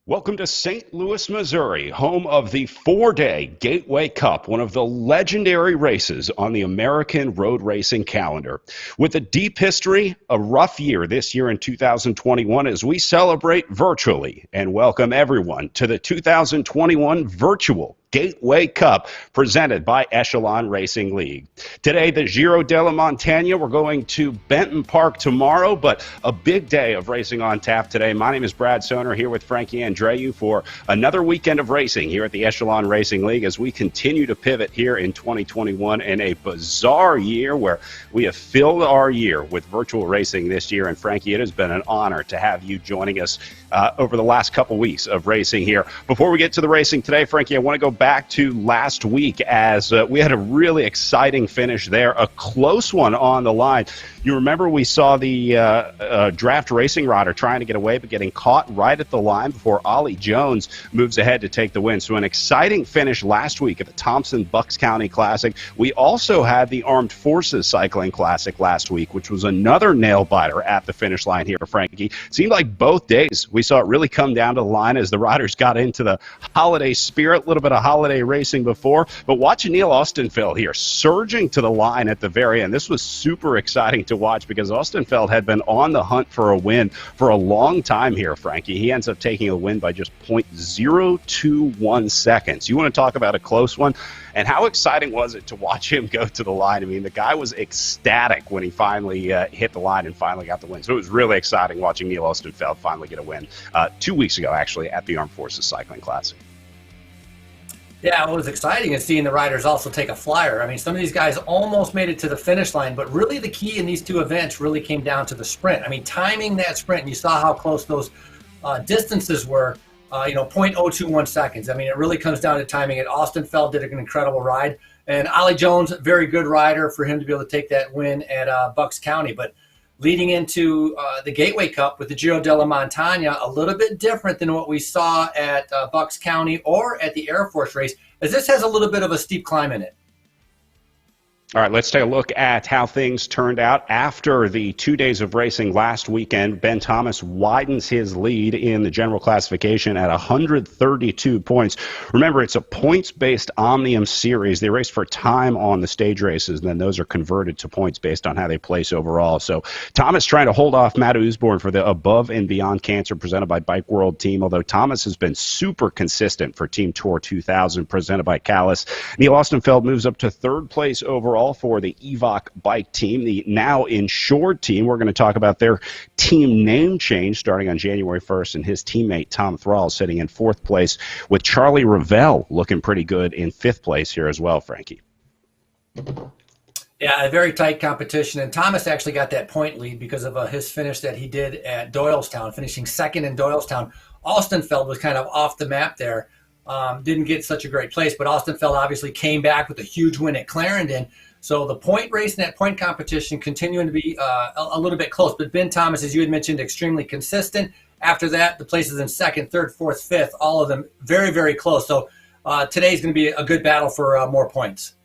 Welcome to St. Louis, Missouri, home of the four-day Gateway Cup, one of the legendary races on the American road racing calendar. With a deep history, a rough year this year in 2021 as we celebrate virtually and welcome everyone to the 2021 virtual Gateway Cup presented by Echelon Racing League. Today, the Giro della Montagna. We're going to Benton Park tomorrow, but a big day of racing on tap today. My name is Brad Soner here with Frankie Andreu for another weekend of racing here at the Echelon Racing League as we continue to pivot here in 2021 in a bizarre year where we have filled our year with virtual racing this year. And Frankie, it has been an honor to have you joining us over the last couple weeks of racing here. Before we get to the racing today, Frankie, I want to go back to last week as we had a really exciting finish there, a close one on the line. You remember we saw the draft racing rider trying to get away but getting caught right at the line before Ollie Jones moves ahead to take the win. So an exciting finish last week at the Thompson-Bucks County Classic. We also had the Armed Forces Cycling Classic last week, which was another nail-biter at the finish line here, Frankie. It seemed like both days we saw it really come down to the line as the riders got into the holiday spirit, a little bit of holiday racing before. But watching Neil Austenfeld here surging to the line at the very end, this was super exciting to watch because Austenfeld had been on the hunt for a win for a long time here, Frankie. He ends up taking a win by just 0.021 seconds. You want to talk about a close one? And how exciting was it to watch him go to the line? I mean, the guy was ecstatic when he finally hit the line and finally got the win. So it was really exciting watching Neil Austenfeld finally get a win 2 weeks ago, actually, at the Armed Forces Cycling Classic. Yeah, what was exciting is seeing the riders also take a flyer. I mean, some of these guys almost made it to the finish line, but really the key in these two events really came down to the sprint. I mean, timing that sprint, and you saw how close those distances were, 0.021 seconds. I mean, it really comes down to timing it. Austenfeld did an incredible ride, and Ollie Jones, very good rider for him to be able to take that win at Bucks County. But leading into the Gateway Cup with the Giro della Montagna, a little bit different than what we saw at Bucks County or at the Air Force race, as this has a little bit of a steep climb in it. All right, let's take a look at how things turned out after the 2 days of racing last weekend. Ben Thomas widens his lead in the general classification at 132 points. Remember, it's a points-based Omnium series. They race for time on the stage races, and then those are converted to points based on how they place overall. So Thomas trying to hold off Matt Usborne for the Above and Beyond Cancer presented by Bike World team, although Thomas has been super consistent for Team Tour 2000 presented by Callis. Neil Austenfeld moves up to third place overall for the EVOC bike team, the now insured team. We're going to talk about their team name change starting on January 1st, and his teammate Tom Thrall sitting in fourth place with Charlie Ravel looking pretty good in fifth place here as well, Frankie. Yeah, a very tight competition, and Thomas actually got that point lead because of his finish that he did at Doylestown, finishing second in Doylestown. Austenfeld was kind of off the map there. Didn't get such a great place, but Austenfeld obviously came back with a huge win at Clarendon. So the point race and that point competition continuing to be a little bit close. But Ben Thomas, as you had mentioned, extremely consistent. After that, the places in second, third, fourth, fifth, all of them very, very close. So today's going to be a good battle for more points.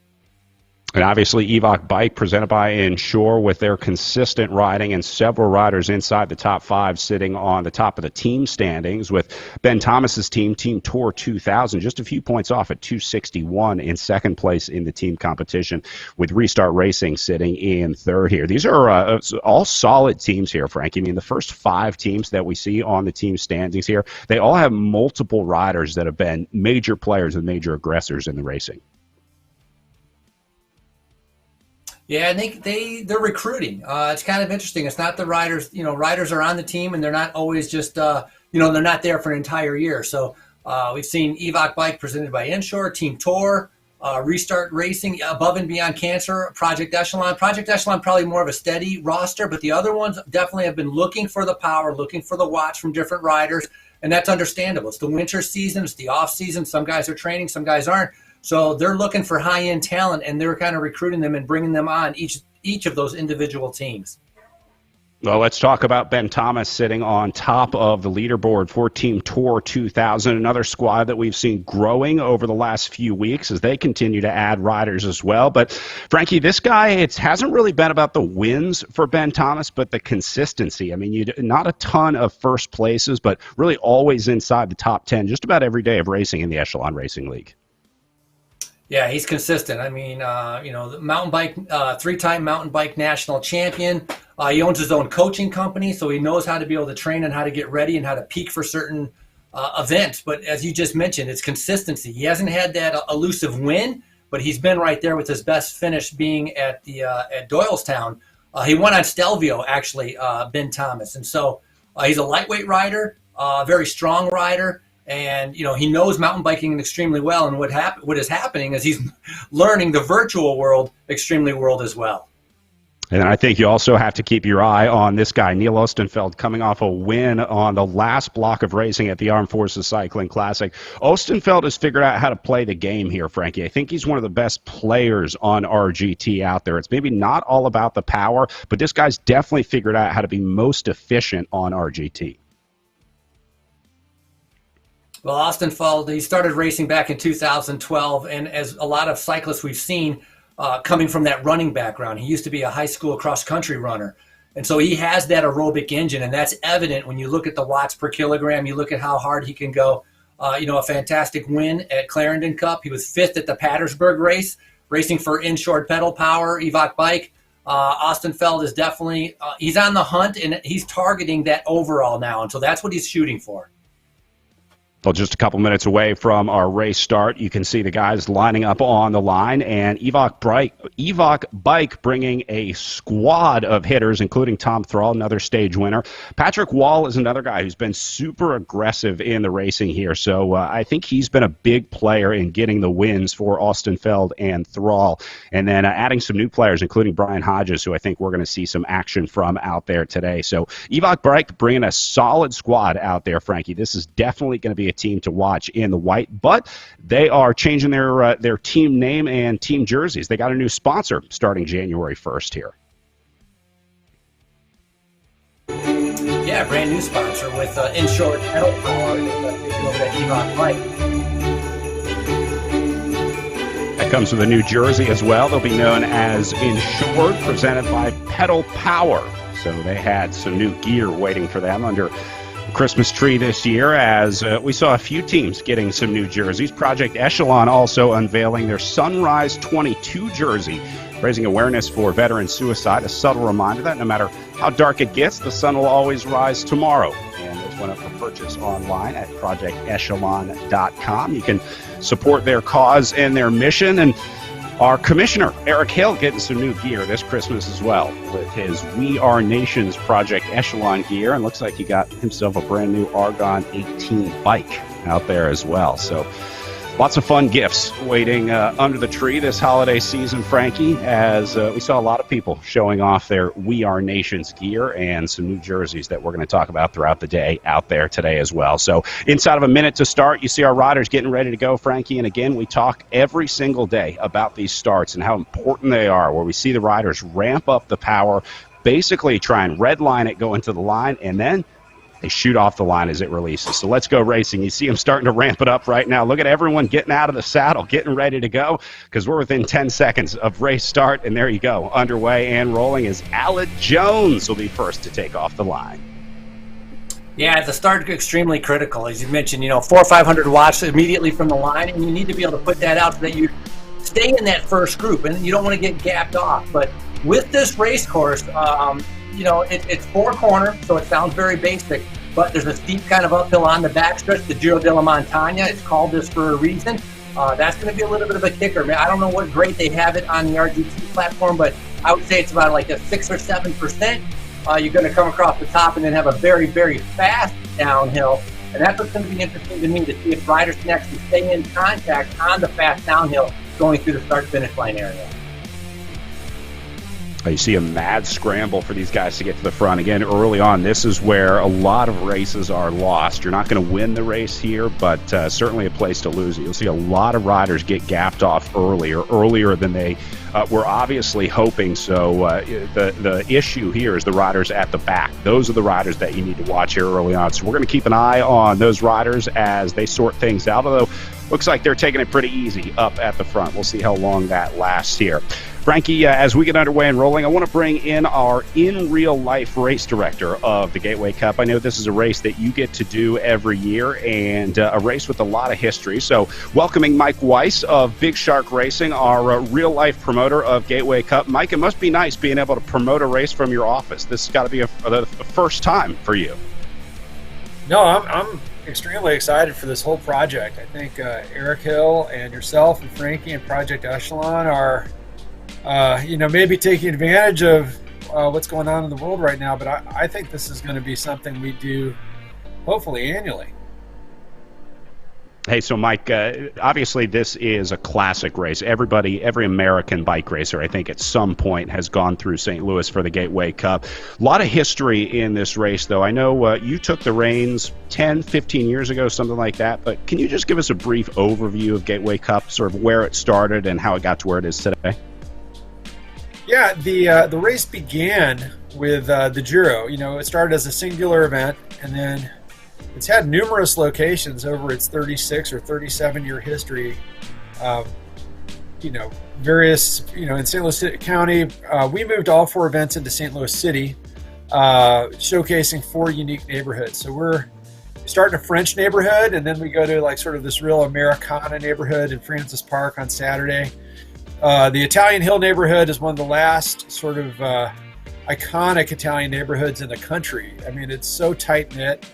And obviously, EVOC Bike presented by Insure with their consistent riding and several riders inside the top five sitting on the top of the team standings with Ben Thomas's team, Team Tour 2000, just a few points off at 261 in second place in the team competition with Restart Racing sitting in third here. These are all solid teams here, Frankie. I mean, the first five teams that we see on the team standings here, they all have multiple riders that have been major players and major aggressors in the racing. Yeah, and they're recruiting. It's kind of interesting. It's not the riders. Riders are on the team, and they're not always just, they're not there for an entire year. So we've seen EVOC Bike presented by Insure, Team Tour, Restart Racing, Above and Beyond Cancer, Project Echelon. Project Echelon probably more of a steady roster, but the other ones definitely have been looking for the power, looking for the watch from different riders, and that's understandable. It's the winter season. It's the off season. Some guys are training. Some guys aren't. So they're looking for high-end talent, and they're kind of recruiting them and bringing them on each of those individual teams. Well, let's talk about Ben Thomas sitting on top of the leaderboard for Team Tour 2000, another squad that we've seen growing over the last few weeks as they continue to add riders as well. But, Frankie, this guy, it hasn't really been about the wins for Ben Thomas, but the consistency. I mean, not a ton of first places, but really always inside the top 10 just about every day of racing in the Echelon Racing League. Yeah, he's consistent. I mean, the mountain bike, three-time mountain bike national champion. He owns his own coaching company, so he knows how to be able to train and how to get ready and how to peak for certain events. But as you just mentioned, it's consistency. He hasn't had that elusive win, but he's been right there with his best finish being at Doylestown. He won on Stelvio, actually, Ben Thomas. And so he's a lightweight rider, very strong rider. And, he knows mountain biking extremely well. And what is happening is he's learning the virtual world extremely well as well. And I think you also have to keep your eye on this guy, Neil Ostenfeld, coming off a win on the last block of racing at the Armed Forces Cycling Classic. Ostenfeld has figured out how to play the game here, Frankie. I think he's one of the best players on RGT out there. It's maybe not all about the power, but this guy's definitely figured out how to be most efficient on RGT. Well, Ostenfeld, he started racing back in 2012, and as a lot of cyclists we've seen coming from that running background, he used to be a high school cross-country runner. And so he has that aerobic engine, and that's evident when you look at the watts per kilogram, you look at how hard he can go. A fantastic win at Clarendon Cup. He was 5th at the Pattersburg race, racing for Inshore Pedal Power, Evoc Bike. Ostenfeld is definitely, he's on the hunt, and he's targeting that overall now, and so that's what he's shooting for. Well, just a couple minutes away from our race start, you can see the guys lining up on the line, and Evoc Bike bringing a squad of hitters, including Tom Thrall, another stage winner. Patrick Wall is another guy who's been super aggressive in the racing here, so I think he's been a big player in getting the wins for Ostenfeld and Thrall. And then adding some new players, including Brian Hodges, who I think we're going to see some action from out there today. So Evoc Bike bringing a solid squad out there, Frankie. This is definitely going to be a team to watch in the white, but they are changing their team name and team jerseys. They got a new sponsor starting January 1st here. Yeah, brand new sponsor with Inshore Pedal Power over at Evoc Bike. That comes with a new jersey as well. They'll be known as Insured, presented by Pedal Power. So they had some new gear waiting for them under Christmas tree this year, as we saw a few teams getting some new jerseys. Project Echelon also unveiling their Sunrise 22 jersey, raising awareness for veteran suicide. A subtle reminder that no matter how dark it gets, the sun will always rise tomorrow. And those went up for purchase online at projectechelon.com. You can support their cause and their mission. And our commissioner, Eric Hill, getting some new gear this Christmas as well with his We Are Nations Project Echelon gear. And looks like he got himself a brand new Argon 18 bike out there as well. So lots of fun gifts waiting under the tree this holiday season, Frankie, as we saw a lot of people showing off their We Are Nations gear and some new jerseys that we're going to talk about throughout the day out there today as well. So inside of a minute to start, you see our riders getting ready to go, Frankie. And again, we talk every single day about these starts and how important they are, where we see the riders ramp up the power, basically try and red line it, go into the line, and then they shoot off the line as it releases. So let's go racing. You see them starting to ramp it up right now. Look at everyone getting out of the saddle, getting ready to go, because we're within 10 seconds of race start. And there you go. Underway and rolling as Alec Jones will be first to take off the line. Yeah, the start extremely critical. As you mentioned, 400 or 500 watts immediately from the line, and you need to be able to put that out so that you stay in that first group, and you don't want to get gapped off. But with this race course, it's 4-corner, so it sounds very basic, but there's a steep kind of uphill on the backstretch, the Giro della Montagna. It's called this for a reason. That's going to be a little bit of a kicker. Man, I don't know what grade they have it on the RGT platform, but I would say it's about like a 6 or 7%. You're going to come across the top and then have a very, very fast downhill. And that's what's going to be interesting to me, to see if riders can actually stay in contact on the fast downhill going through the start-finish line area. You see a mad scramble for these guys to get to the front. Again, early on, this is where a lot of races are lost. You're not going to win the race here, but certainly a place to lose it. You'll see a lot of riders get gapped off earlier than they were obviously hoping. So the issue here is the riders at the back. Those are the riders that you need to watch here early on. So we're going to keep an eye on those riders as they sort things out, although looks like they're taking it pretty easy up at the front. We'll see how long that lasts here. Frankie, as we get underway and rolling, I want to bring in our in-real-life race director of the Gateway Cup. I know this is a race that you get to do every year, and a race with a lot of history. So welcoming Mike Weiss of Big Shark Racing, our real-life promoter of Gateway Cup. Mike, it must be nice being able to promote a race from your office. This has got to be the first time for you. No, I'm extremely excited for this whole project. I think Eric Hill and yourself and Frankie and Project Echelon are maybe taking advantage of what's going on in the world right now, but I think this is going to be something we do hopefully annually. Hey, so Mike, obviously this is a classic race. Every American bike racer, I think at some point has gone through St. Louis for the Gateway Cup. A lot of history in this race, though. I know you took the reins 10, 15 years ago, something like that, but can you just give us a brief overview of Gateway Cup, sort of where it started and how it got to where it is today? Yeah, the race began with the Giro. It started as a singular event, and then it's had numerous locations over its 36 or 37-year history. Various, in St. Louis County, we moved all 4 events into St. Louis City, showcasing 4 unique neighborhoods. So we're starting a French neighborhood, and then we go to like sort of this real Americana neighborhood in Francis Park on Saturday. The Italian Hill neighborhood is one of the last sort of iconic Italian neighborhoods in the country. I mean, it's so tight-knit.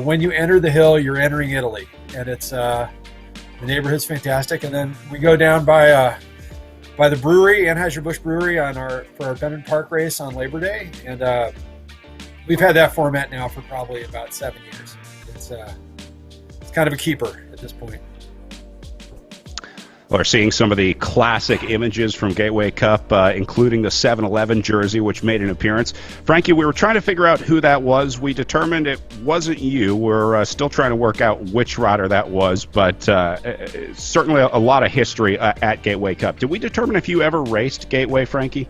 When you enter the hill, you're entering Italy, and it's the neighborhood's fantastic. And then we go down by the brewery, Anheuser-Busch Brewery, for our Benton Park race on Labor Day, and we've had that format now for probably about 7 years. It's kind of a keeper at this point. We're seeing some of the classic images from Gateway Cup, including the 7-Eleven jersey, which made an appearance. Frankie, we were trying to figure out who that was. We determined it wasn't you. We're still trying to work out which rider that was, but certainly a lot of history at Gateway Cup. Did we determine if you ever raced Gateway, Frankie?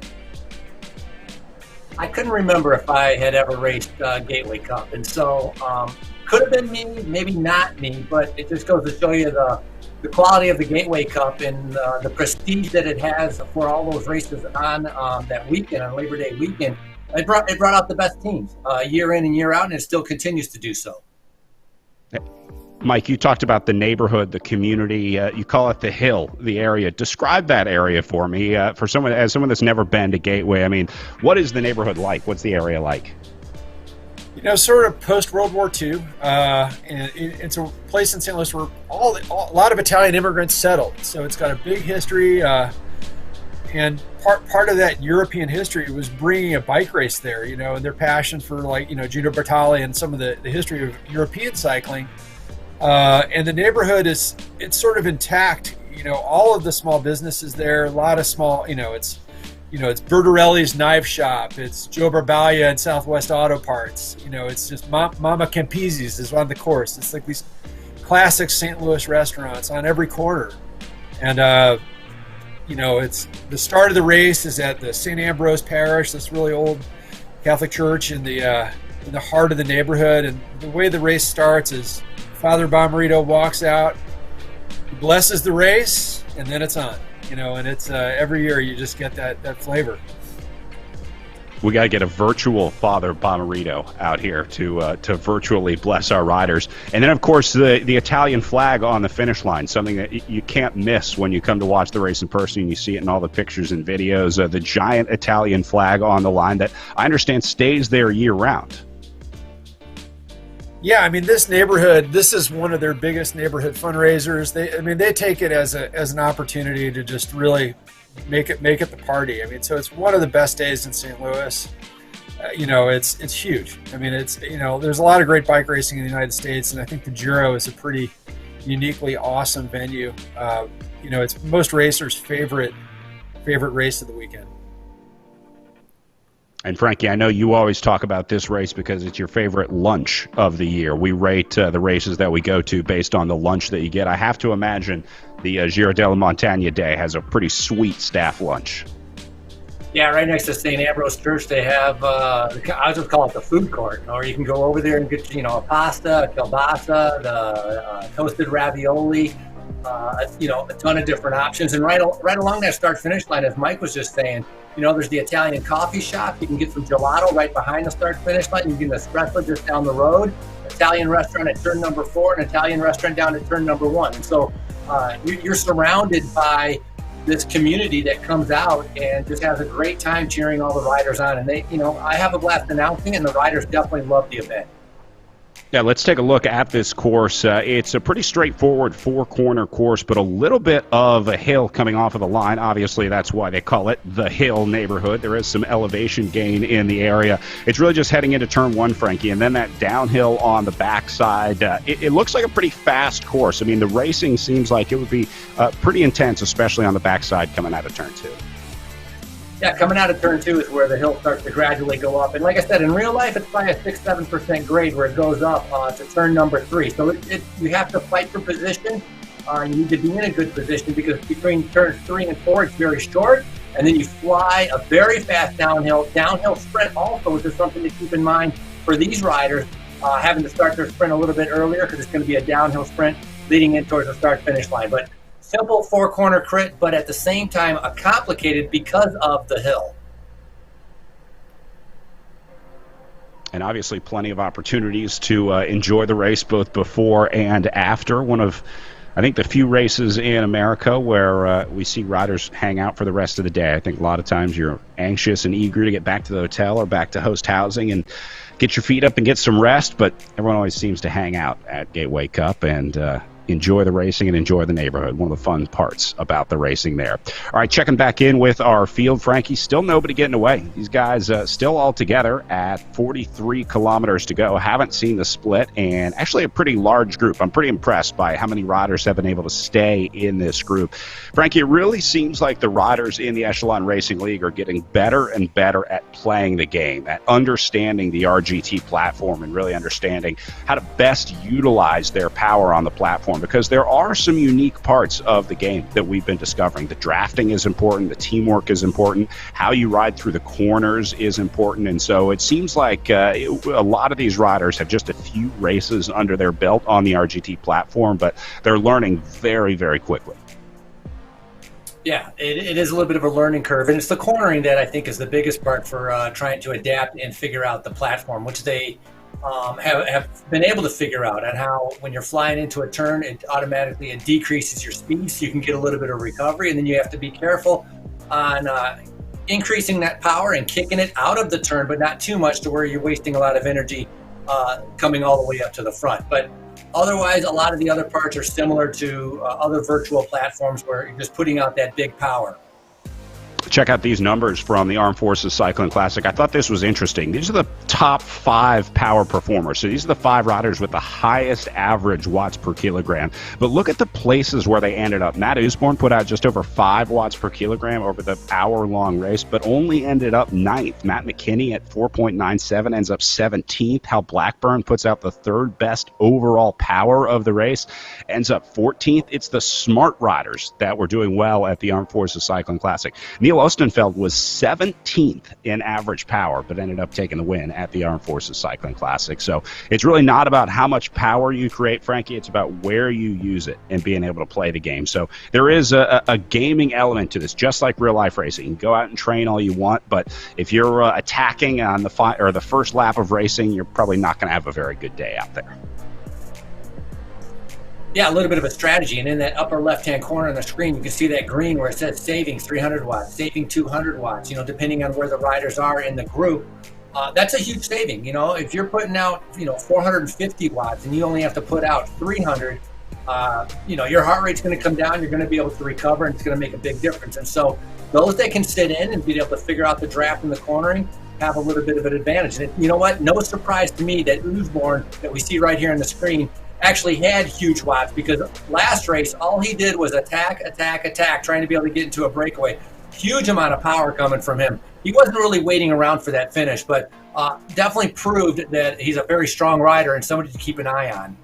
I couldn't remember if I had ever raced Gateway Cup, and so could have been me, maybe not me, but it just goes to show you the quality of the Gateway Cup and the prestige that it has for all those races on that weekend, on Labor Day weekend. It brought out the best teams year in and year out, and it still continues to do so. Mike, you talked about the neighborhood, the community. You call it the Hill, the area. Describe that area for me. For someone that's never been to Gateway, I mean, what is the neighborhood like? What's the area like? Sort of post-World War II, and it's a place in St. Louis where a lot of Italian immigrants settled. So it's got a big history, and part of that European history was bringing a bike race there, and their passion for Gino Bartali and some of the history of European cycling. And the neighborhood it's sort of intact. All of the small businesses there, a lot of small, it's Bertorelli's Knife Shop. It's Joe Barbaglia and Southwest Auto Parts. It's just Mama Campisi's is on the course. It's like these classic St. Louis restaurants on every corner. And, it's the start of the race is at the St. Ambrose Parish, this really old Catholic church in the heart of the neighborhood. And the way the race starts is Father Bomarito walks out, blesses the race, and then it's on. And it's every year you just get that flavor. We got to get a virtual Father Bomarito out here to virtually bless our riders. And then, of course, the Italian flag on the finish line, something that you can't miss when you come to watch the race in person. You see it in all the pictures and videos. The giant Italian flag on the line that I understand stays there year-round. Yeah, I mean, this is one of their biggest neighborhood fundraisers. They take it as an opportunity to just really make it the party. I mean, so it's one of the best days in St. Louis. It's huge. I mean, there's a lot of great bike racing in the United States, and I think the Giro is a pretty uniquely awesome venue. It's most racers' favorite race of the weekend. And Frankie, I know you always talk about this race because it's your favorite lunch of the year. We rate the races that we go to based on the lunch that you get. I have to imagine the Giro della Montagna day has a pretty sweet staff lunch. Yeah, right next to St. Ambrose Church, they have, I just call it the food court, or you can go over there and get, a pasta, a kielbasa, the toasted ravioli, a ton of different options. And right along that start-finish line, as Mike was just saying, there's the Italian coffee shop. You can get some gelato right behind the start-finish line. You can get an espresso just down the road, Italian restaurant at turn number 4, an Italian restaurant down at turn number 1. And so you're surrounded by this community that comes out and just has a great time cheering all the riders on. And they, I have a blast announcing, and the riders definitely love the event. Yeah, let's take a look at this course. It's a pretty straightforward 4-corner course, but a little bit of a hill coming off of the line. Obviously, that's why they call it the Hill neighborhood. There is some elevation gain in the area. It's really just heading into turn 1, Frankie, and then that downhill on the backside. It looks like a pretty fast course. I mean, the racing seems like it would be pretty intense, especially on the backside coming out of turn 2. Yeah, coming out of turn 2 is where the hill starts to gradually go up. And like I said, in real life, it's probably a 6-7% grade where it goes up to turn number 3. So you have to fight for position. You need to be in a good position because between turns 3 and 4, it's very short. And then you fly a very fast downhill sprint also, which is something to keep in mind for these riders, having to start their sprint a little bit earlier because it's going to be a downhill sprint leading in towards the start-finish line. But simple 4-corner crit, but at the same time, complicated because of the hill. And obviously plenty of opportunities to enjoy the race both before and after. One of, I think, the few races in America where we see riders hang out for the rest of the day. I think a lot of times you're anxious and eager to get back to the hotel or back to host housing and get your feet up and get some rest, but everyone always seems to hang out at Gateway Cup and enjoy the racing and enjoy the neighborhood. One of the fun parts about the racing there. All right, checking back in with our field, Frankie. Still nobody getting away. These guys still all together at 43 kilometers to go. Haven't seen the split, and actually a pretty large group. I'm pretty impressed by how many riders have been able to stay in this group. Frankie, it really seems like the riders in the Echelon Racing League are getting better and better at playing the game, at understanding the RGT platform and really understanding how to best utilize their power on the platform, because there are some unique parts of the game that we've been discovering. The drafting is important, the teamwork is important, how you ride through the corners is important, and so it seems like a lot of these riders have just a few races under their belt on the RGT platform, but they're learning very, very quickly. Yeah, it is a little bit of a learning curve, and it's the cornering that I think is the biggest part for trying to adapt and figure out the platform, which they have been able to figure out, and how when you're flying into a turn, it automatically decreases your speed so you can get a little bit of recovery, and then you have to be careful on increasing that power and kicking it out of the turn, but not too much to where you're wasting a lot of energy coming all the way up to the front. But otherwise, a lot of the other parts are similar to other virtual platforms where you're just putting out that big power. Check out these numbers from the Armed Forces Cycling Classic. I thought this was interesting. These are the top 5 power performers. So these are the 5 riders with the highest average watts per kilogram. But look at the places where they ended up. Matt Usborne put out just over 5 watts per kilogram over the hour-long race, but only ended up 9th. Matt McKinney at 4.97 ends up 17th. Hal Blackburn puts out the 3rd best overall power of the race, ends up 14th. It's the smart riders that were doing well at the Armed Forces Cycling Classic. Neil Ostenfeld was 17th in average power, but ended up taking the win at the Armed Forces Cycling Classic. So it's really not about how much power you create, Frankie. It's about where you use it and being able to play the game. So there is a gaming element to this, just like real life racing. You can go out and train all you want, but if you're attacking on the first lap of racing, you're probably not going to have a very good day out there. Yeah, a little bit of a strategy. And in that upper left-hand corner on the screen, you can see that green where it says saving 300 watts, saving 200 watts, depending on where the riders are in the group. That's a huge saving. If you're putting out, 450 watts and you only have to put out 300, your heart rate's going to come down. You're going to be able to recover, and it's going to make a big difference. And so those that can sit in and be able to figure out the draft and the cornering have a little bit of an advantage. And you know what? No surprise to me that Usborne, that we see right here on the screen, actually had huge watts, because last race, all he did was attack, trying to be able to get into a breakaway. Huge amount of power coming from him. he wasn't really waiting around for that finish, but definitely proved that he's a very strong rider and somebody to keep an eye on.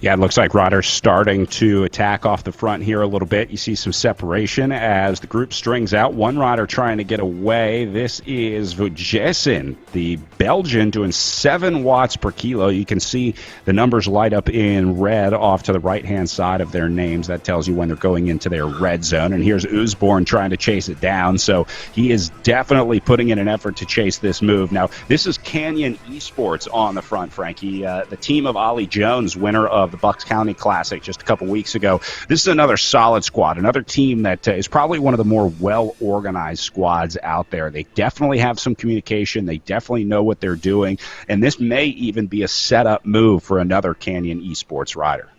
Yeah, it looks like riders starting to attack off the front here a little bit. You see some separation as the group strings out. One rider trying to get away. This is Vujesen, the Belgian, doing 7 watts per kilo. You can see the numbers light up in red off to the right-hand side of their names. That tells you when they're going into their red zone. And here's Usborn trying to chase it down. So he is definitely putting in an effort to chase this move. Now, this is Canyon Esports on the front, Frankie. The team of Ollie Jones, winner of the Bucks County Classic just a couple weeks ago. This is another solid squad, another team that is probably one of the more well-organized squads out there. They definitely have some communication. They definitely know what they're doing, and this may even be a setup move for another Canyon Esports rider.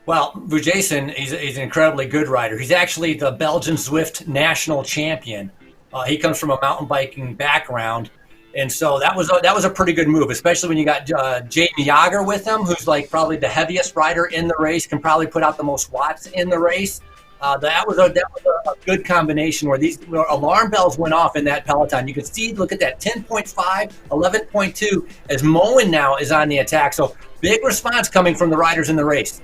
Well, Vujesen, he's an incredibly good rider. He's actually the Belgian Zwift national champion. He comes from a mountain biking background. And so that was a pretty good move, especially when you got Jaden Yager with him, who's like probably the heaviest rider in the race, can probably put out the most watts in the race. That was a good combination where these alarm bells went off in that peloton. You can see, look at that, 10.5, 11.2, as Moen now is on the attack. So big response coming from the riders in the race.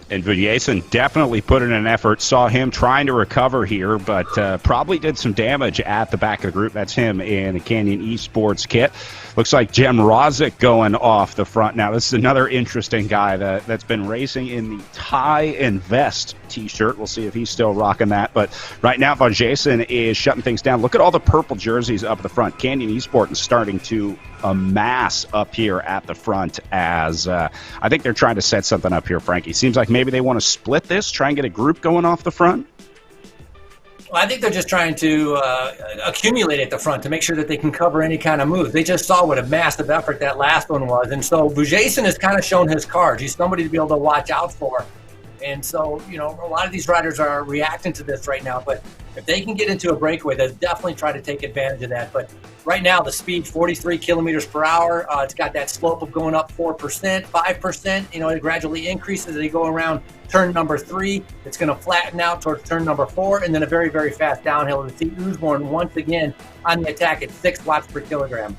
And Vujesen definitely put in an effort. Saw him trying to recover here, but probably did some damage at the back of the group. That's him in the Canyon Esports kit. Looks like Jem Rozic going off the front. Now, this is another interesting guy that's been racing in the tie and vest T-shirt. We'll see if he's still rocking that. But right now, Vujesen is shutting things down. Look at all the purple jerseys up the front. Canyon Esports is starting to amass up here at the front as I think they're trying to set something up here, Frankie. Seems like maybe they want to split this, try and get a group going off the front. Well, I think they're just trying to accumulate at the front to make sure that they can cover any kind of move. They just saw what a massive effort that last one was. And so Vujesen has kind of shown his cards. He's somebody to be able to watch out for. And so, you know, a lot of these riders are reacting to this right now. But if they can get into a breakaway, they'll definitely try to take advantage of that. But right now, the speed, 43 kilometers per hour. It's got that slope of going up 4%, 5%. You know, it gradually increases as they go around turn number 3. It's going to flatten out towards turn number 4, and then a very, very fast downhill. We see Usborn once again on the attack at 6 watts per kilogram.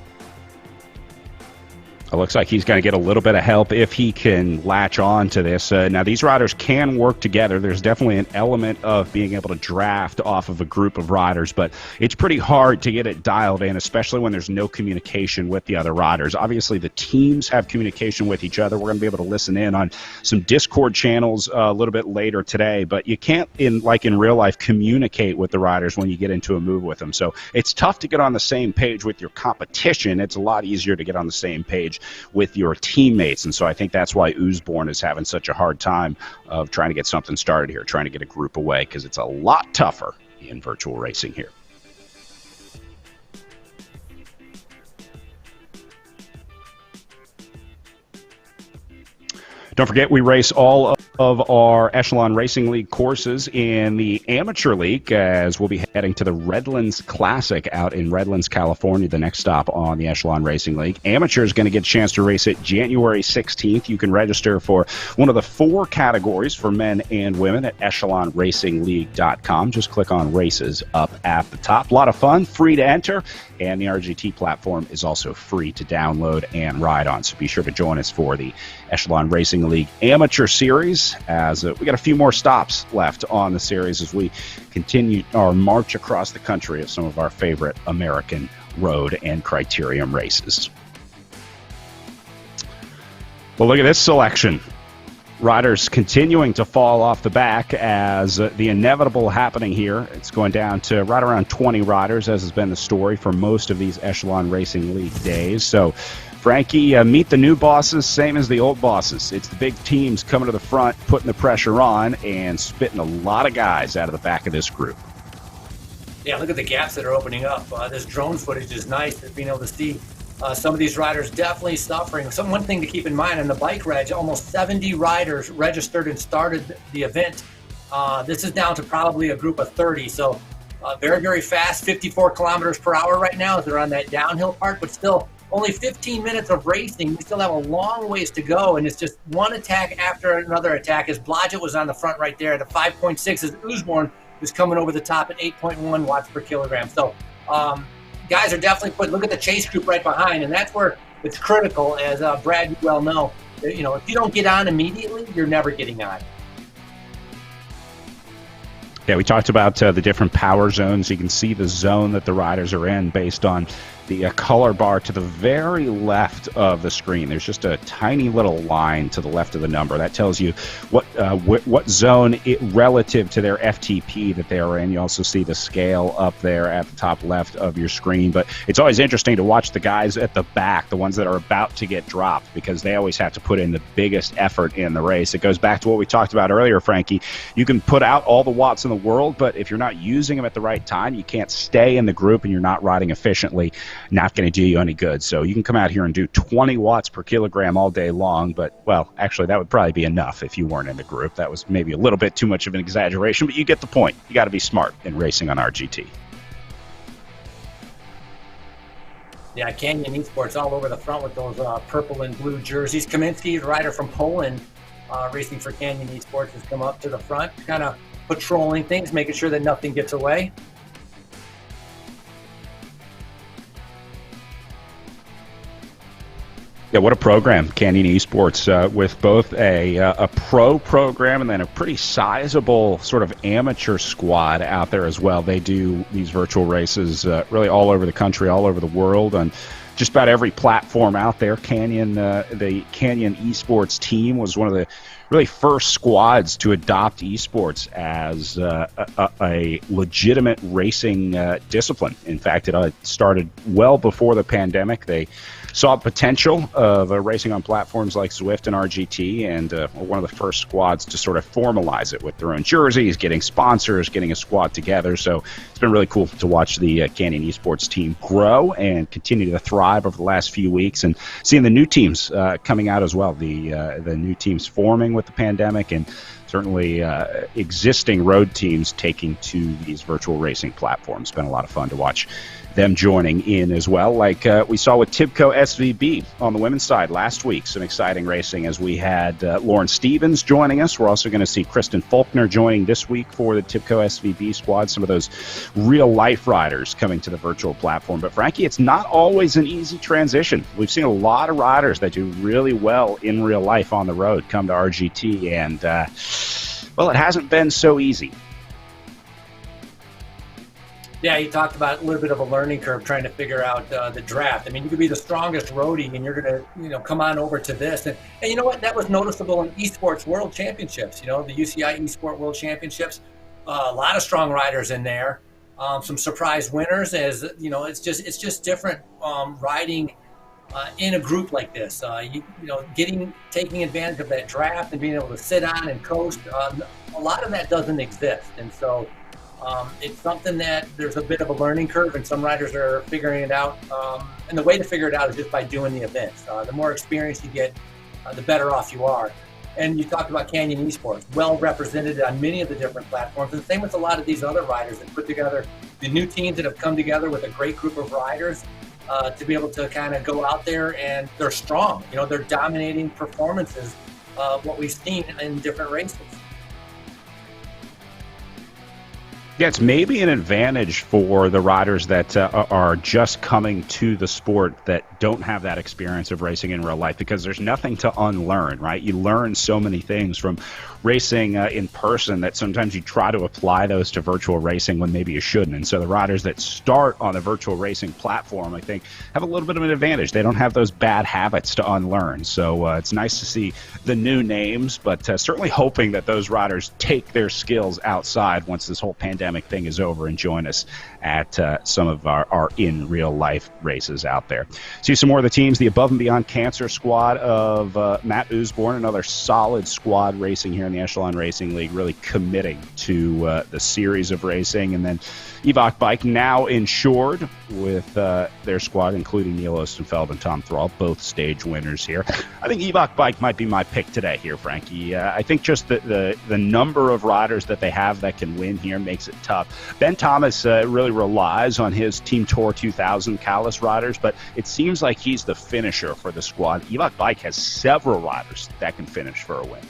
It looks like he's going to get a little bit of help if he can latch on to this. Now, these riders can work together. There's definitely an element of being able to draft off of a group of riders, but it's pretty hard to get it dialed in, especially when there's no communication with the other riders. Obviously, the teams have communication with each other. We're going to be able to listen in on some Discord channels a little bit later today, but you can't, in real life, communicate with the riders when you get into a move with them. So it's tough to get on the same page with your competition. It's a lot easier to get on the same page with your teammates, and so I think that's why Usborn is having such a hard time of trying to get something started here, trying to get a group away, because it's a lot tougher in virtual racing here. Don't forget, we race all of our Echelon Racing League courses in the Amateur League, as we'll be heading to the Redlands Classic out in Redlands, California, the next stop on the Echelon Racing League. Amateur is going to get a chance to race it January 16th. You can register for one of the 4 categories for men and women at echelonracingleague.com. Just click on races up at the top. A lot of fun, free to enter, and the RGT platform is also free to download and ride on. So be sure to join us for the Echelon Racing League Amateur Series, as we got a few more stops left on the series as we continue our march across the country of some of our favorite American road and criterium races. Well, look at this selection. Riders continuing to fall off the back as the inevitable happening here. It's going down to right around 20 riders, as has been the story for most of these Echelon Racing League days. So, Frankie, meet the new bosses, same as the old bosses. It's the big teams coming to the front, putting the pressure on, and spitting a lot of guys out of the back of this group. Yeah, look at the gaps that are opening up. This drone footage is nice, being able to see some of these riders definitely suffering. One thing to keep in mind, on the bike reg, almost 70 riders registered and started the event. This is down to probably a group of 30, so very, very fast, 54 kilometers per hour right now as they're on that downhill part, but still only 15 minutes of racing. We still have a long ways to go, and it's just one attack after another attack, as Blodgett was on the front right there at a 5.6 as Usborn is coming over the top at 8.1 watts per kilogram. So guys are definitely look at the chase group right behind, and that's where it's critical, as Brad, you well know. If you don't get on immediately, you're never getting on. Yeah, we talked about the different power zones. You can see the zone that the riders are in based on the color bar to the very left of the screen. There's just a tiny little line to the left of the number that tells you what zone relative to their FTP that they are in. You also see the scale up there at the top left of your screen. But it's always interesting to watch the guys at the back, the ones that are about to get dropped, because they always have to put in the biggest effort in the race. It goes back to what we talked about earlier, Frankie. You can put out all the watts in the world, but if you're not using them at the right time, you can't stay in the group and you're not riding efficiently. Not going to do you any good. So you can come out here and do 20 watts per kilogram all day long, but, well, actually that would probably be enough if you weren't in the group. That was maybe a little bit too much of an exaggeration, but you get the point. You got to be smart in racing on RGT. Yeah, Canyon Esports all over the front with those purple and blue jerseys. Kaminsky, rider from Poland, racing for Canyon Esports, has come up to the front, kind of patrolling things, making sure that nothing gets away. Yeah, what a program, Canyon Esports, with both a pro program and then a pretty sizable sort of amateur squad out there as well. They do these virtual races really all over the country, all over the world, on just about every platform out there. The Canyon Esports team was one of the really first squads to adopt esports as a legitimate racing discipline. In fact, it started well before the pandemic. They saw potential of racing on platforms like Zwift and RGT, and one of the first squads to sort of formalize it with their own jerseys, getting sponsors, getting a squad together. So it's been really cool to watch the Canyon Esports team grow and continue to thrive over the last few weeks, and seeing the new teams coming out as well, the new teams forming with the pandemic, and certainly existing road teams taking to these virtual racing platforms. It's been a lot of fun to watch them joining in as well, like we saw with Tibco SVB on the women's side last week. Some exciting racing as we had Lauren Stevens joining us. We're also going to see Kristen Faulkner joining this week for the Tibco SVB squad. Some of those real-life riders coming to the virtual platform. But Frankie, it's not always an easy transition. We've seen a lot of riders that do really well in real life on the road come to RGT, and, well, it hasn't been so easy. Yeah, you talked about a little bit of a learning curve trying to figure out the draft. I mean, you could be the strongest roadie and you're going to, come on over to this. And you know what? That was noticeable in esports world championships, the UCI eSport world championships. A lot of strong riders in there. Some surprise winners, as it's just different riding in a group like this. Taking advantage of that draft and being able to sit on and coast. A lot of that doesn't exist. And so it's something that there's a bit of a learning curve, and some riders are figuring it out. And the way to figure it out is just by doing the events. The more experience you get, the better off you are. And you talked about Canyon Esports, well represented on many of the different platforms. And same with a lot of these other riders that put together the new teams that have come together with a great group of riders to be able to kind of go out there, and they're strong. They're dominating performances of what we've seen in different races. Yeah, it's maybe an advantage for the riders that are just coming to the sport that don't have that experience of racing in real life, because there's nothing to unlearn, right? You learn so many things from racing in person that sometimes you try to apply those to virtual racing when maybe you shouldn't. And so the riders that start on the virtual racing platform, I think, have a little bit of an advantage. They don't have those bad habits to unlearn. So it's nice to see the new names, but certainly hoping that those riders take their skills outside once this whole pandemic thing is over and join us at some of our in real life races out there. See some more of the teams. The Above and Beyond Cancer squad of Matt Usborne, another solid squad racing here in the Echelon Racing League, really committing to the series of racing. And then Evoc Bike now insured with their squad, including Neil Ostenfeld and Tom Thrall, both stage winners here. I think Evoc Bike might be my pick today here, Frankie. I think just the number of riders that they have that can win here makes it tough. Ben Thomas really relies on his Team Tour 2000 Callis riders, but it seems like he's the finisher for the squad. Evoc Bike has several riders that can finish for a win.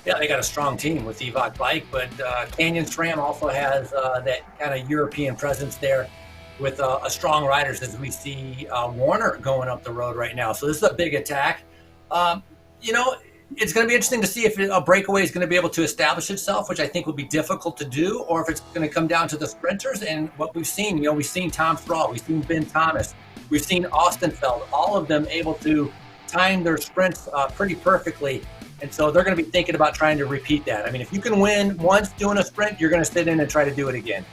Yeah, they got a strong team with Evoc Bike, but Canyon SRAM also has that kind of European presence there with strong riders, as we see Warner going up the road right now. So this is a big attack. Um, you know, it's going to be interesting to see if a breakaway is going to be able to establish itself, which I think will be difficult to do, or if it's going to come down to the sprinters. And what we've seen, we've seen Tom Thrall, we've seen Ben Thomas, we've seen Austin Feld, all of them able to time their sprints pretty perfectly. And so they're going to be thinking about trying to repeat that. I mean, if you can win once doing a sprint, you're going to sit in and try to do it again.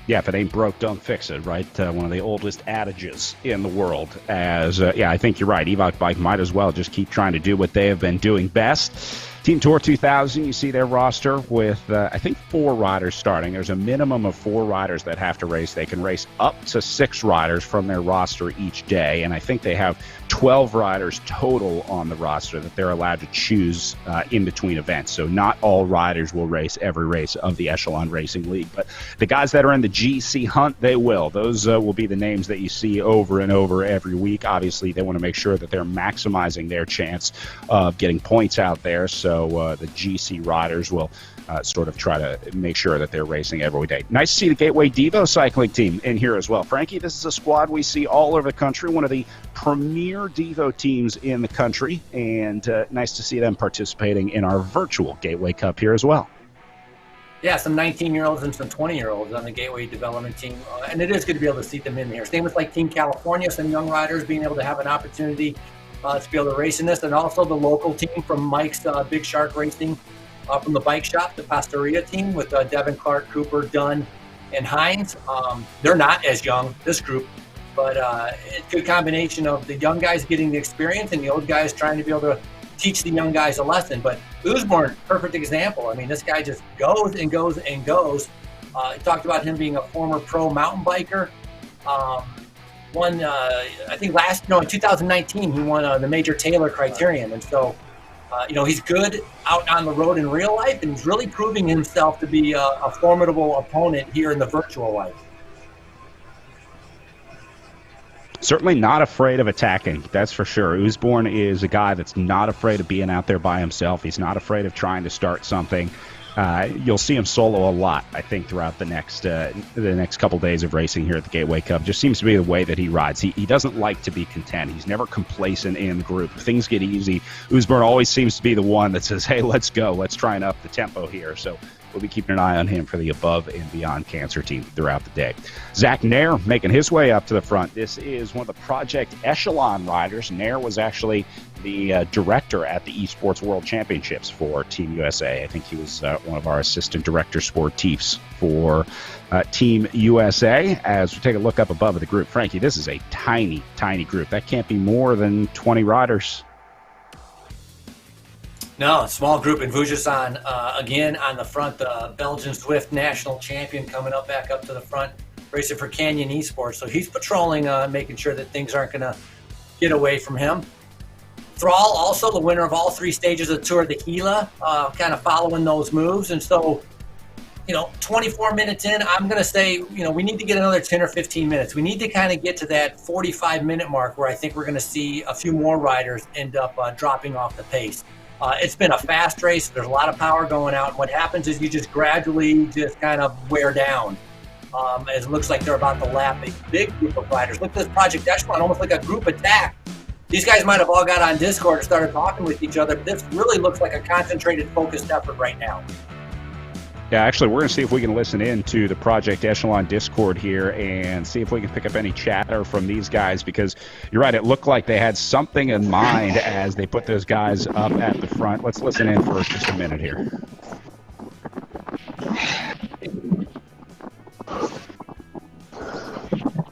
Yeah, if it ain't broke, don't fix it, right? One of the oldest adages in the world. I think you're right. Evoc Bike might as well just keep trying to do what they have been doing best. Team Tour 2000, you see their roster with, I think, 4 riders starting. There's a minimum of 4 riders that have to race. They can race up to 6 riders from their roster each day, and I think they have 12 riders total on the roster that they're allowed to choose in between events. So not all riders will race every race of the Echelon Racing League, but the guys that are in the GC hunt, they will. Those will be the names that you see over and over every week. Obviously, they want to make sure that they're maximizing their chance of getting points out there. So the GC riders will sort of try to make sure that they're racing every day. Nice to see the Gateway Devo cycling team in here as well. Frankie, this is a squad we see all over the country, one of the premier Devo teams in the country, and nice to see them participating in our virtual Gateway Cup here as well. Yeah, some 19-year-olds and some 20-year-olds on the Gateway development team, and it is good to be able to see them in here. Same with like Team California, some young riders being able to have an opportunity to be able to race in this, and also the local team from Mike's Big Shark Racing from the bike shop, the Pastoria team with Devin Clark, Cooper, Dunn, and Hines. They're not as young, this group, but it's a good combination of the young guys getting the experience and the old guys trying to be able to teach the young guys a lesson. But Usborne, perfect example. I mean, this guy just goes and goes and goes. He talked about him being a former pro mountain biker. I think in 2019, he won the Major Taylor Criterion. And so, he's good out on the road in real life, and he's really proving himself to be a formidable opponent here in the virtual life. Certainly not afraid of attacking, that's for sure. Usborne is a guy that's not afraid of being out there by himself. He's not afraid of trying to start something. You'll see him solo a lot, I think, throughout the next couple days of racing here at the Gateway Cup. Just seems to be the way that he rides. He doesn't like to be content. He's never complacent in the group. If things get easy, Usborne always seems to be the one that says, hey, let's go. Let's try and up the tempo here. So we'll be keeping an eye on him for the Above and Beyond Cancer team throughout the day. Zach Nair making his way up to the front. This is one of the Project Echelon riders. Nair was actually the director at the Esports World Championships for Team USA. I think he was one of our assistant director sportifs for Team USA. As we take a look up above of the group, Frankie, this is a tiny, tiny group. That can't be more than 20 riders. No, small group. And Vujasan, again, on the front, the Belgian Zwift national champion coming back up to the front, racing for Canyon Esports. So he's patrolling, making sure that things aren't going to get away from him. Thrall, also the winner of all 3 stages of Tour de Gila, kind of following those moves. And so, 24 minutes in, I'm going to say, we need to get another 10 or 15 minutes. We need to kind of get to that 45-minute mark where I think we're going to see a few more riders end up dropping off the pace. It's been a fast race. There's a lot of power going out. And what happens is you just gradually just kind of wear down. As it looks like they're about to lap a big group of riders. Look at this Project Echelon, almost like a group attack. These guys might have all got on Discord and started talking with each other, but this really looks like a concentrated, focused effort right now. Yeah, actually, we're going to see if we can listen in to the Project Echelon Discord here and see if we can pick up any chatter from these guys, because you're right, it looked like they had something in mind as they put those guys up at the front. Let's listen in for just a minute here.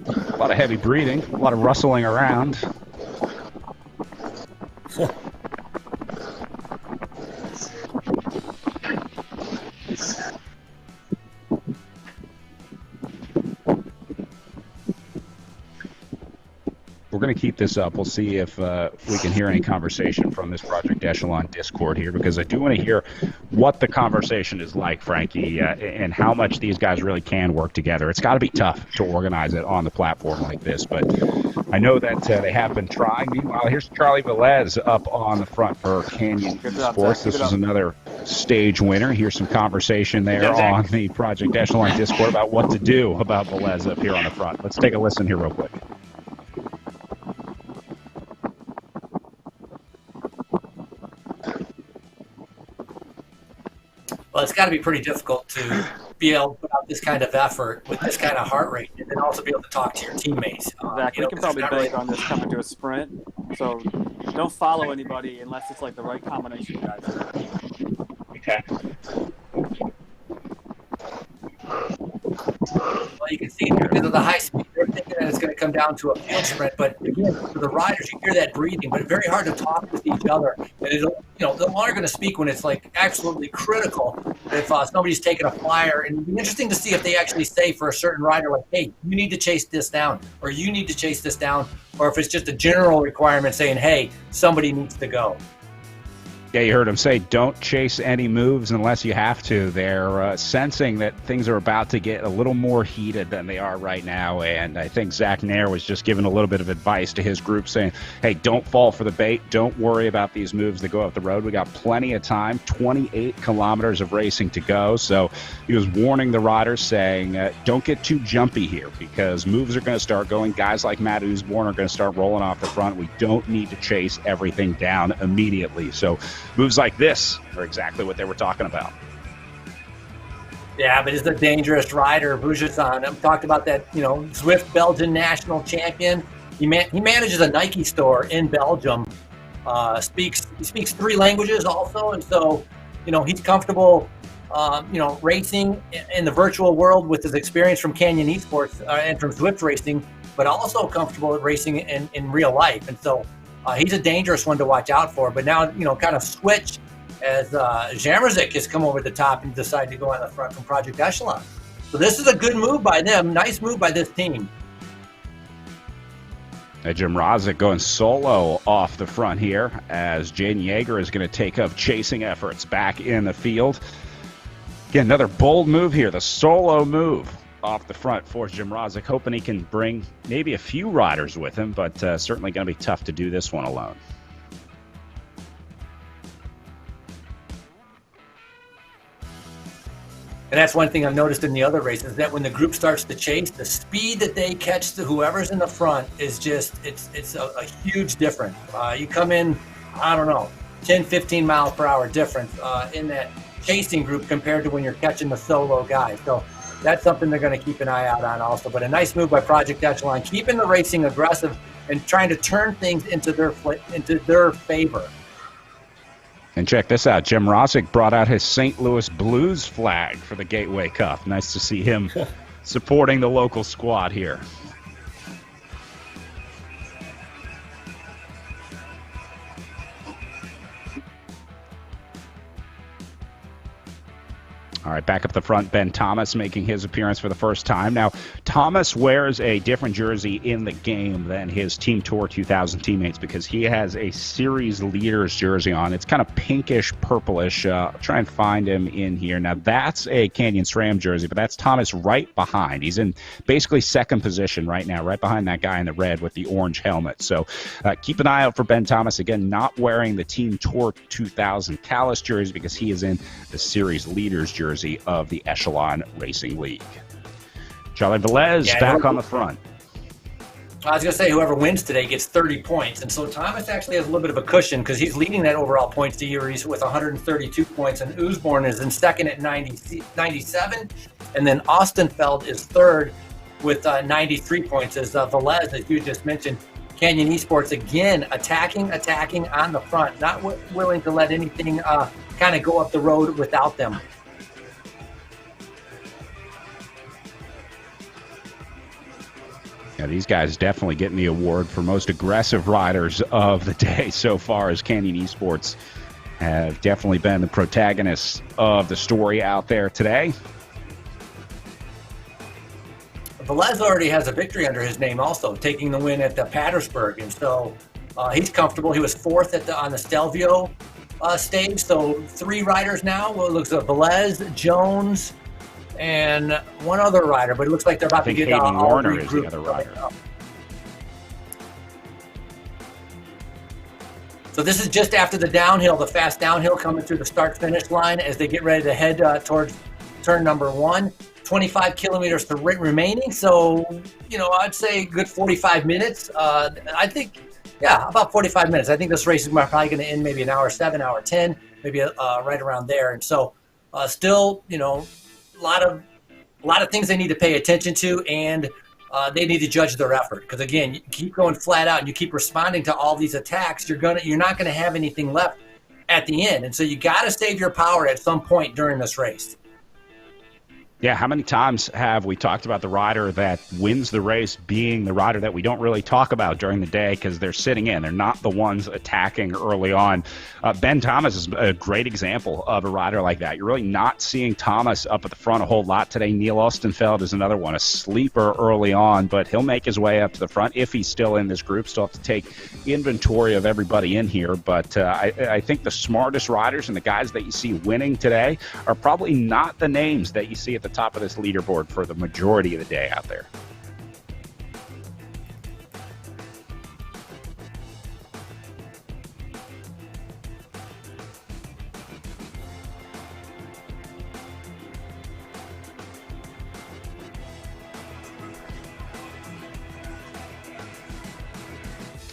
A lot of heavy breathing, a lot of rustling around. we're going to keep this up. We'll see if we can hear any conversation from this Project Echelon Discord here, because I do want to hear what the conversation is like, Frankie, and how much these guys really can work together. It's got to be tough to organize it on the platform like this, but I know that they have been trying. Meanwhile, here's Charlie Velez up on the front for Canyon Sports. This is another stage winner. Here's some conversation there on the Project Echelon Discord about what to do about Velez up here on the front. Let's take a listen here real quick. Well, it's got to be pretty difficult to be able to put out this kind of effort with this kind of heart rate, and then also be able to talk to your teammates. Exactly. You can probably bank on this coming to a sprint. So don't follow anybody unless it's like the right combination, guys. Okay. Well, you can see here, because of the high speed, they're thinking that it's going to come down to a field sprint. But again, for the riders, you hear that breathing, but it's very hard to talk with each other. And it'll, they're only going to speak when it's like absolutely critical. If somebody's taking a flyer, and it'd be interesting to see if they actually say for a certain rider, like, "Hey, you need to chase this down," or "You need to chase this down," or if it's just a general requirement saying, "Hey, somebody needs to go." Yeah, you heard him say, don't chase any moves unless you have to. They're sensing that things are about to get a little more heated than they are right now, and I think Zach Nair was just giving a little bit of advice to his group saying, hey, don't fall for the bait. Don't worry about these moves that go up the road. We got plenty of time, 28 kilometers of racing to go. So he was warning the riders saying, don't get too jumpy here, because moves are going to start going. Guys like Matt Usborne are going to start rolling off the front. We don't need to chase everything down immediately. So moves like this are exactly what they were talking about. Yeah, but he's a dangerous rider. Bujasan, I've talked about that, Zwift Belgian national champion. He manages a Nike store in Belgium. He speaks 3 languages also, and so he's comfortable racing in the virtual world with his experience from Canyon Esports and from Zwift racing, but also comfortable at racing in real life. And so he's a dangerous one to watch out for. But now, kind of switch as Jamerzik has come over the top and decided to go on the front from Project Echelon. So this is a good move by them. Nice move by this team. Jim Rozic going solo off the front here as Jaden Yeager is going to take up chasing efforts back in the field. Again, another bold move here, the solo move off the front for Jim Rozic, hoping he can bring maybe a few riders with him, but certainly going to be tough to do this one alone. And that's one thing I've noticed in the other races, that when the group starts to chase, the speed that they catch whoever's in the front is just, it's a huge difference. You come in, 10, 15 miles per hour difference in that chasing group compared to when you're catching the solo guy. So that's something they're going to keep an eye out on also. But a nice move by Project Echelon, keeping the racing aggressive and trying to turn things into their favor. And check this out. Jim Rozic brought out his St. Louis Blues flag for the Gateway Cup. Nice to see him supporting the local squad here. All right, back up the front, Ben Thomas making his appearance for the first time. Now, Thomas wears a different jersey in the game than his Team Tour 2000 teammates because he has a series leaders jersey on. It's kind of pinkish, purplish. I'll try and find him in here. Now, that's a Canyon SRAM jersey, but that's Thomas right behind. He's in basically second position right now, right behind that guy in the red with the orange helmet. So keep an eye out for Ben Thomas. Again, not wearing the Team Tour 2000 Callis jersey because he is in the series leaders jersey of the Echelon Racing League. Charlie Velez back on the front. I was going to say whoever wins today gets 30 points. And so Thomas actually has a little bit of a cushion because he's leading that overall points to year. He's with 132 points, and Usborne is in second at 97. And then Ostenfeld is third with 93 points. As Velez, as you just mentioned, Canyon Esports again attacking on the front, not willing to let anything kind of go up the road without them. Yeah, these guys definitely getting the award for most aggressive riders of the day so far, as Canyon Esports have definitely been the protagonists of the story out there today. Velez already has a victory under his name also, taking the win at the Pattersburg. And so he's comfortable. He was fourth on the Stelvio stage. So 3 riders now. Well, it looks like Velez, Jones, and one other rider. But it looks like they're about to get Hayden all Warner 3 is groups the other rider. So this is just after the downhill, the fast downhill coming through the start-finish line as they get ready to head towards turn number 1. 25 kilometers to remaining. So, I'd say good 45 minutes. I think, about 45 minutes. I think this race is probably going to end maybe an hour 7, hour 10, maybe right around there. And so still, a lot of things they need to pay attention to, and they need to judge their effort. Because again, you keep going flat out and you keep responding to all these attacks, you're not going to have anything left at the end. And so you got to save your power at some point during this race. Yeah, how many times have we talked about the rider that wins the race being the rider that we don't really talk about during the day because they're sitting in. They're not the ones attacking early on. Ben Thomas is a great example of a rider like that. You're really not seeing Thomas up at the front a whole lot today. Neil Ostenfeld is another one, a sleeper early on, but he'll make his way up to the front if he's still in this group. Still have to take inventory of everybody in here, but I think the smartest riders and the guys that you see winning today are probably not the names that you see at the top of this leaderboard for the majority of the day out there.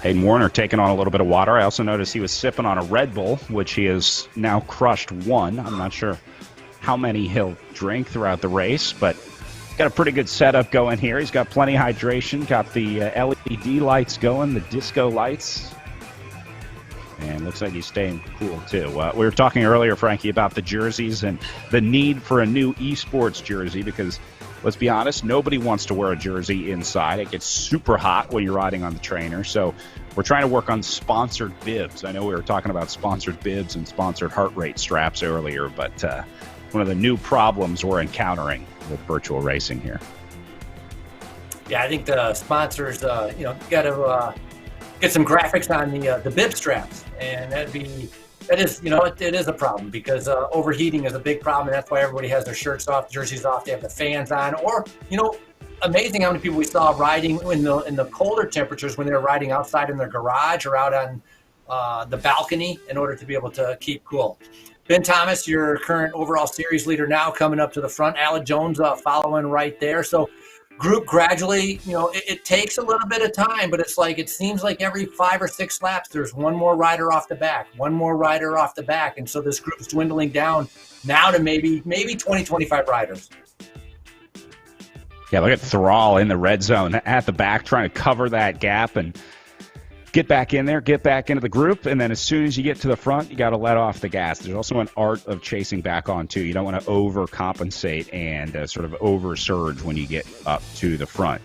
Hayden Warner taking on a little bit of water. I also noticed he was sipping on a Red Bull, which he has now crushed 1. I'm not sure how many he'll drink throughout the race, but got a pretty good setup going here. He's got plenty of hydration, got the LED lights going, the disco lights, and looks like he's staying cool too. We were talking earlier, Frankie, about the jerseys and the need for a new esports jersey because, let's be honest, nobody wants to wear a jersey inside. It gets super hot when you're riding on the trainer, so we're trying to work on sponsored bibs. I know we were talking about sponsored bibs and sponsored heart rate straps earlier, but one of the new problems we're encountering with virtual racing here. Yeah, I think the sponsors, got to get some graphics on the bib straps, and it is a problem because overheating is a big problem, and that's why everybody has their shirts off, jerseys off, they have the fans on, or amazing how many people we saw riding in the colder temperatures when they were riding outside in their garage or out on the balcony in order to be able to keep cool. Ben Thomas, your current overall series leader now, coming up to the front. Alec Jones following right there. So group gradually, it takes a little bit of time, but it seems like every 5 or 6 laps, there's one more rider off the back. And so this group's dwindling down now to maybe 20, 25 riders. Yeah, look at Thrall in the red zone at the back trying to cover that gap and get back in there, get back into the group, and then as soon as you get to the front, you got to let off the gas. There's also an art of chasing back on, too. You don't want to overcompensate and sort of oversurge when you get up to the front.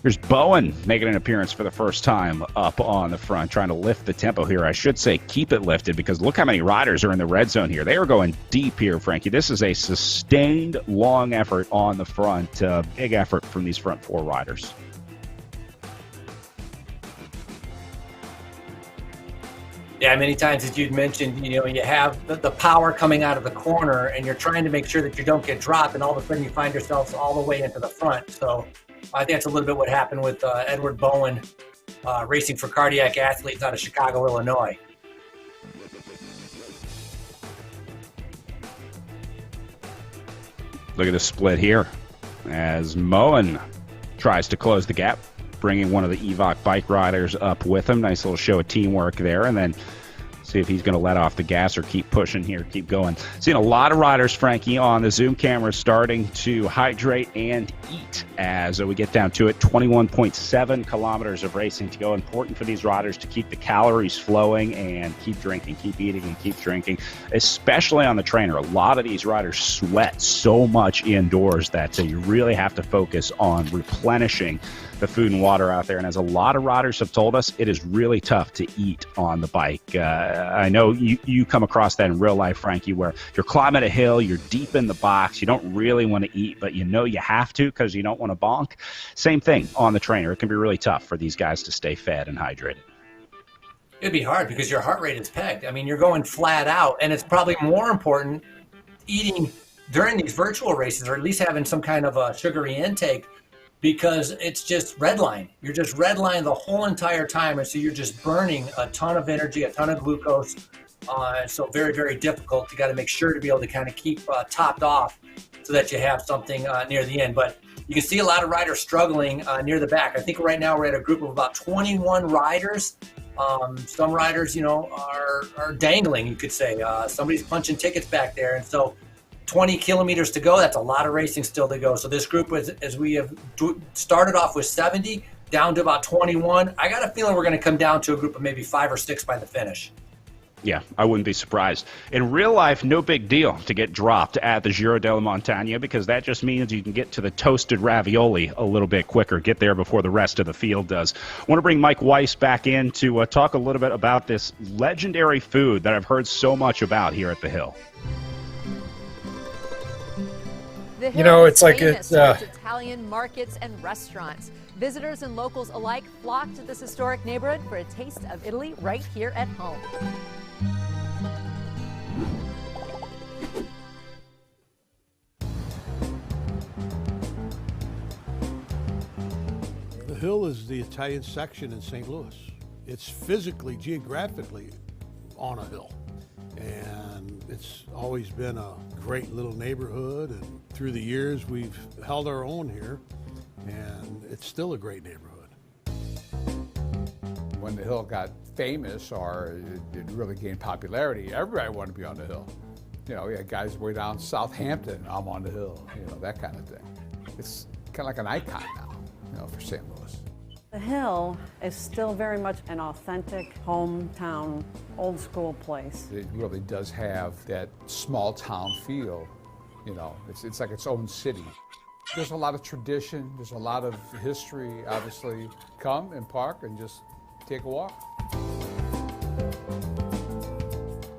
Here's Bowen making an appearance for the first time up on the front, trying to lift the tempo here. I should say keep it lifted because look how many riders are in the red zone here. They are going deep here, Frankie. This is a sustained, long effort on the front. Big effort from these front 4 riders. Yeah, many times as you'd mentioned, you have the power coming out of the corner and you're trying to make sure that you don't get dropped, and all of a sudden you find yourselves all the way into the front. So I think that's a little bit what happened with Edward Bowen racing for Cardiac Athletes out of Chicago, Illinois. Look at the split here as Moen tries to close the gap, bringing one of the Evoc bike riders up with him. Nice little show of teamwork there. And then see if he's going to let off the gas or keep pushing here, keep going. Seeing a lot of riders, Frankie, on the Zoom camera starting to hydrate and eat as we get down to it. 21.7 kilometers of racing to go. Important for these riders to keep the calories flowing and keep drinking, keep eating, and keep drinking, especially on the trainer. A lot of these riders sweat so much indoors that you really have to focus on replenishing the food and water out there. And as a lot of riders have told us, it is really tough to eat on the bike. I know you come across that in real life, Frankie, where you're climbing a hill, you're deep in the box, you don't really want to eat, but you know you have to because you don't want want to bonk. Same thing on the trainer. It can be really tough for these guys to stay fed and hydrated. It'd be hard because your heart rate is pegged. I mean, you're going flat out, and it's probably more important eating during these virtual races, or at least having some kind of a sugary intake, because it's just redline. You're just redline the whole entire time, and so you're just burning a ton of energy, a ton of glucose. So very, very difficult. You got to make sure to be able to kind of keep topped off so that you have something near the end. But you can see a lot of riders struggling near the back. I think right now we're at a group of about 21 riders. Some riders, are dangling, you could say. Somebody's punching tickets back there. And so 20 kilometers to go, that's a lot of racing still to go. So this group, as we have started off with 70, down to about 21. I got a feeling we're going to come down to a group of maybe 5 or 6 by the finish. Yeah, I wouldn't be surprised. In real life, no big deal to get dropped at the Giro della Montagna, because that just means you can get to the toasted ravioli a little bit quicker, get there before the rest of the field does. I want to bring Mike Weiss back in to talk a little bit about this legendary food that I've heard so much about here at the Hill. The Hill it's like it's Italian markets and restaurants. Visitors and locals alike flock to this historic neighborhood for a taste of Italy right here at home. The Hill is the Italian section in St. Louis. It's physically, geographically on a hill. And it's always been a great little neighborhood. And through the years, we've held our own here. And it's still a great neighborhood. When the Hill got famous, or it really gained popularity, everybody wanted to be on the Hill. We had guys way down Southampton, I'm on the Hill, that kind of thing. It's kind of like an icon now, for St. Louis. The Hill is still very much an authentic hometown, old school place. It really does have that small town feel, it's like its own city. There's a lot of tradition, there's a lot of history, obviously. Come and park and just take a walk.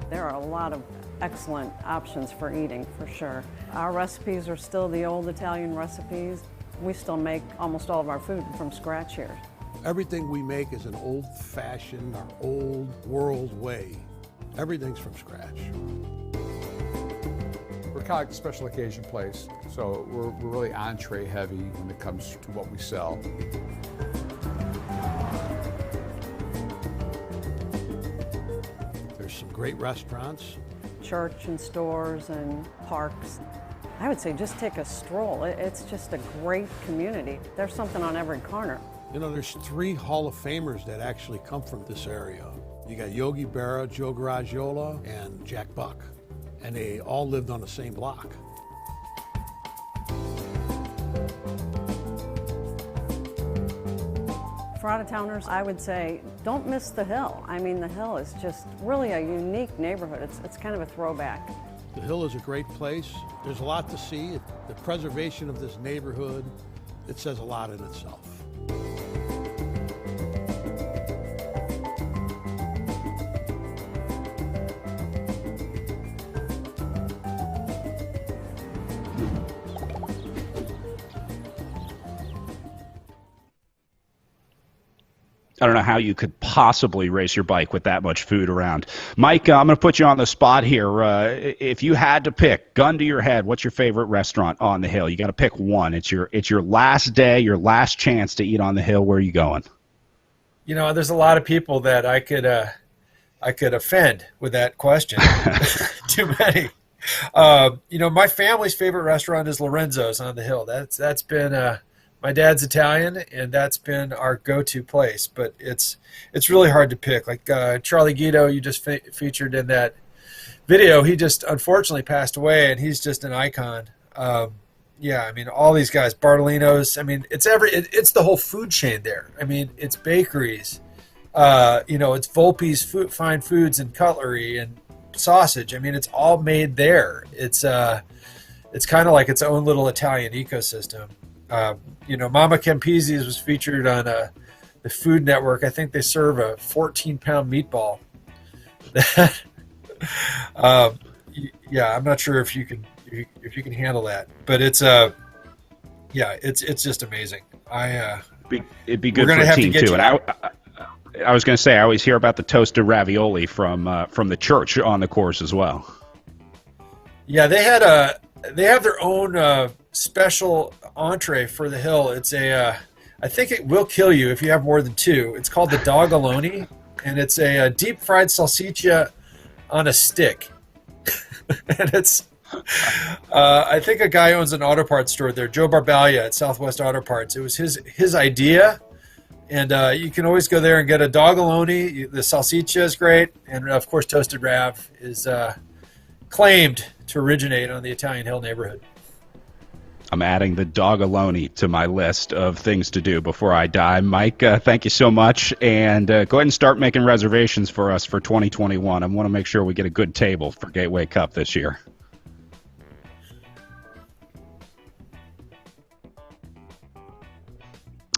There are a lot of excellent options for eating, for sure. Our recipes are still the old Italian recipes. We still make almost all of our food from scratch here. Everything we make is an old-fashioned or old world way. Everything's from scratch. We're kind of like a special occasion place, so we're really entree heavy when it comes to what we sell. There's some great restaurants. Church and stores and parks. I would say just take a stroll. It's just a great community. There's something on every corner. There's 3 Hall of Famers that actually come from this area. You got Yogi Berra, Joe Garagiola, and Jack Buck. And they all lived on the same block. For out-of-towners, I would say don't miss the Hill. I mean, the Hill is just really a unique neighborhood. It's kind of a throwback. The Hill is a great place. There's a lot to see. The preservation of this neighborhood, it says a lot in itself. I don't know how you could possibly race your bike with that much food around. Mike, I'm going to put you on the spot here. If you had to pick, gun to your head, what's your favorite restaurant on the Hill? You got to pick one. It's your last day, your last chance to eat on the Hill. Where are you going? There's a lot of people that I could offend with that question. Too many. My family's favorite restaurant is Lorenzo's on the Hill. That's been my dad's Italian, and that's been our go-to place. But it's really hard to pick. Like Charlie Guido, you just featured in that video, he just unfortunately passed away, and he's just an icon. All these guys, Bartolino's. It's the whole food chain there. It's bakeries. It's Volpe's fine foods and cutlery and sausage. it's all made there. It's kind of like its own little Italian ecosystem. Mama Campisi's was featured on the Food Network. I think they serve a 14-pound meatball. I'm not sure if you can handle that, but it's yeah, it's just amazing. It'd be good for a team too. And I was going to say, I always hear about the toasted ravioli from the church on the course as well. Yeah, they have their own special entree for the hill. It's I think it will kill you if you have more than two. It's called the dogaloni, and it's a deep fried salsiccia on a stick. And it's I think a guy owns an auto parts store there, Joe Barbalia at Southwest Auto Parts. It was his idea, and you can always go there and get a dogaloni. The salsiccia is great, and of course toasted rav is claimed to originate on the Italian Hill neighborhood. I'm adding the dogaloni to my list of things to do before I die. Mike, thank you so much, and go ahead and start making reservations for us for 2021. I want to make sure we get a good table for Gateway Cup this year.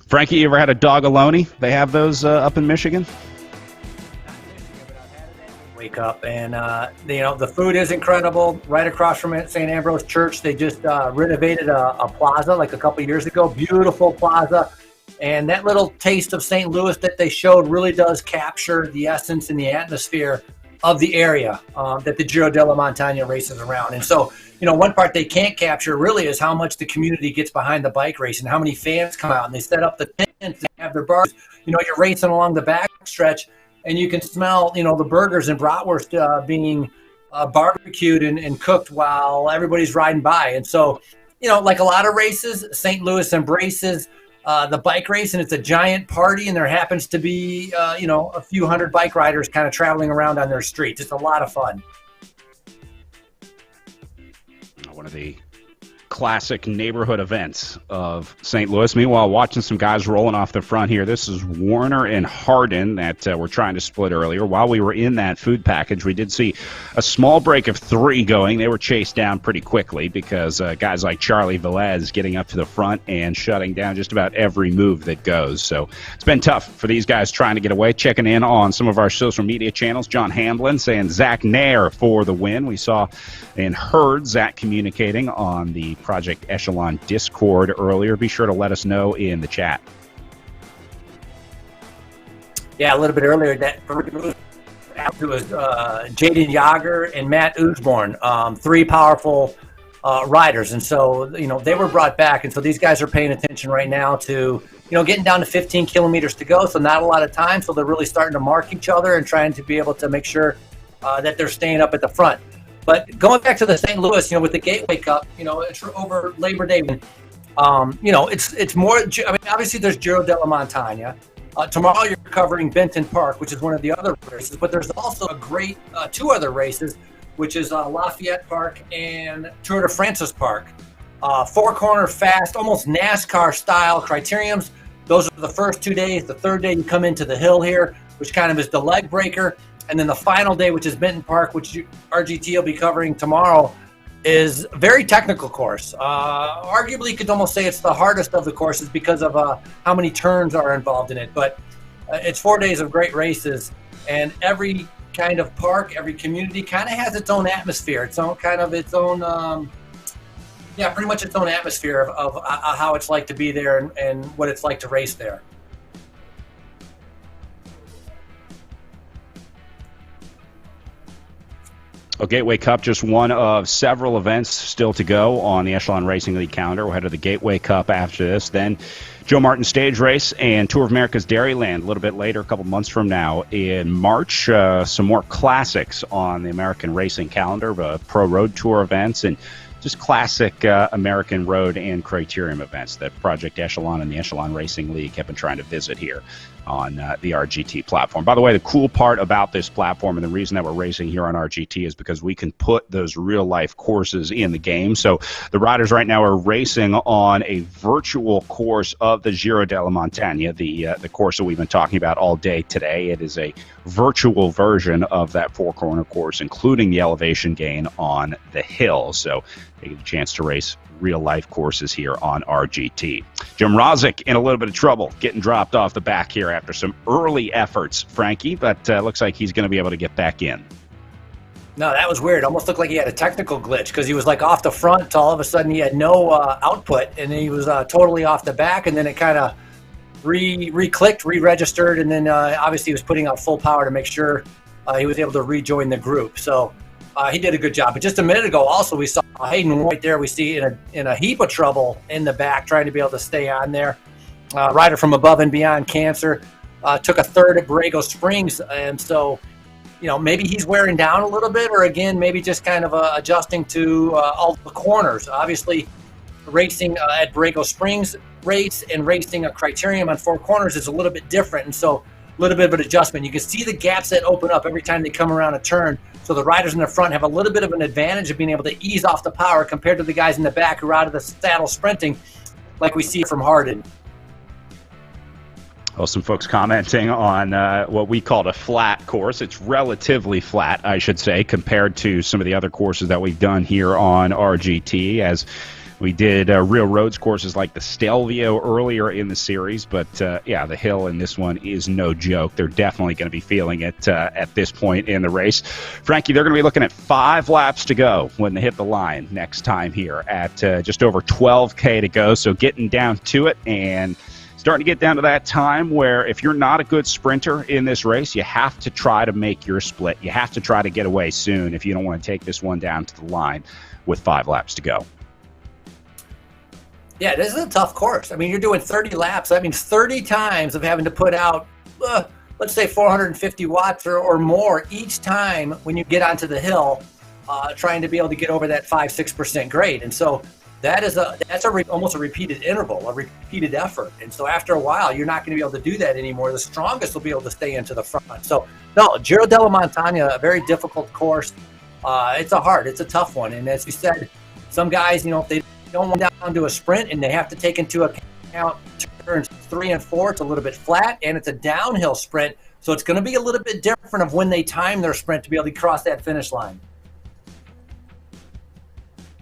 Frankie, you ever had a dogaloni? They have those up in Michigan? Wake up, and the food is incredible. Right across from St. Ambrose Church, they just renovated a plaza like a couple years ago. Beautiful plaza, and that little taste of St. Louis that they showed really does capture the essence and the atmosphere of the area that the Giro della Montagna races around. And so, one part they can't capture really is how much the community gets behind the bike race and how many fans come out and they set up the tents, they have their bars. You're racing along the back stretch, and you can smell, the burgers and bratwurst being barbecued and cooked while everybody's riding by. And so, like a lot of races, St. Louis embraces the bike race, and it's a giant party, and there happens to be, a few hundred bike riders kind of traveling around on their streets. It's a lot of fun. One of the classic neighborhood events of St. Louis. Meanwhile, watching some guys rolling off the front here. This is Warner and Hardin that we're trying to split earlier. While we were in that food package, we did see a small break of 3 going. They were chased down pretty quickly because guys like Charlie Velez getting up to the front and shutting down just about every move that goes. So it's been tough for these guys trying to get away. Checking in on some of our social media channels. John Hamblin saying Zach Nair for the win. We saw and heard Zach communicating on the Project Echelon Discord earlier. Be sure to let us know in the chat. Yeah, a little bit earlier that it was Jaden Yager and Matt Usborn, 3 powerful riders, and so they were brought back, and so these guys are paying attention right now to getting down to 15 kilometers to go, so not a lot of time, so they're really starting to mark each other and trying to be able to make sure that they're staying up at the front. But going back to the St. Louis, with the Gateway Cup, it's over Labor Day. It's more. I mean, obviously there's Giro della Montagna. Tomorrow you're covering Benton Park, which is one of the other races. But there's also a great 2 other races, which is Lafayette Park and Tour de France's Park. 4-corner fast, almost NASCAR style criteriums. Those are the first 2 days. The third day you come into the hill here, which kind of is the leg breaker. And then the final day, which is Benton Park, which RGT will be covering tomorrow, is a very technical course. Arguably, you could almost say it's the hardest of the courses because of how many turns are involved in it. But it's 4 days of great races, and every kind of park, every community kind of has its own atmosphere, pretty much its own atmosphere of how it's like to be there and what it's like to race there. Well, Gateway Cup, just one of several events still to go on the Echelon Racing League calendar. We'll head to the Gateway Cup after this. Then Joe Martin Stage Race and Tour of America's Dairyland a little bit later, a couple months from now in March. Some more classics on the American racing calendar, pro road tour events, and just classic American road and criterium events that Project Echelon and the Echelon Racing League have been trying to visit here on the RGT platform. By the way, the cool part about this platform and the reason that we're racing here on RGT is because we can put those real-life courses in the game. So the riders right now are racing on a virtual course of the Giro della Montagna, the course that we've been talking about all day today. It is a virtual version of that 4-corner course, including the elevation gain on the hill. So they get a chance to race real-life courses here on RGT. Jim Rozic in a little bit of trouble, getting dropped off the back here after some early efforts, Frankie, but looks like he's going to be able to get back in. No, that was weird. Almost looked like he had a technical glitch because he was like off the front to all of a sudden he had no output, and he was totally off the back, and then it kind of re-clicked, re-registered, and then obviously he was putting out full power to make sure he was able to rejoin the group. So he did a good job. But just a minute ago also we saw Hayden right there. We see in a heap of trouble in the back trying to be able to stay on there. Rider from Above and Beyond Cancer took a third at Borrego Springs, and so maybe he's wearing down a little bit, or again, maybe just kind of adjusting to all the corners. Obviously, racing at Borrego Springs race and racing a criterium on 4 corners is a little bit different, and so a little bit of an adjustment. You can see the gaps that open up every time they come around a turn, so the riders in the front have a little bit of an advantage of being able to ease off the power compared to the guys in the back who are out of the saddle sprinting like we see from Hardin. Well, some folks commenting on what we called a flat course. It's relatively flat, I should say, compared to some of the other courses that we've done here on RGT, as we did real roads courses like the Stelvio earlier in the series. But, yeah, the hill in this one is no joke. They're definitely going to be feeling it at this point in the race. Frankie, they're going to be looking at 5 laps to go when they hit the line next time here at just over 12K to go. So getting down to it and starting to get down to that time where if you're not a good sprinter in this race, you have to try to make your split. You have to try to get away soon if you don't want to take this one down to the line with 5 laps to go. Yeah, this is a tough course. I mean, you're doing 30 laps. That means 30 times of having to put out, let's say 450 watts or more each time when you get onto the hill, trying to be able to get over that 5-6% grade. And so that's almost a repeated interval, a repeated effort. And so after a while, you're not going to be able to do that anymore. The strongest will be able to stay into the front. So, no, Giro della Montagna, a very difficult course. It's a tough one. And as we said, some guys, if they don't want down to a sprint and they have to take into account turns 3 and 4, it's a little bit flat, and it's a downhill sprint. So it's going to be a little bit different of when they time their sprint to be able to cross that finish line.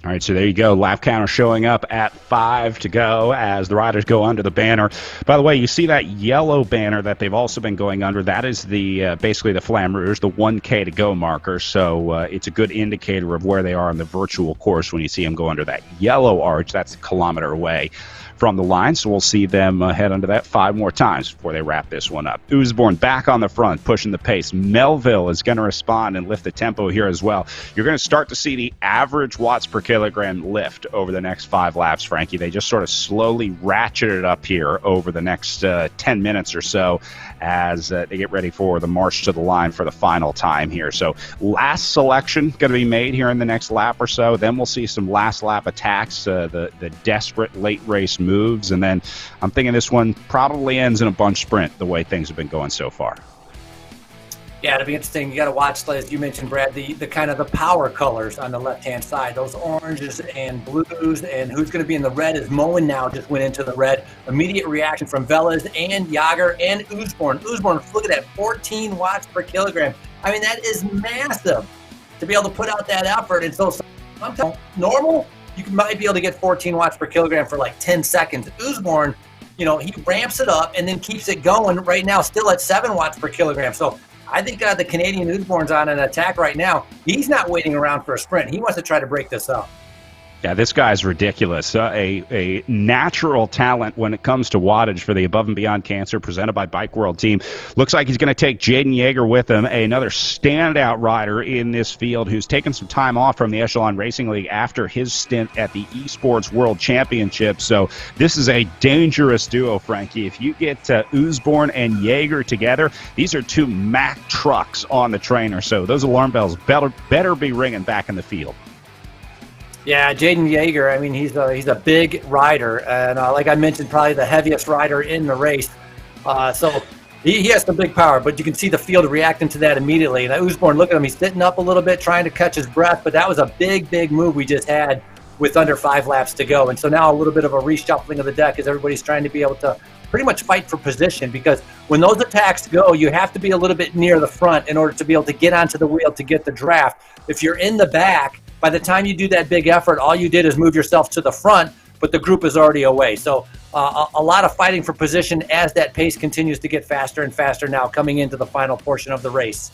All right, so there you go. Lap counter showing up at 5 to go as the riders go under the banner. By the way, you see that yellow banner that they've also been going under. That is the basically the Flamme Rouge, the 1K to go marker. So it's a good indicator of where they are on the virtual course when you see them go under that yellow arch. That's a kilometer away from the line, so we'll see them head under that 5 more times before they wrap this one up. Usborne back on the front, pushing the pace. Melville is going to respond and lift the tempo here as well. You're going to start to see the average watts per kilogram lift over the next 5 laps, Frankie. They just sort of slowly ratchet it up here over the next 10 minutes or so as they get ready for the march to the line for the final time here. So last selection going to be made here in the next lap or so. Then we'll see some last lap attacks, the desperate late race moves, and then I'm thinking this one probably ends in a bunch sprint the way things have been going so far. Yeah, it'll be interesting. You got to watch, as you mentioned, Brad, the kind of the power colors on the left-hand side, those oranges and blues, and who's going to be in the red is Moen now just went into the red. Immediate reaction from Velez and Jager and Usborne. Usborne, look at that, 14 watts per kilogram. I mean, that is massive to be able to put out that effort. And so sometimes normal, you might be able to get 14 watts per kilogram for like 10 seconds. Usborne, he ramps it up and then keeps it going right now, still at 7 watts per kilogram. So I think the Canadian Usborne's on an attack right now. He's not waiting around for a sprint. He wants to try to break this up. Yeah, this guy's ridiculous. A natural talent when it comes to wattage for the Above and Beyond Cancer presented by Bike World team. Looks like he's going to take Jaden Yeager with him, another standout rider in this field who's taken some time off from the Echelon Racing League after his stint at the Esports World Championship. So this is a dangerous duo, Frankie. If you get Usborne and Yeager together, these are 2 Mack trucks on the trainer. So those alarm bells better be ringing back in the field. Yeah, Jaden Yeager, I mean, he's a big rider, and like I mentioned, probably the heaviest rider in the race. So he has some big power, but you can see the field reacting to that immediately. And Usborne, look at him, he's sitting up a little bit, trying to catch his breath, but that was a big move we just had with under 5 laps to go. And so now a little bit of a reshuffling of the deck as everybody's trying to be able to pretty much fight for position, because when those attacks go, you have to be a little bit near the front in order to be able to get onto the wheel to get the draft. If you're in the back, by the time you do that big effort, all you did is move yourself to the front, but the group is already away. So a lot of fighting for position as that pace continues to get faster and faster now coming into the final portion of the race.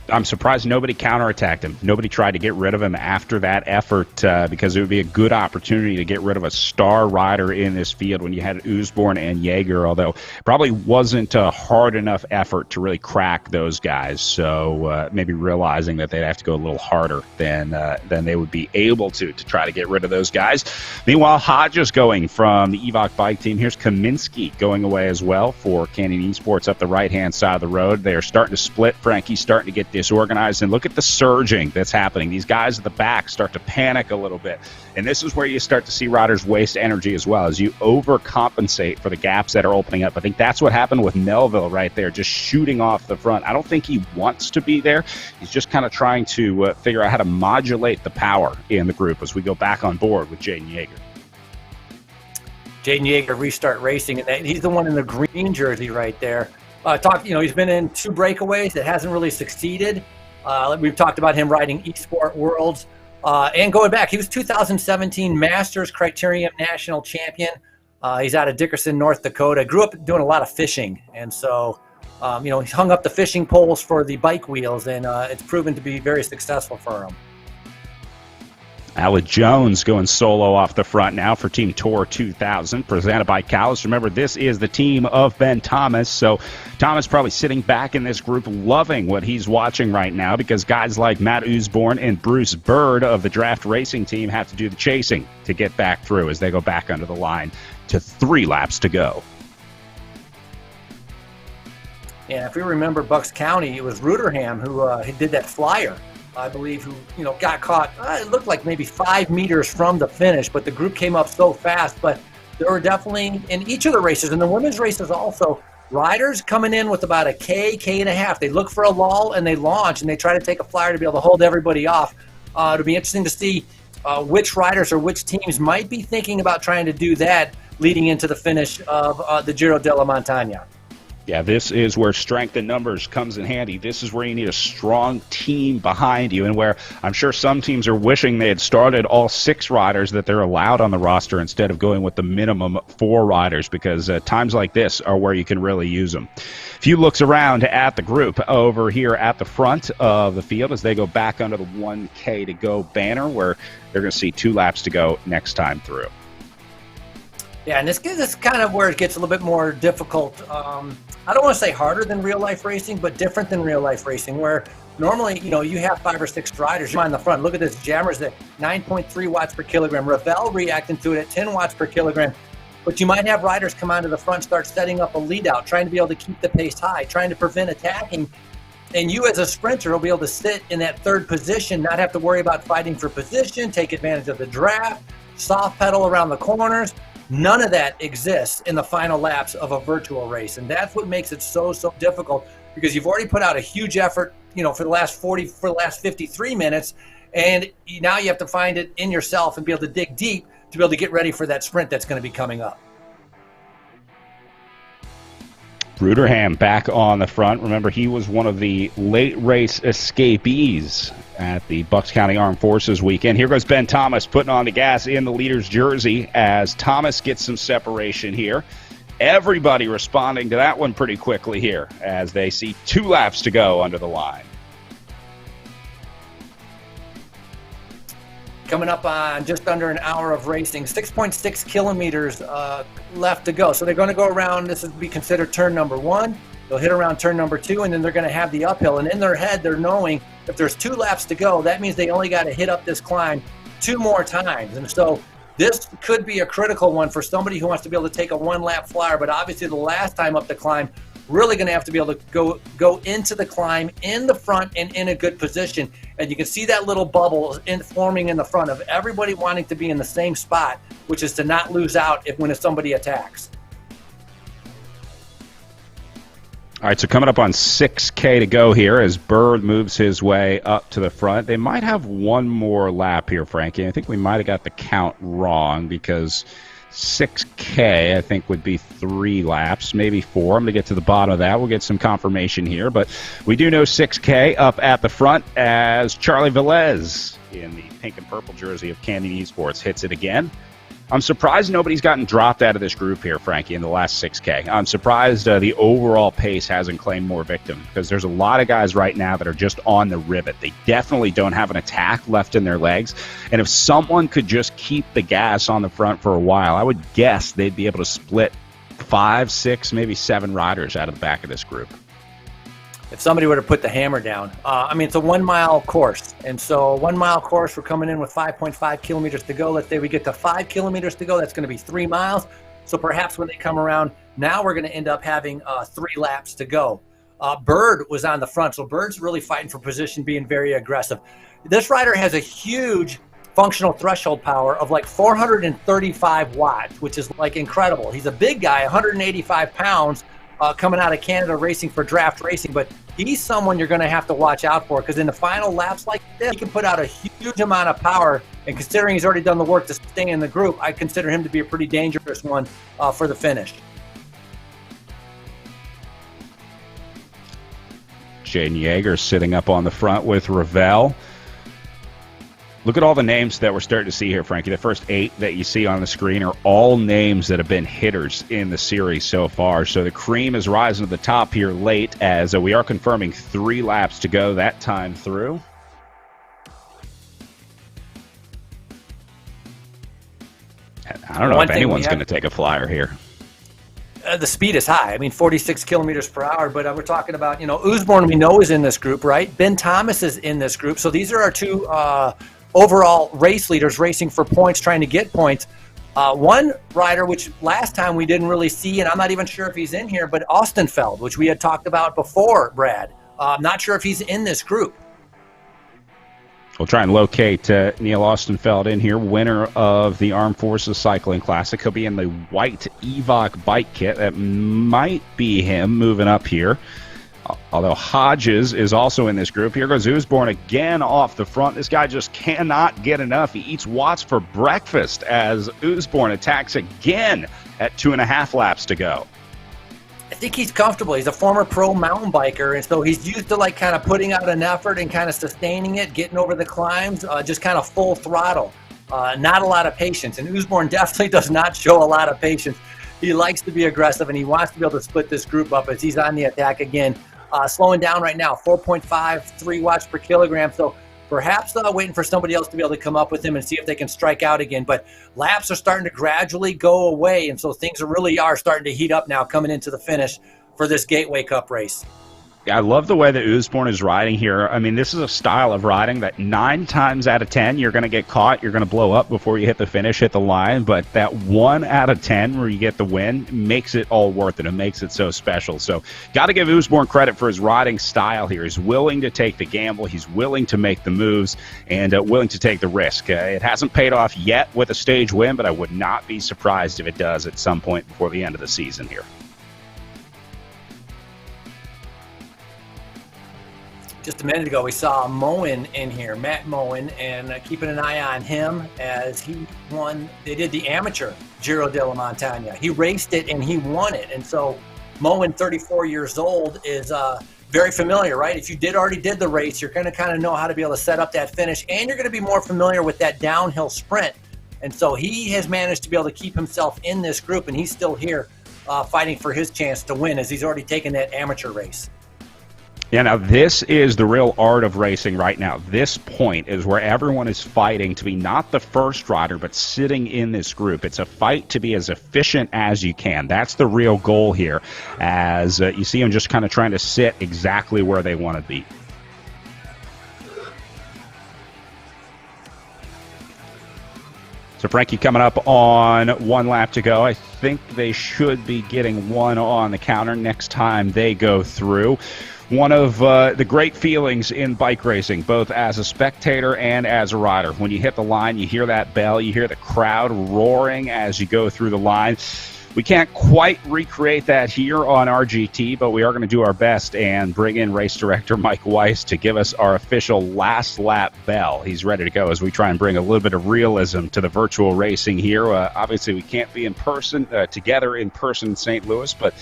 I'm surprised nobody counterattacked him. Nobody tried to get rid of him after that effort because it would be a good opportunity to get rid of a star rider in this field when you had Usborne and Jaeger, although probably wasn't a hard enough effort to really crack those guys. So maybe realizing that they'd have to go a little harder than they would be able to try to get rid of those guys. Meanwhile, Hodges going from the Evoc bike team. Here's Kaminsky going away as well for Canyon Esports up the right-hand side of the road. They're starting to split. Frankie's starting to get disorganized, and look at the surging that's happening. These guys at the back start to panic a little bit, and this is where you start to see riders waste energy as well as you overcompensate for the gaps that are opening up. I think that's what happened with Melville right there, just shooting off the front. I don't think he wants to be there. He's just kind of trying to figure out how to modulate the power in the group as we go back on board with Jaden Yeager. Jaden Yeager, Restart Racing, and he's the one in the green jersey right there. He's been in 2 breakaways that hasn't really succeeded. We've talked about him riding Esport Worlds. And going back, he was 2017 Masters Criterium National Champion. He's out of Dickerson, North Dakota. Grew up doing a lot of fishing. And so, he's hung up the fishing poles for the bike wheels, and it's proven to be very successful for him. Alec Jones going solo off the front now for Team Tour 2000, presented by Callis. Remember, this is the team of Ben Thomas, so Thomas probably sitting back in this group loving what he's watching right now because guys like Matt Usborne and Bruce Bird of the Draft Racing team have to do the chasing to get back through as they go back under the line to 3 laps to go. Yeah, if we remember Bucks County, it was Ruderham who did that flyer, I believe, who got caught. It looked like maybe 5 meters from the finish, but the group came up so fast. But there were definitely, in each of the races, and the women's races also, riders coming in with about a K and a half. They look for a lull and they launch and they try to take a flyer to be able to hold everybody off. It'll be interesting to see which riders or which teams might be thinking about trying to do that leading into the finish of the Giro della Montagna. Yeah, this is where strength in numbers comes in handy. This is where you need a strong team behind you, and where I'm sure some teams are wishing they had started all 6 riders that they're allowed on the roster instead of going with the minimum 4 riders, because times like this are where you can really use them. A few looks around at the group over here at the front of the field as they go back under the 1K to go banner, where they're going to see 2 laps to go next time through. Yeah, and this is kind of where it gets a little bit more difficult. I don't want to say harder than real-life racing, but different than real-life racing, where normally, you have 5 or 6 riders on the front. Look at this. Jammer's at 9.3 watts per kilogram. Ravel reacting to it at 10 watts per kilogram. But you might have riders come onto the front, start setting up a lead-out, trying to be able to keep the pace high, trying to prevent attacking. And you as a sprinter will be able to sit in that 3rd position, not have to worry about fighting for position, take advantage of the draft, soft pedal around the corners. None of that exists in the final laps of a virtual race, and that's what makes it so difficult, because you've already put out a huge effort, for the last 53 minutes, and now you have to find it in yourself and be able to dig deep to be able to get ready for that sprint that's going to be coming up. Ruderham back on the front. Remember, he was one of the late race escapees at the Bucks County Armed Forces weekend. Here goes Ben Thomas putting on the gas in the leader's jersey as Thomas gets some separation here. Everybody responding to that one pretty quickly here as they see 2 laps to go under the line. Coming up on just under an hour of racing, 6.6 kilometers left to go. So they're going to go around, this would be considered turn number 1. They'll hit around turn number 2, and then they're going to have the uphill. And in their head, they're knowing if there's 2 laps to go, that means they only got to hit up this climb 2 more times. And so this could be a critical one for somebody who wants to be able to take a 1-lap flyer. But obviously the last time up the climb, really going to have to be able to go into the climb in the front and in a good position. And you can see that little bubble forming in the front of everybody wanting to be in the same spot, which is to not lose out when somebody attacks. All right, so coming up on 6K to go here as Bird moves his way up to the front. They might have 1 more lap here, Frankie. I think we might have got the count wrong because 6K, I think, would be 3 laps, maybe 4. I'm going to get to the bottom of that. We'll get some confirmation here. But we do know 6K up at the front as Charlie Velez in the pink and purple jersey of Canyon Esports hits it again. I'm surprised nobody's gotten dropped out of this group here, Frankie, in the last 6K. I'm surprised the overall pace hasn't claimed more victims, because there's a lot of guys right now that are just on the rivet. They definitely don't have an attack left in their legs. And if someone could just keep the gas on the front for a while, I would guess they'd be able to split 5, 6, maybe 7 riders out of the back of this group. If somebody were to put the hammer down. I mean, it's a 1 mile course. And so 1 mile course, we're coming in with 5.5 kilometers to go. Let's say we get to 5 kilometers to go. That's going to be 3 miles. So perhaps when they come around, now we're going to end up having 3 laps to go. Bird was on the front. So Bird's really fighting for position, being very aggressive. This rider has a huge functional threshold power of like 435 watts, which is like incredible. He's a big guy, 185 pounds. Coming out of Canada racing for draft racing, but he's someone you're going to have to watch out for, because in the final laps like this, he can put out a huge amount of power, and considering he's already done the work to stay in the group, I consider him to be a pretty dangerous one for the finish. Jaden Yeager sitting up on the front with Ravel. Look at all the names that we're starting to see here, Frankie. The first 8 that you see on the screen are all names that have been hitters in the series so far. So the cream is rising to the top here late, as we are confirming 3 laps to go that time through. I don't know if anyone's going to take a flyer here. The speed is high. I mean, 46 kilometers per hour, but we're talking about, Usborne we know is in this group, right? Ben Thomas is in this group. So these are our 2 overall race leaders racing for points, trying to get points. One rider, which last time we didn't really see, and I'm not even sure if he's in here, but Austenfeld, which we had talked about before, Brad. I'm not sure if he's in this group. We'll try and locate Neil Austenfeld in here, winner of the Armed Forces Cycling Classic. He'll be in the white Evoc bike kit. That might be him moving up here. Although Hodges is also in this group. Here goes Usborne again off the front. This guy just cannot get enough. He eats Watts for breakfast as Usborne attacks again at 2.5 laps to go. I think he's comfortable. He's a former pro mountain biker, and so he's used to like kind of putting out an effort and kind of sustaining it, getting over the climbs, just kind of full throttle. Not a lot of patience, and Usborne definitely does not show a lot of patience. He likes to be aggressive, and he wants to be able to split this group up as he's on the attack again. Slowing down right now, 4.53 watts per kilogram. So perhaps waiting for somebody else to be able to come up with him and see if they can strike out again. But laps are starting to gradually go away, and so things really are starting to heat up now coming into the finish for this Gateway Cup race. I love the way that Usborne is riding here. I mean, this is a style of riding that 9 times out of 10 you're going to get caught, you're going to blow up before you hit the finish, hit the line. But that 1 out of 10 where you get the win makes it all worth it. It makes it so special. So got to give Usborne credit for his riding style here. He's willing to take the gamble. He's willing to make the moves and willing to take the risk. It hasn't paid off yet with a stage win, but I would not be surprised if it does at some point before the end of the season here. Just a minute ago, we saw Moen in here, Matt Moen, and keeping an eye on him as he won. They did the amateur Giro della Montagna. He raced it and he won it. And so Moen, 34 years old, is very familiar, right? If you already did the race, you're going to kind of know how to be able to set up that finish, and you're going to be more familiar with that downhill sprint. And so he has managed to be able to keep himself in this group, and he's still here fighting for his chance to win as he's already taken that amateur race. Yeah, now this is the real art of racing right now. This point is where everyone is fighting to be not the first rider, but sitting in this group. It's a fight to be as efficient as you can. That's the real goal here, as you see them just kind of trying to sit exactly where they want to be. So Frankie coming up on 1 lap to go. I think they should be getting 1 on the counter next time they go through. One of the great feelings in bike racing, both as a spectator and as a rider. When you hit the line, you hear that bell, you hear the crowd roaring as you go through the line. We can't quite recreate that here on RGT, but we are going to do our best and bring in race director Mike Weiss to give us our official last lap bell. He's ready to go as we try and bring a little bit of realism to the virtual racing here. Obviously, we can't be in person together in person in St. Louis, but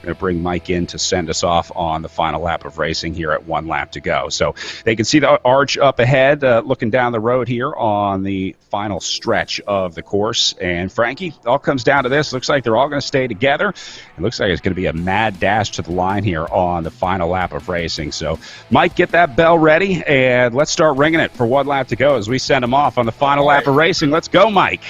going to bring Mike in to send us off on the final lap of racing here at 1 lap to go. So they can see the arch up ahead, looking down the road here on the final stretch of the course. And Frankie, it all comes down to this. Looks like they're all going to stay together. It looks like it's going to be a mad dash to the line here on the final lap of racing. So Mike, get that bell ready, and let's start ringing it for 1 lap to go as we send them off on the final lap of racing. Let's go, Mike.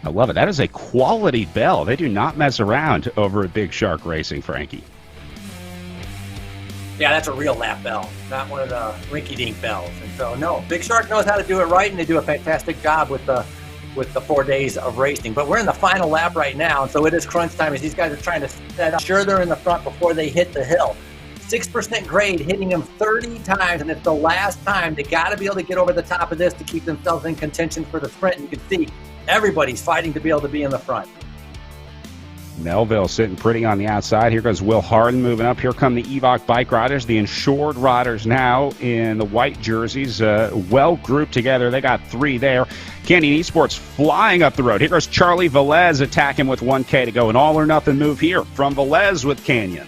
I love it. That is a quality bell. They do not mess around over at Big Shark Racing, Frankie. Yeah, that's a real lap bell, not one of the rinky-dink bells. And so, no, Big Shark knows how to do it right, and they do a fantastic job with the 4 days of racing. But we're in the final lap right now, and so it is crunch time as these guys are trying to set up. Sure, they're in the front before they hit the hill. 6% grade, hitting them 30 times, and it's the last time. They got to be able to get over the top of this to keep themselves in contention for the sprint. And you can see everybody's fighting to be able to be in the front. Melville sitting pretty on the outside. Here goes Will Harden moving up. Here come the Evoc bike riders, the insured riders now in the white jerseys, well grouped together. They got 3 there. Canyon Esports flying up the road. Here goes Charlie Velez attacking with 1K to go. An all-or-nothing move here from Velez with Canyon.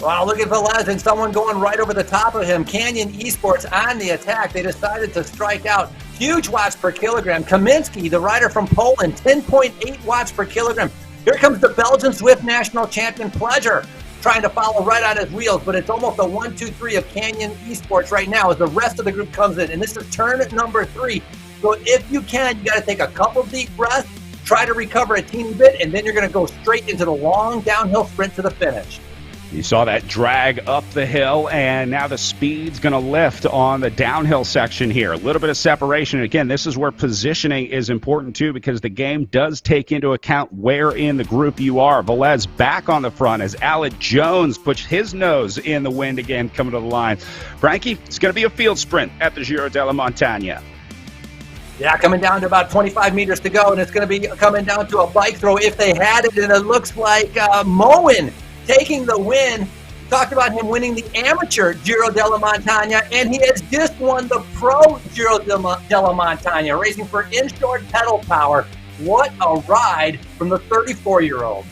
Wow, look at Velez and someone going right over the top of him. Canyon Esports on the attack. They decided to strike out. Huge watts per kilogram. Kaminsky, the rider from Poland, 10.8 watts per kilogram. Here comes the Belgian Swift national champion, Pleasure, trying to follow right on his wheels, but it's almost a 1-2-3 of Canyon Esports right now as the rest of the group comes in. And this is turn number 3. So if you can, you got to take a couple deep breaths, try to recover a teeny bit, and then you're going to go straight into the long downhill sprint to the finish. You saw that drag up the hill, and now the speed's going to lift on the downhill section here. A little bit of separation. Again, this is where positioning is important, too, because the game does take into account where in the group you are. Velez back on the front as Alec Jones puts his nose in the wind again coming to the line. Frankie, it's going to be a field sprint at the Giro della Montagna. Yeah, coming down to about 25 meters to go, and it's going to be coming down to a bike throw if they had it, and it looks like Moen taking the win. Talked about him winning the amateur Giro della Montagna, and he has just won the pro Giro della Montagna, racing for inshort pedal power. What a ride from the 34-year-old.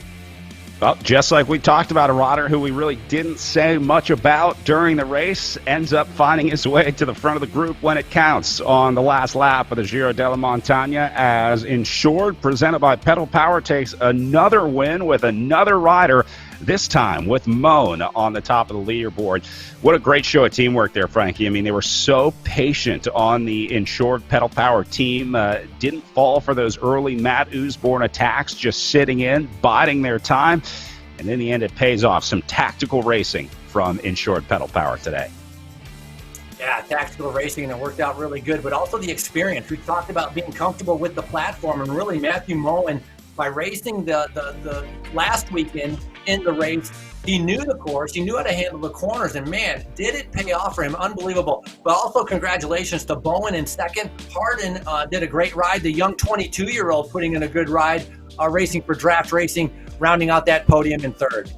Well, just like we talked about, a rider who we really didn't say much about during the race ends up finding his way to the front of the group when it counts on the last lap of the Giro della Montagna, as Insured, presented by Pedal Power, takes another win with another rider, this time with Moan on the top of the leaderboard. What a great show of teamwork there, Frankie. I mean, they were so patient on the Insured Pedal Power team. Didn't fall for those early Matt Usborne attacks, just sitting in, biding their time. And in the end, it pays off. Some tactical racing from Insured Pedal Power today. Yeah, tactical racing, and it worked out really good. But also the experience. We talked about being comfortable with the platform, and really Matthew Moen, by racing the last weekend in the race, he knew the course, he knew how to handle the corners, and man, did it pay off for him. Unbelievable. But also congratulations to Bowen in second. Hardin did a great ride. The young 22-year-old putting in a good ride, racing for Draft Racing, rounding out that podium in third.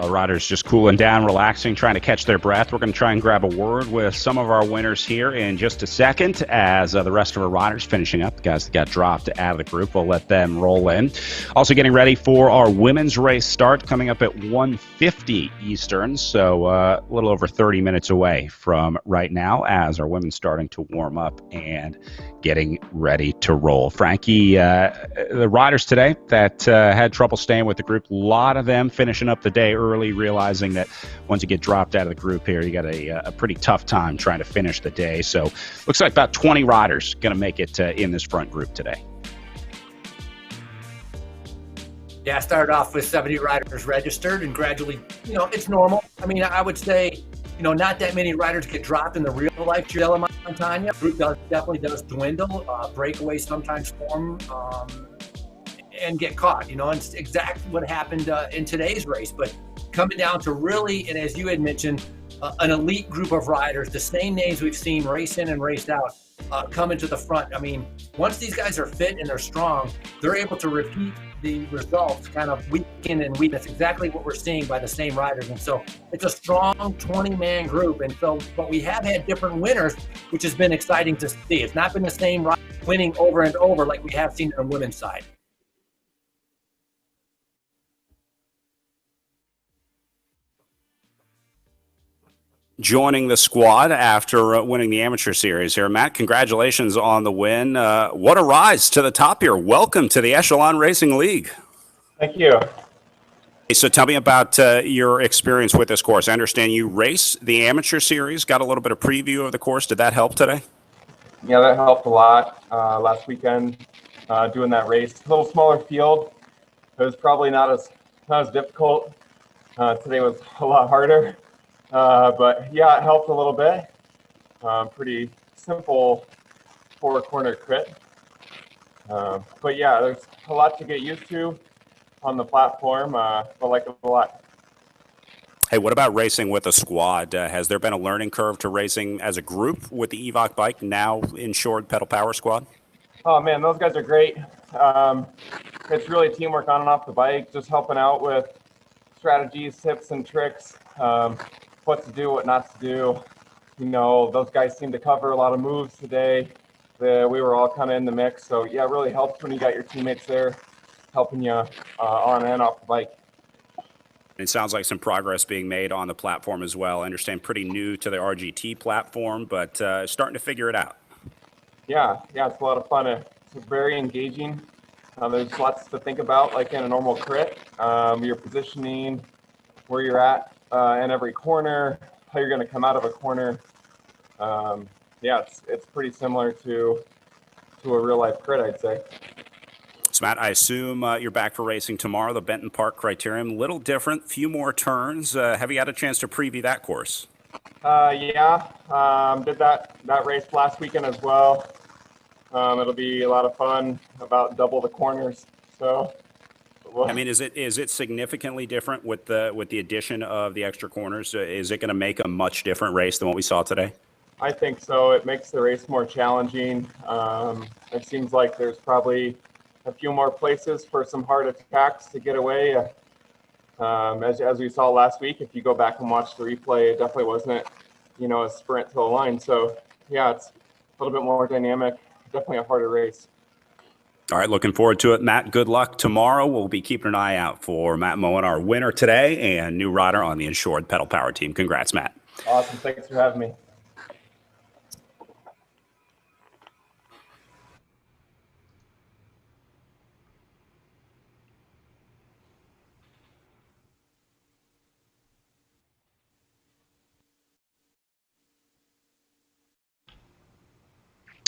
Riders just cooling down, relaxing, trying to catch their breath. We're going to try and grab a word with some of our winners here in just a second as the rest of our riders finishing up. The guys that got dropped out of the group, we'll let them roll in. Also getting ready for our women's race start coming up at 1:50 Eastern, so a little over 30 minutes away from right now as our women starting to warm up and getting ready to roll. Frankie, the riders today that had trouble staying with the group, a lot of them finishing up the day early, realizing that once you get dropped out of the group here, you got a pretty tough time trying to finish the day. So looks like about 20 riders going to make it in this front group today. Yeah, I started off with 70 riders registered, and gradually, it's normal. I mean, I would say, not that many riders get dropped in the real life Giro della Montagna. The group definitely does dwindle. Breakaways sometimes form and get caught. And it's exactly what happened in today's race. But coming down to really, and as you had mentioned, an elite group of riders, the same names we've seen race in and race out, coming to the front. I mean, once these guys are fit and they're strong, they're able to repeat the results kind of week and that's exactly what we're seeing by the same riders. And so it's a strong 20-man group. And so, but we have had different winners, which has been exciting to see. It's not been the same rider winning over and over like we have seen on the women's side. Joining the squad after winning the amateur series here. Matt, congratulations on the win. What a rise to the top here. Welcome to the Echelon Racing League. Thank you. So tell me about your experience with this course. I understand you race the amateur series, got a little bit of preview of the course. Did that help today? Yeah, that helped a lot last weekend doing that race. A little smaller field. It was probably not as difficult. Today was a lot harder. But yeah, it helped a little bit. Pretty simple 4-corner crit. But yeah, there's a lot to get used to on the platform. I like it a lot. Hey, what about racing with a squad? Has there been a learning curve to racing as a group with the Evoc bike, now insured pedal power squad? Oh man, those guys are great. It's really teamwork on and off the bike, just helping out with strategies, tips, and tricks. What to do, what not to do. You know, those guys seem to cover a lot of moves today. We were all kind of in the mix. So yeah, it really helps when you got your teammates there helping you on and off the bike. It sounds like some progress being made on the platform as well. I understand pretty new to the RGT platform, but starting to figure it out. Yeah, it's a lot of fun. It's very engaging. There's lots to think about, like in a normal crit. Your positioning, where you're at in every corner, how you're going to come out of a corner. Yeah, it's pretty similar to a real life crit, I'd say. So Matt, I assume you're back for racing tomorrow, the Benton Park Criterium. Little different, few more turns. Have you had a chance to preview that course? Yeah, did that race last weekend as well. It'll be a lot of fun, about double the corners. So, I mean, is it significantly different with the addition of the extra corners? Is it going to make a much different race than what we saw today? I think so. It makes the race more challenging. It seems like there's probably a few more places for some hard attacks to get away. As we saw last week, if you go back and watch the replay, it definitely wasn't, a sprint to the line. So yeah, it's a little bit more dynamic. Definitely a harder race. All right, looking forward to it. Matt, good luck tomorrow. We'll be keeping an eye out for Matt Moen, our winner today, and new rider on the insured pedal power team. Congrats, Matt. Awesome. Thanks for having me.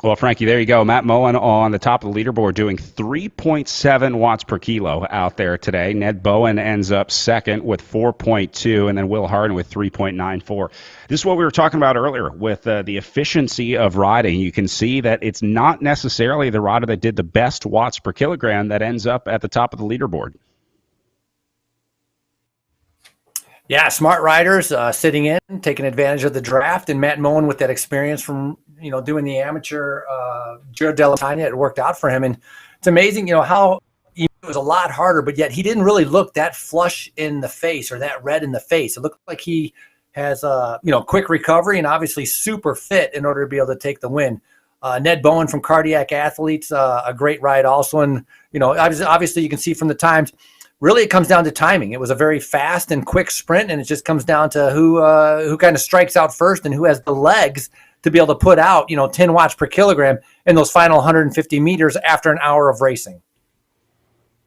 Well, Frankie, there you go. Matt Moen on the top of the leaderboard doing 3.7 watts per kilo out there today. Ned Bowen ends up second with 4.2, and then Will Harden with 3.94. This is what we were talking about earlier with the efficiency of riding. You can see that it's not necessarily the rider that did the best watts per kilogram that ends up at the top of the leaderboard. Yeah, smart riders sitting in, taking advantage of the draft, and Matt Moen with that experience from doing the amateur Giro della Montagna, it worked out for him. And it's amazing, how it was a lot harder, but yet he didn't really look that flush in the face or that red in the face. It looked like he has quick recovery and obviously super fit in order to be able to take the win. Ned Bowen from Cardiac Athletes, a great ride also. And, obviously you can see from the times, really it comes down to timing. It was a very fast and quick sprint, and it just comes down to who kind of strikes out first and who has the legs to be able to put out, 10 watts per kilogram in those final 150 meters after an hour of racing.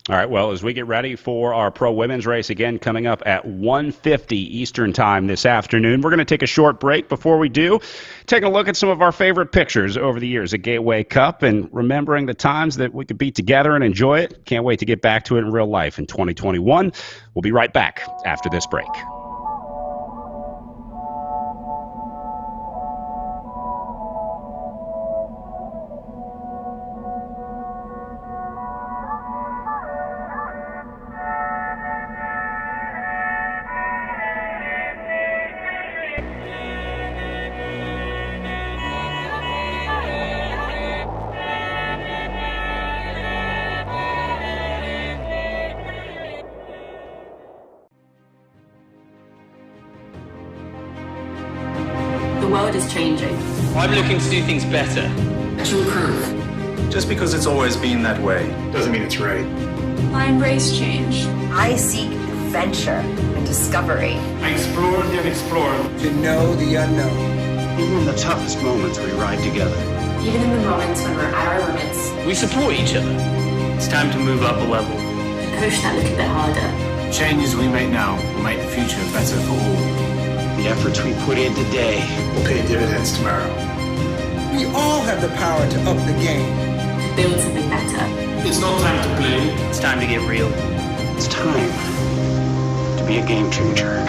All right, well, as we get ready for our pro women's race again coming up at 1:50 Eastern time this afternoon, we're going to take a short break. Before we do, taking a look at some of our favorite pictures over the years at Gateway Cup and remembering the times that we could be together and enjoy it. Can't wait to get back to it in real life in 2021. We'll be right back after this break. The world is changing. I'm looking to do things better. To improve. Just because it's always been that way doesn't mean it's right. I embrace change. I seek adventure and discovery. I explore the unexplored. To know the unknown. Even in the toughest moments, we ride together. Even in the moments when we're at our limits, we support each other. It's time to move up a level. To push that little bit harder. Changes we make now will make the future better for all. The efforts we put in today will pay dividends tomorrow. We all have the power to up the game. To build something better. It's not time to play. It's time to get real. It's time to be a game changer.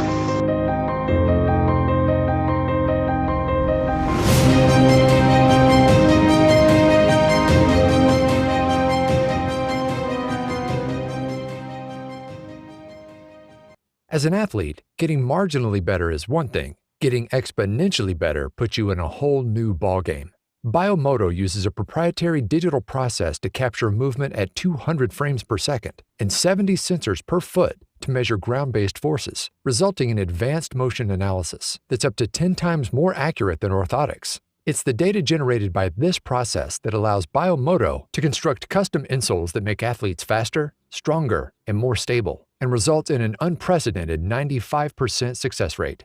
As an athlete, getting marginally better is one thing. Getting exponentially better puts you in a whole new ballgame. Biomoto uses a proprietary digital process to capture movement at 200 frames per second and 70 sensors per foot to measure ground-based forces, resulting in advanced motion analysis that's up to 10 times more accurate than orthotics. It's the data generated by this process that allows Biomoto to construct custom insoles that make athletes faster, stronger, and more stable, and result in an unprecedented 95% success rate.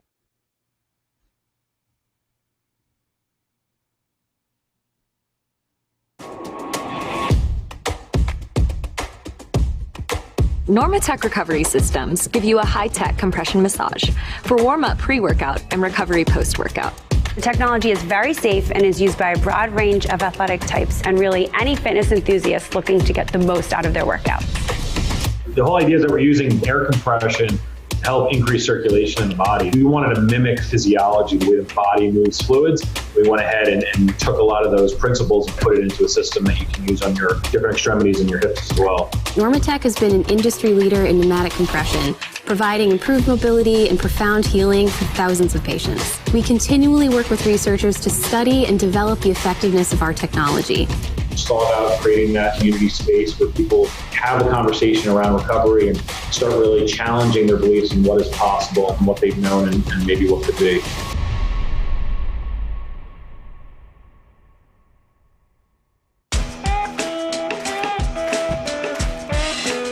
Normatec recovery systems give you a high-tech compression massage for warm-up pre-workout and recovery post-workout. The technology is very safe and is used by a broad range of athletic types and really any fitness enthusiast looking to get the most out of their workout. The whole idea is that we're using air compression to help increase circulation in the body. We wanted to mimic physiology, the way the body moves fluids. We went ahead and took a lot of those principles and put it into a system that you can use on your different extremities and your hips as well. Normatec has been an industry leader in pneumatic compression, providing improved mobility and profound healing for thousands of patients. We continually work with researchers to study and develop the effectiveness of our technology. It's all about creating that community space where people have a conversation around recovery and start really challenging their beliefs in what is possible and what they've known and maybe what could be.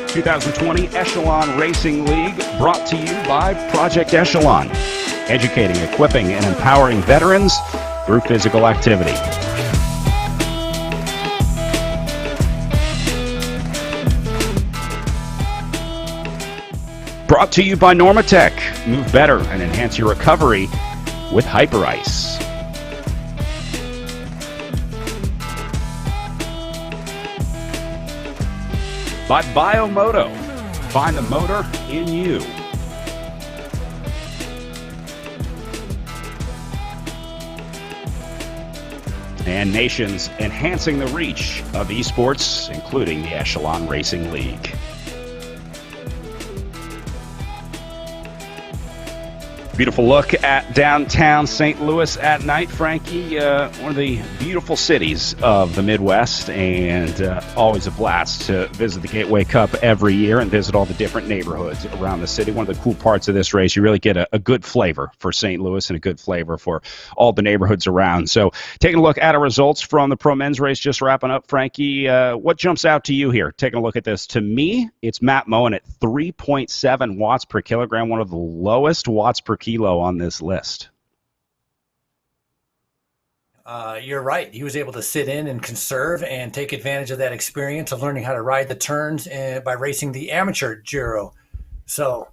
...2020 Echelon Racing League, brought to you by Project Echelon, educating, equipping, and empowering veterans through physical activity. Brought to you by Normatec. Move better and enhance your recovery with Hyper Ice. By Biomoto. Find the motor in you. And nations enhancing the reach of esports, including the Echelon Racing League. Beautiful look at downtown St. Louis at night, Frankie. One of the beautiful cities of the Midwest, and always a blast to visit the Gateway Cup every year and visit all the different neighborhoods around the city. One of the cool parts of this race, you really get a good flavor for St. Louis and a good flavor for all the neighborhoods around. So taking a look at our results from the Pro Men's race, just wrapping up, Frankie, what jumps out to you here? Taking a look at this. To me, it's Matt Moen at 3.7 watts per kilogram, one of the lowest watts per kilo on this list. You're right. He was able to sit in and conserve and take advantage of that experience of learning how to ride the turns by racing the amateur Giro. So,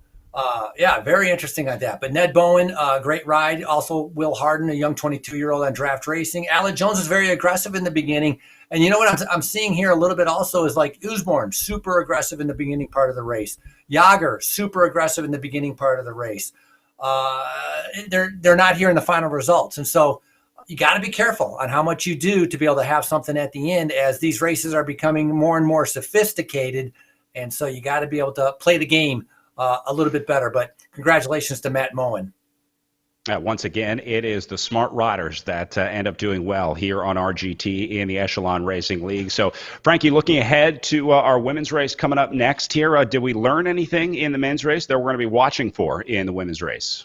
yeah, very interesting on that. But Ned Bowen, great ride. Also, Will Harden, a young 22-year-old on draft racing. Alec Jones was very aggressive in the beginning. And you know what I'm seeing here a little bit also is like Usborne, super aggressive in the beginning part of the race. Yager, super aggressive in the beginning part of the race. They're not here in the final results. And so you got to be careful on how much you do to be able to have something at the end, as these races are becoming more and more sophisticated. And so you got to be able to play the game a little bit better. But congratulations to Matt Moen. Once again, it is the smart riders that end up doing well here on RGT in the Echelon Racing League. So, Frankie, looking ahead to our women's race coming up next here, did we learn anything in the men's race that we're going to be watching for in the women's race?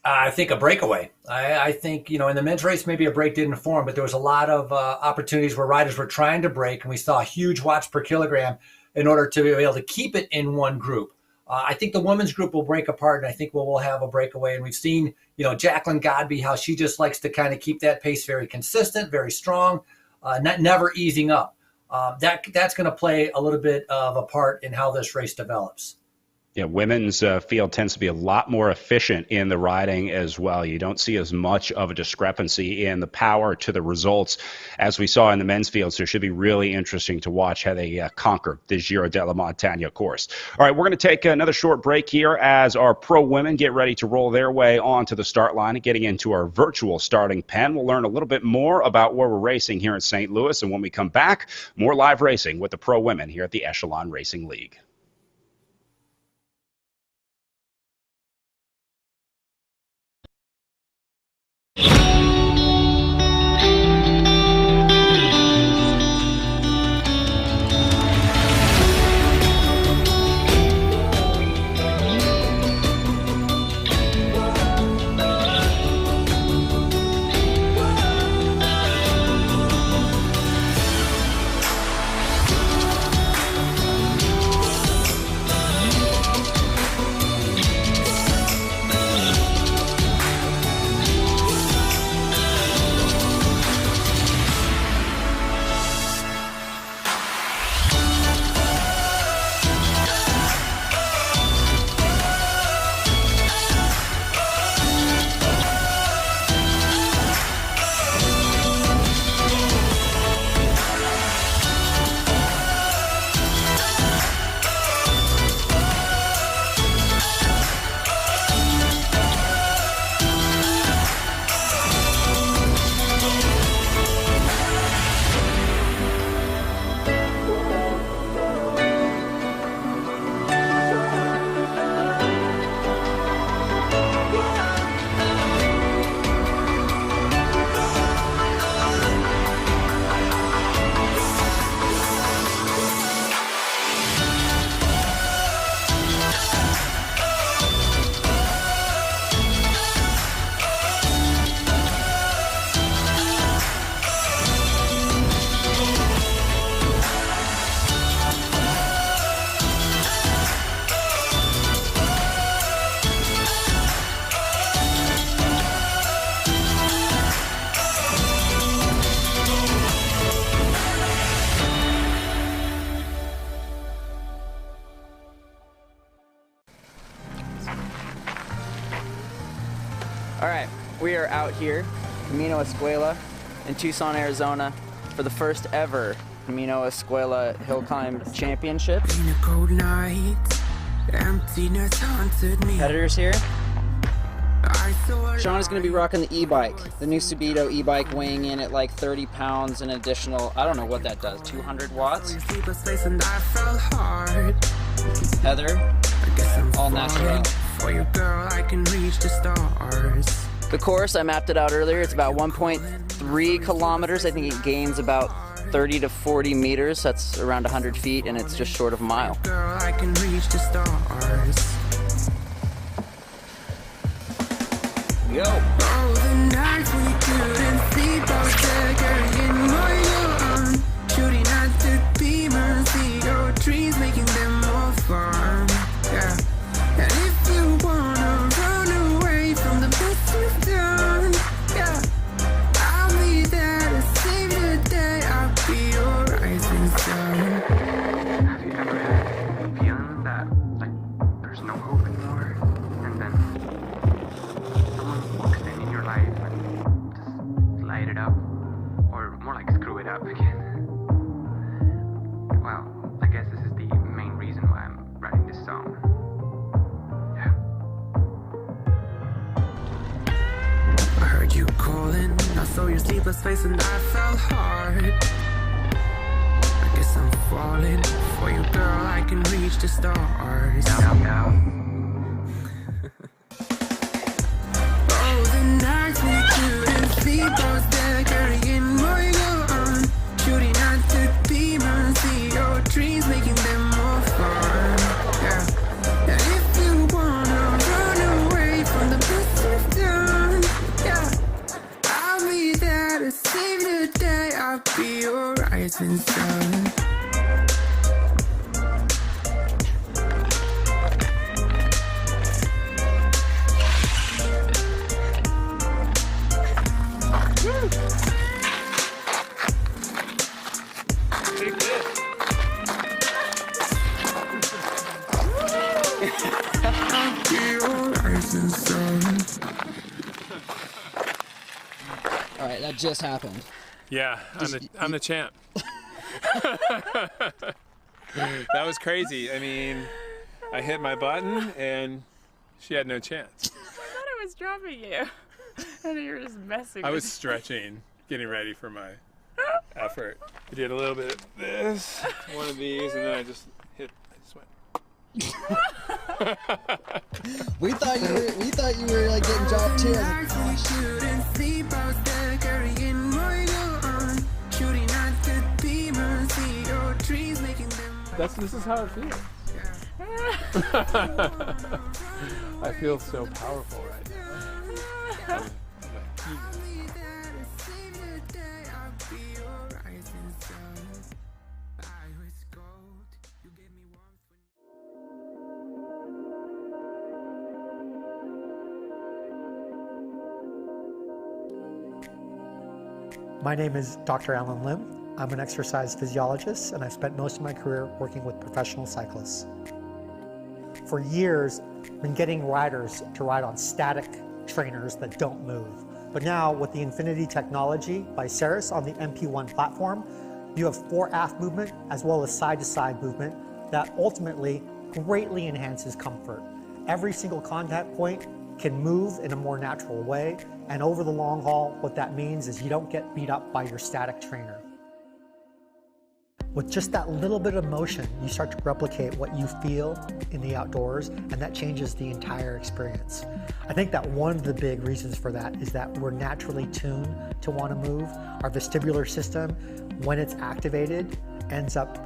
I think a breakaway. I think, in the men's race, maybe a break didn't form, but there was a lot of opportunities where riders were trying to break, and we saw huge watts per kilogram in order to be able to keep it in one group. I think the women's group will break apart, and I think we'll have a breakaway. And we've seen, Jacqueline Godby, how she just likes to kind of keep that pace very consistent, very strong, never easing up. That's going to play a little bit of a part in how this race develops. Yeah, women's field tends to be a lot more efficient in the riding as well. You don't see as much of a discrepancy in the power to the results as we saw in the men's field. So it should be really interesting to watch how they conquer the Giro della Montagna course. All right, we're going to take another short break here as our pro women get ready to roll their way onto the start line and getting into our virtual starting pen. We'll learn a little bit more about where we're racing here in St. Louis. And when we come back, more live racing with the pro women here at the Echelon Racing League. All right, we are out here, Camino Escuela in Tucson, Arizona, for the first ever Camino Escuela Hill Climb Championship. Competitors here. Sean is going to be rocking the e-bike, the new Subito e-bike, weighing in at like 30 pounds, an additional, I don't know what that does, 200 watts. Heather, all natural. The course, I mapped it out earlier, it's about 1.3 kilometers. I think it gains about 30 to 40 meters, that's around 100 feet, and it's just short of a mile. Yo. Shooting at the demons, the trees, making them more fun. Yeah. And if you wanna run away from the best you've done, yeah, I'll be there to save the day. I'll be your rising sun. Have you ever had a feeling that like there's no hope anymore, and then someone walks in your life and just light it up, or more like screw it up again? Well, I guess this is the main reason why I'm writing this song. Yeah. I heard you calling, I saw your sleepless face and I fell hard. I guess I'm falling for you, girl, I can reach the stars. Now. Oh, the nights we couldn't sleep, I was there carrying my gun, shooting at the demons, the trees, making them more fun. Yeah. And if you wanna run away from the best you've done, rising sun. All right, that just happened. Yeah, I'm the champ. That was crazy. I mean, I hit my button and she had no chance. I thought I was dropping you. And you were just messing I with was stretching, getting ready for my effort. I did a little bit of this, one of these, and then I just went. We thought you were like getting dropped too. This is how it feels. I feel so powerful right now. My name is Dr. Alan Lim. I'm an exercise physiologist, and I've spent most of my career working with professional cyclists. For years, I've been getting riders to ride on static trainers that don't move. But now, with the Infinity technology by Ceres on the MP1 platform, you have fore-aft movement as well as side-to-side movement that ultimately greatly enhances comfort. Every single contact point can move in a more natural way, and over the long haul, what that means is you don't get beat up by your static trainer. With just that little bit of motion, you start to replicate what you feel in the outdoors, and that changes the entire experience. I think that one of the big reasons for that is that we're naturally tuned to want to move. Our vestibular system, when it's activated, ends up,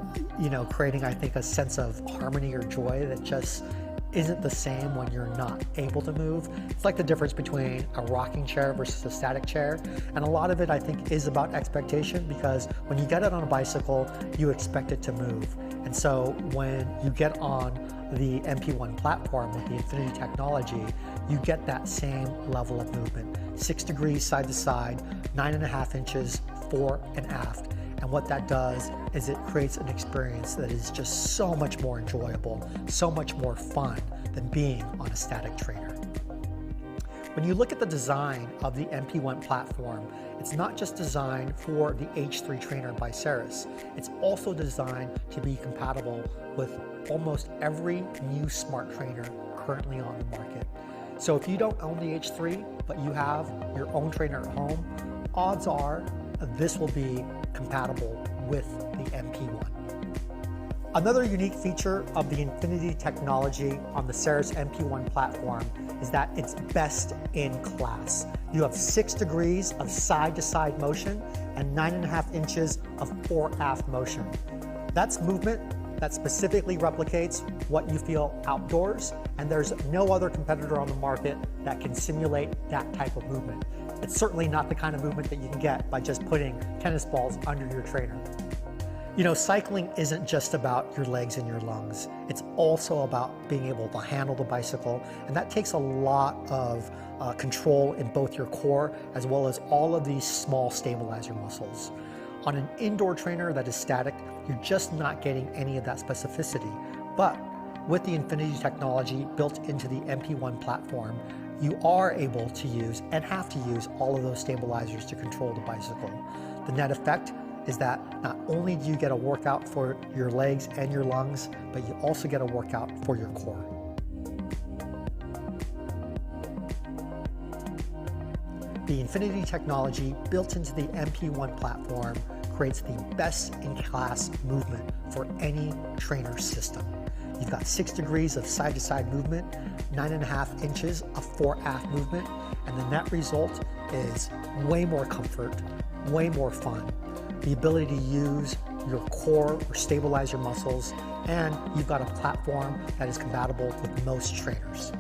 creating, I think, a sense of harmony or joy that just isn't the same when you're not able to move. It's like the difference between a rocking chair versus a static chair. And a lot of it, I think, is about expectation, because when you get it on a bicycle, you expect it to move. And so when you get on the MP1 platform with the Infinity technology, you get that same level of movement. 6 degrees side to side, 9.5 inches fore and aft. And what that does is it creates an experience that is just so much more enjoyable, so much more fun than being on a static trainer. When you look at the design of the MP1 platform, it's not just designed for the H3 trainer by Ceres. It's also designed to be compatible with almost every new smart trainer currently on the market. So if you don't own the H3, but you have your own trainer at home, odds are this will be compatible with the MP1. Another unique feature of the Infinity technology on the Ceres MP1 platform is that it's best in class. You have 6 degrees of side-to-side motion and 9.5 inches of fore-aft motion. That's movement that specifically replicates what you feel outdoors, and there's no other competitor on the market that can simulate that type of movement. It's certainly not the kind of movement that you can get by just putting tennis balls under your trainer. Cycling isn't just about your legs and your lungs. It's also about being able to handle the bicycle, and that takes a lot of control in both your core as well as all of these small stabilizer muscles. On an indoor trainer that is static, you're just not getting any of that specificity. But with the Infinity technology built into the MP1 platform, you are able to use and have to use all of those stabilizers to control the bicycle. The net effect is that not only do you get a workout for your legs and your lungs, but you also get a workout for your core. The Infinity technology built into the MP1 platform creates the best-in-class movement for any trainer system. You've got 6 degrees of side-to-side movement, 9.5 inches of fore-aft movement, and the net result is way more comfort, way more fun, the ability to use your core or stabilize your muscles, and you've got a platform that is compatible with most trainers.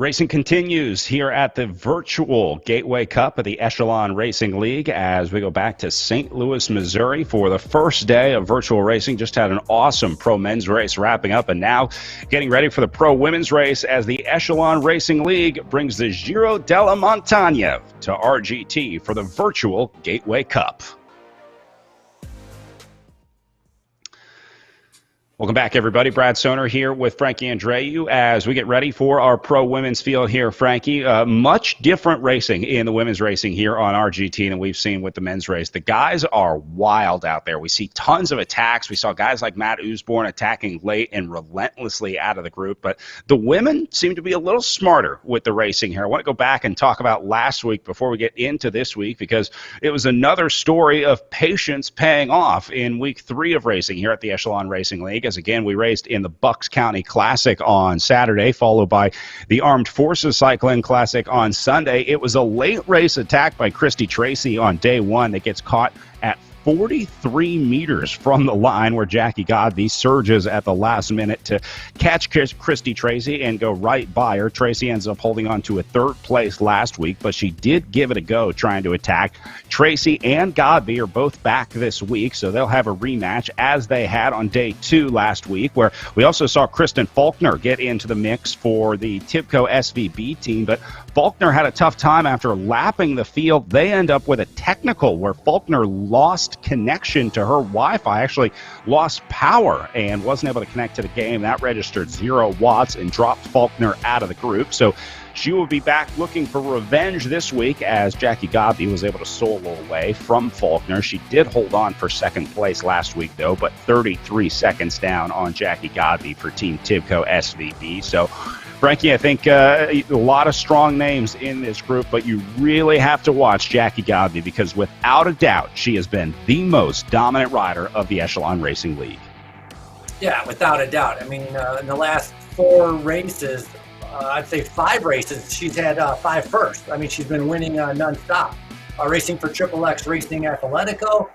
Racing continues here at the virtual Gateway Cup of the Echelon Racing League as we go back to St. Louis, Missouri for the first day of virtual racing. Just had an awesome pro men's race wrapping up, and now getting ready for the pro women's race as the Echelon Racing League brings the Giro della Montagna to RGT for the virtual Gateway Cup. Welcome back, everybody. Brad Soner here with Frankie Andreu as we get ready for our pro women's field here, Frankie. Much different racing in the women's racing here on RGT than we've seen with the men's race. The guys are wild out there. We see tons of attacks. We saw guys like Matt Usborne attacking late and relentlessly out of the group. But the women seem to be a little smarter with the racing here. I want to go back and talk about last week before we get into this week, because it was another story of patience paying off in week 3 of racing here at the Echelon Racing League. As again, we raced in the Bucks County Classic on Saturday, followed by the Armed Forces Cycling Classic on Sunday. It was a late race attack by Christy Tracy on day 1 that gets caught at 43 meters from the line, where Jackie Godby surges at the last minute to catch Christy Tracy and go right by her. Tracy ends up holding on to a 3rd place last week, but she did give it a go trying to attack. Tracy and Godby are both back this week, so they'll have a rematch as they had on day 2 last week, where we also saw Kristen Faulkner get into the mix for the Tibco SVB team, but Faulkner had a tough time after lapping the field. They end up with a technical where Faulkner lost connection to her Wi-Fi, actually lost power and wasn't able to connect to the game. That registered 0 watts and dropped Faulkner out of the group. So she will be back looking for revenge this week as Jackie Godby was able to solo away from Faulkner. She did hold on for 2nd place last week, though, but 33 seconds down on Jackie Godby for Team Tibco SVB. So Frankie, I think a lot of strong names in this group, but you really have to watch Jackie Godby because without a doubt, she has been the most dominant rider of the Echelon Racing League. Yeah, without a doubt. I mean, in the last 4 races, I'd say 5 races, she's had 5 firsts. I mean, she's been winning nonstop. Racing for Triple X Racing Athletico,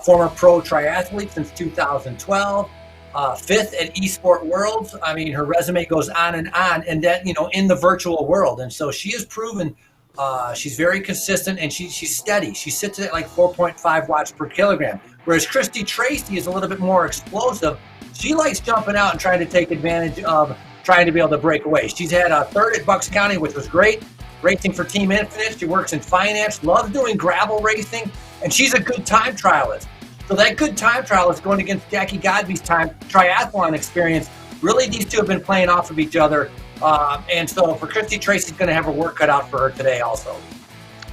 former pro triathlete since 2012. 5th at Esport Worlds. I mean, her resume goes on, and that, in the virtual world. And so she has proven she's very consistent, and she's steady. She sits at like 4.5 watts per kilogram. Whereas Christy Tracy is a little bit more explosive. She likes jumping out and trying to take advantage of trying to be able to break away. She's had a 3rd at Bucks County, which was great. Racing for Team Infinite. She works in finance, loves doing gravel racing, and she's a good time trialist. So that good time trial is going against Jackie Godby's time triathlon experience. Really, these two have been playing off of each other. And so for Christy, Tracy's going to have her work cut out for her today also.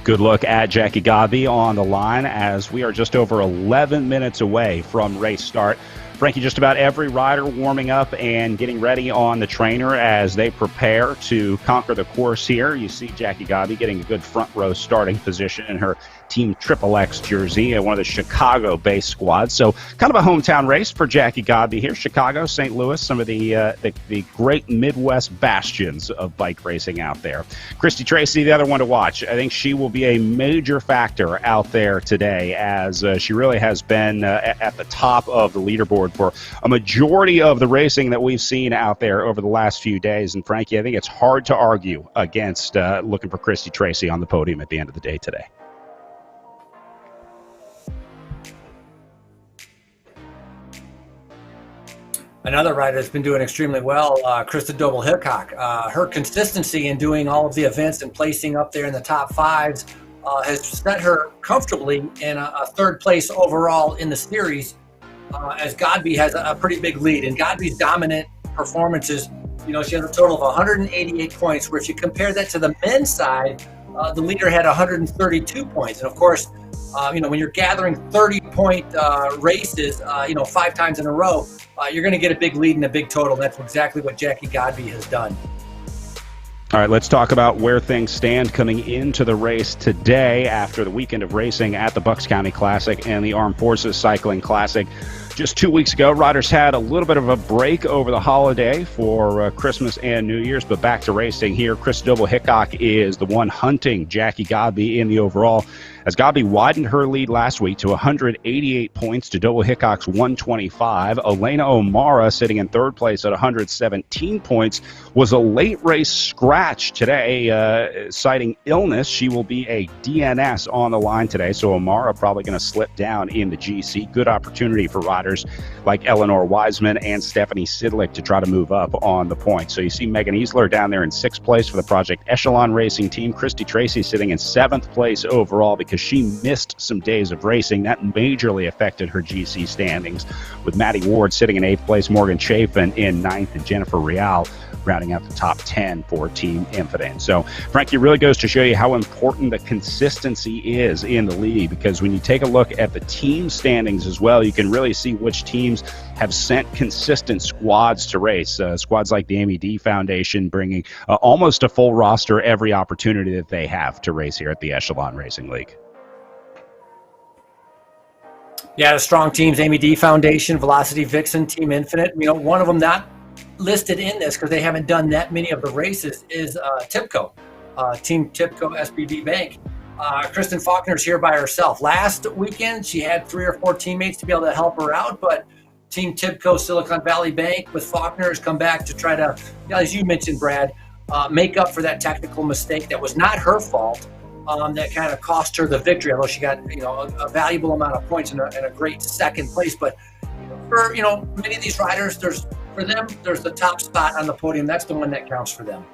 Good look at Jackie Godby on the line as we are just over 11 minutes away from race start. Frankie, just about every rider warming up and getting ready on the trainer as they prepare to conquer the course here. You see Jackie Godby getting a good front row starting position in her Team Triple X jersey, one of the Chicago-based squads. So kind of a hometown race for Jackie Godby here. Chicago, St. Louis, some of the great Midwest bastions of bike racing out there. Christy Tracy, the other one to watch. I think she will be a major factor out there today as she really has been at the top of the leaderboard for a majority of the racing that we've seen out there over the last few days. And Frankie, I think it's hard to argue against looking for Christy Tracy on the podium at the end of the day today. Another rider that's been doing extremely well, Krista Doble-Hickok. Her consistency in doing all of the events and placing up there in the top 5s has set her comfortably in a 3rd place overall in the series, as Godby has a pretty big lead. And Godby's dominant performances, she has a total of 188 points, where if you compare that to the men's side, the leader had 132 points. And of course, when you're gathering 30-point races, 5 times in a row, you're going to get a big lead and a big total. That's exactly what Jackie Godby has done. All right, let's talk about where things stand coming into the race today after the weekend of racing at the Bucks County Classic and the Armed Forces Cycling Classic. Just 2 weeks ago, riders had a little bit of a break over the holiday for Christmas and New Year's, but back to racing here. Chris Doble-Hickok is the one hunting Jackie Godby in the overall, as Godby widened her lead last week to 188 points to Doble-Hickok's 125. Elena O'Mara, sitting in third place at 117 points, was a late race scratch today, citing illness. She will be a DNS on the line today, so O'Mara probably going to slip down in the GC. Good opportunity for riders like Eleanor Wiseman and Stephanie Sidlick to try to move up on the points. So you see Megan Easler down there in 6th place for the Project Echelon Racing team. Christy Tracy sitting in 7th place overall because she missed some days of racing. That majorly affected her GC standings, with Maddie Ward sitting in 8th place, Morgan Chafin in 9th, and Jennifer Real rounding out the top 10 for Team Infinite. So, Frankie, it really goes to show you how important the consistency is in the league, because when you take a look at the team standings as well, you can really see which teams have sent consistent squads to race. Squads like the MED Foundation bringing almost a full roster every opportunity that they have to race here at the Echelon Racing League. Yeah, the strong teams, MED Foundation, Velocity Vixen, Team Infinite. One of them not listed in this because they haven't done that many of the races is TIPCO, Team TIPCO SPV Bank. Kristen Faulkner's here by herself. Last weekend, she had 3 or 4 teammates to be able to help her out, but Team TIPCO Silicon Valley Bank with Faulkner has come back to try to, as you mentioned, Brad, make up for that technical mistake that was not her fault, that kind of cost her the victory, although she got a valuable amount of points and a great second place. But for many of these riders, there's the top spot on the podium. That's the one that counts for them.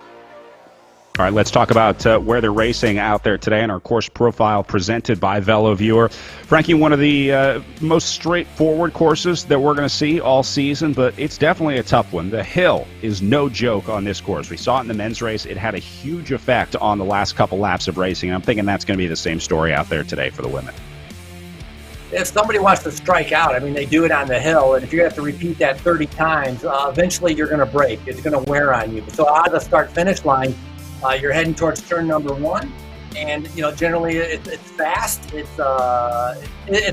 All right, let's talk about where they're racing out there today in our course profile presented by VeloViewer. Frankie, one of the most straightforward courses that we're going to see all season, but it's definitely a tough one. The hill is no joke on this course. We saw it in the men's race. It had a huge effect on the last couple laps of racing. I'm thinking that's going to be the same story out there today for the women. If somebody wants to strike out, they do it on the hill, and if you're going to have to repeat that 30 times, eventually you're going to break. It's going to wear on you. So out of the start-finish line, you're heading towards turn number 1, and generally it's fast. It's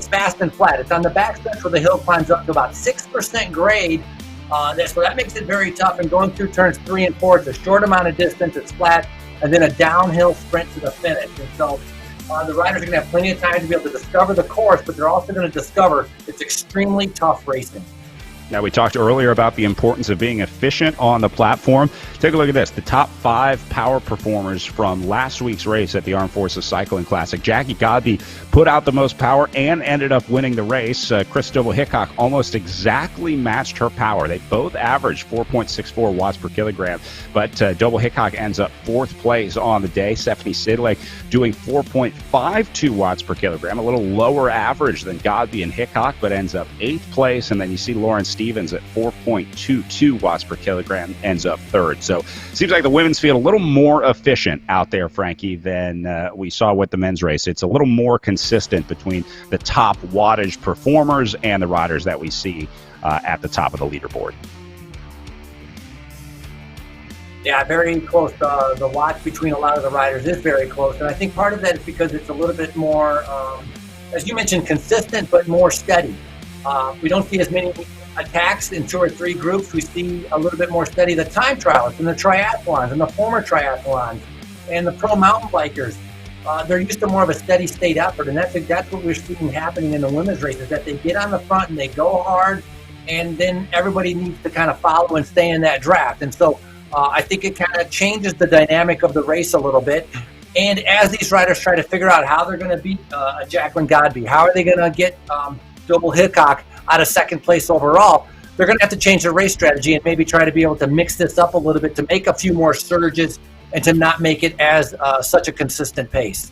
fast and flat. It's on the backstretch where the hill climbs up to about 6% grade. So that makes it very tough. And going through turns 3 and 4, it's a short amount of distance. It's flat, and then a downhill sprint to the finish. And so the riders are going to have plenty of time to be able to discover the course, but they're also going to discover it's extremely tough racing. Now, we talked earlier about the importance of being efficient on the platform. Take a look at this. The top 5 power performers from last week's race at the Armed Forces Cycling Classic. Jackie Godby put out the most power and ended up winning the race. Chris Doble-Hickok almost exactly matched her power. They both averaged 4.64 watts per kilogram, but Doble-Hickok ends up 4th place on the day. Stephanie Sidlick doing 4.52 watts per kilogram, a little lower average than Godby and Hickok, but ends up 8th place. And then you see Lauren Stevens at 4.22 watts per kilogram, ends up 3rd. So seems like the women's field a little more efficient out there, Frankie, than we saw with the men's race. It's a little more consistent between the top wattage performers and the riders that we see at the top of the leaderboard. Yeah, very close. The watch between a lot of the riders is very close. And I think part of that is because it's a little bit more, as you mentioned, consistent, but more steady. We don't see as many attacks in 2 or 3 groups. We see a little bit more steady. The time trialists and the triathlons and the former triathlons and the pro mountain bikers, they're used to more of a steady state effort. And that's what we're seeing happening in the women's races, that they get on the front and they go hard, and then everybody needs to kind of follow and stay in that draft. And so I think it kind of changes the dynamic of the race a little bit. And as these riders try to figure out how they're going to beat Jacqueline Godby, how are they going to get Doble-Hickok out of 2nd place overall, they're going to have to change their race strategy and maybe try to be able to mix this up a little bit to make a few more surges and to not make it as such a consistent pace.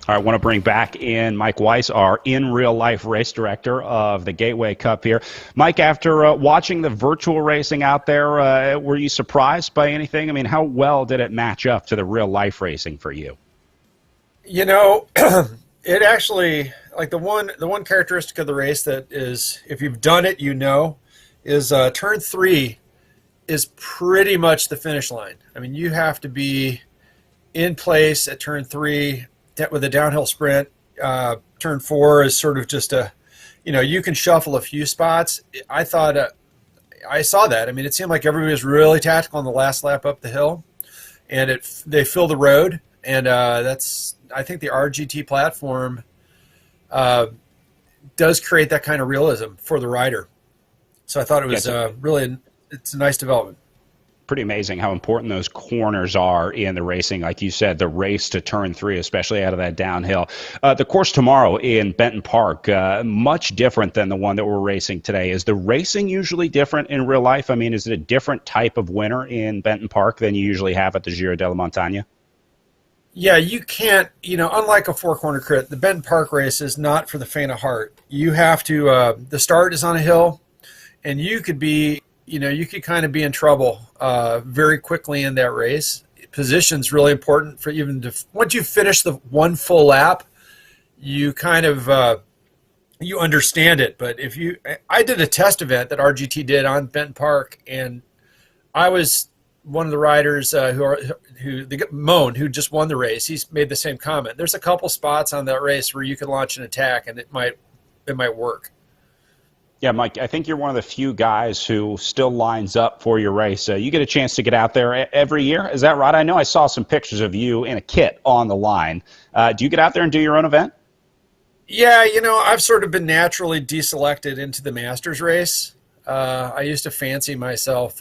All right, I want to bring back in Mike Weiss, our in-real-life race director of the Gateway Cup here. Mike, after watching the virtual racing out there, were you surprised by anything? How well did it match up to the real-life racing for you? It actually, like the one characteristic of the race that is, if you've done it, is turn 3 is pretty much the finish line. You have to be in place at turn 3 with a downhill sprint. Turn 4 is sort of just you can shuffle a few spots. I thought I saw that. I mean, it seemed like everybody was really tactical on the last lap up the hill, and they filled the road. And I think the RGT platform does create that kind of realism for the rider. So I thought it was it's a nice development. Pretty amazing how important those corners are in the racing. Like you said, the race to turn 3, especially out of that downhill. The course tomorrow in Benton Park, much different than the one that we're racing today. Is the racing usually different in real life? I mean, is it a different type of winner in Benton Park than you usually have at the Giro della Montagna? Yeah, you can't, unlike a 4-corner crit, the Benton Park race is not for the faint of heart. You have to, the start is on a hill, and you could kind of be in trouble very quickly in that race. Position's really important for once you finish the one full lap, you kind of, you understand it. But I did a test event that RGT did on Benton Park, and I was one of the riders Moan, who just won the race. He's made the same comment. There's a couple spots on that race where you can launch an attack and it might work. Yeah, Mike, I think you're one of the few guys who still lines up for your race. You get a chance to get out there every year. Is that right? I know I saw some pictures of you in a kit on the line. Do you get out there and do your own event? Yeah, I've sort of been naturally deselected into the Masters race. I used to fancy myself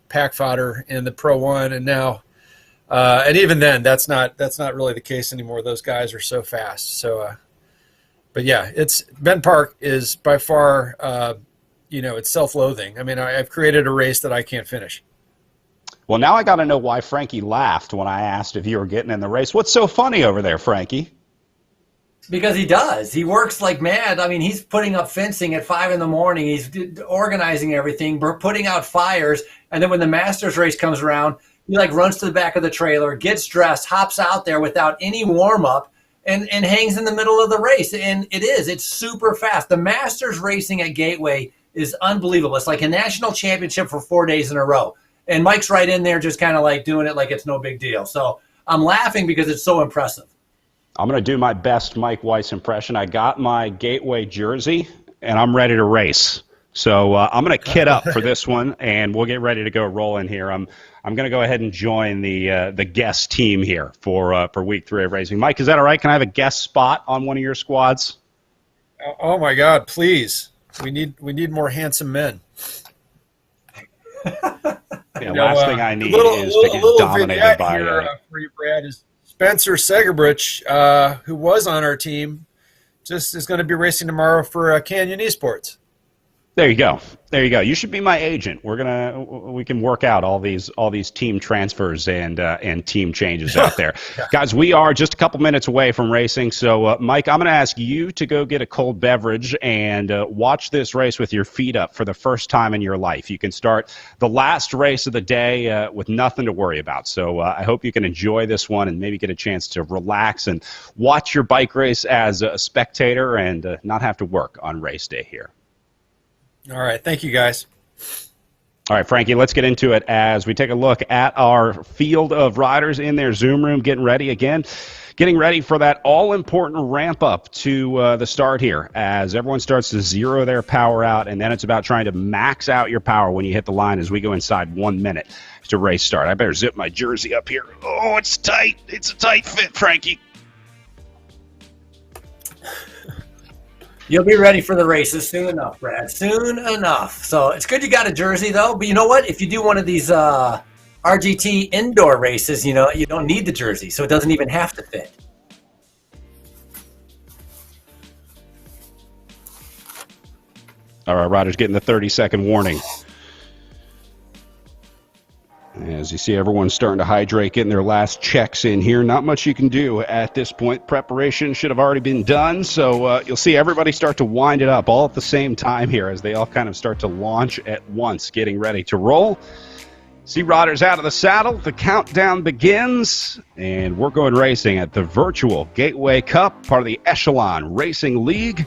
pack fodder in the Pro 1, and now, and even then, that's not really the case anymore. Those guys are so fast. So, but yeah, Benton Park is by far, it's self-loathing. I mean, I've created a race that I can't finish. Well, now I got to know why Frankie laughed when I asked if you were getting in the race. What's so funny over there, Frankie? Because he does. He works like mad. I mean, he's putting up fencing at 5 in the morning. He's organizing everything, putting out fires. And then when the Masters race comes around, he runs to the back of the trailer, gets dressed, hops out there without any warm-up, and hangs in the middle of the race. And it's super fast. The Masters racing at Gateway is unbelievable. It's like a national championship for 4 days in a row. And Mike's right in there just kind of doing it like it's no big deal. So I'm laughing because it's so impressive. I'm going to do my best Mike Weiss impression. I got my Gateway jersey, and I'm ready to race. So I'm going to kit up for this one, and we'll get ready to go rolling here. I'm going to go ahead and join the guest team here for week 3 of racing. Mike, is that all right? Can I have a guest spot on one of your squads? Oh my God, please! We need more handsome men. Last thing I need is to get dominated by. For you, Brad, is Spencer Segerbrich, who was on our team, just is going to be racing tomorrow for Canyon Esports. There you go. You should be my agent. We can work out all these team transfers and team changes out there. Yeah. Guys, we are just a couple minutes away from racing. So, Mike, I'm going to ask you to go get a cold beverage and watch this race with your feet up for the first time in your life. You can start the last race of the day with nothing to worry about. So I hope you can enjoy this one and maybe get a chance to relax and watch your bike race as a spectator and not have to work on race day here. All right. Thank you, guys. All right, Frankie, let's get into it as we take a look at our field of riders in their Zoom room, getting ready for that all-important ramp-up to the start here as everyone starts to zero their power out, and then it's about trying to max out your power when you hit the line as we go inside 1 minute to race start. I better zip my jersey up here. Oh, it's tight. It's a tight fit, Frankie. You'll be ready for the races soon enough, Brad. Soon enough. So it's good you got a jersey, though. But you know what? If you do one of these RGT indoor races, you don't need the jersey, so it doesn't even have to fit. All right, riders getting the 30-second warning. As you see, everyone's starting to hydrate, getting their last checks in here. Not much you can do at this point. Preparation should have already been done, so you'll see everybody start to wind it up all at the same time here as they all kind of start to launch at once, getting ready to roll. See riders out of the saddle. The countdown begins, and we're going racing at the virtual Gateway Cup, part of the Echelon Racing League.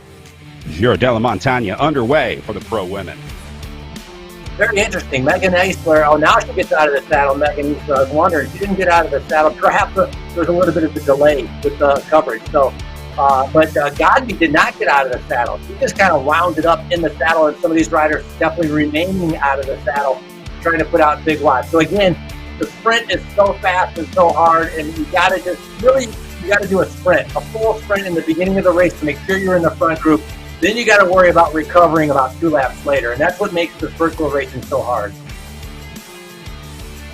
Giro della Montagna underway for the pro women. Very interesting. Megan Eisler, now she gets out of the saddle. Megan Eisler, I was wondering, she didn't get out of the saddle. Perhaps there's a little bit of a delay with the coverage. So But Godby did not get out of the saddle. He just kind of wound it up in the saddle, and some of these riders definitely remaining out of the saddle, trying to put out big watts. So again, the sprint is so fast and so hard, and you got to do a sprint, a full sprint in the beginning of the race to make sure you're in the front group. Then you got to worry about recovering about 2 laps later, and that's what makes the virtual racing so hard.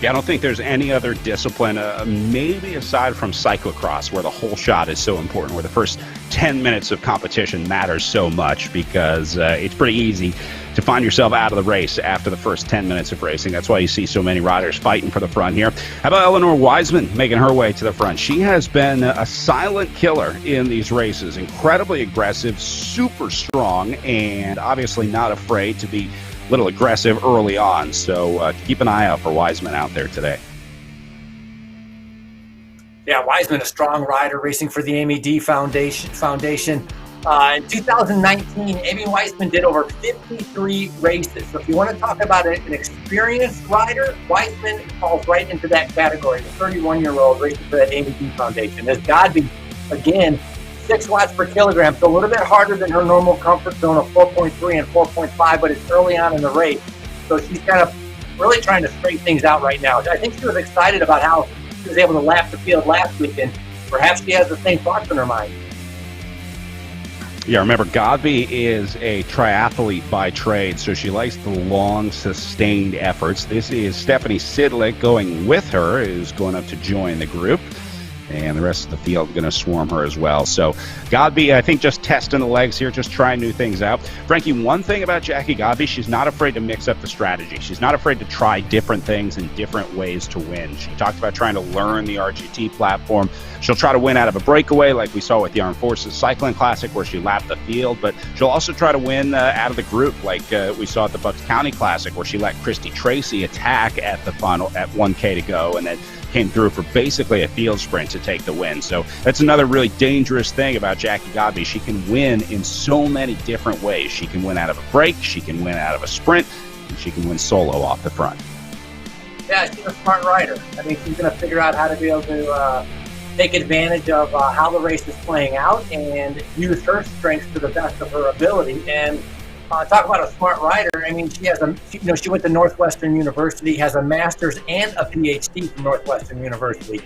Yeah, I don't think there's any other discipline, maybe aside from cyclocross, where the whole shot is so important, where the first 10 minutes of competition matters so much, because it's pretty easy to find yourself out of the race after the first 10 minutes of racing. That's why you see so many riders fighting for the front here. How about Eleanor Wiseman making her way to the front? She has been a silent killer in these races, incredibly aggressive, super strong, and obviously not afraid to be a little aggressive early on. So keep an eye out for Wiseman out there today. Yeah, Wiseman, a strong rider, racing for the Amy D Foundation. In 2019, Amy Wiseman did over 53 races. So if you want to talk about an experienced rider, Wiseman falls right into that category, the 31-year-old racing for that Amy D Foundation. As Godby, again, 6 watts per kilogram, so a little bit harder than her normal comfort zone of 4.3 and 4.5, but it's early on in the race. So she's kind of really trying to straighten things out right now. I think she was excited about how she was able to lap the field last weekend. Perhaps she has the same thoughts in her mind. Yeah, remember, Godby is a triathlete by trade, so she likes the long, sustained efforts. This is Stephanie Sidlick going with her, who's going up to join the group. And the rest of the field going to swarm her as well. So Godby, I think, just testing the legs here, just trying new things out. Frankie, one thing about Jackie Godby, she's not afraid to mix up the strategy. She's not afraid to try different things and different ways to win. She talked about trying to learn the RGT platform. She'll try to win out of a breakaway like we saw with the Armed Forces Cycling Classic, where she lapped the field, but she'll also try to win out of the group like we saw at the Bucks County Classic, where she let Christy Tracy attack at the final at 1K to go, and then came through for basically a field sprint to take the win. So that's another really dangerous thing about Jackie Godby. She can win in so many different ways. She can win out of a break, she can win out of a sprint, and she can win solo off the front. Yeah, she's a smart rider. I mean, she's going to figure out how to be able to take advantage of how the race is playing out and use her strengths to the best of her ability. And talk about a smart rider. I mean, she went to Northwestern University, has a master's and a PhD from Northwestern University.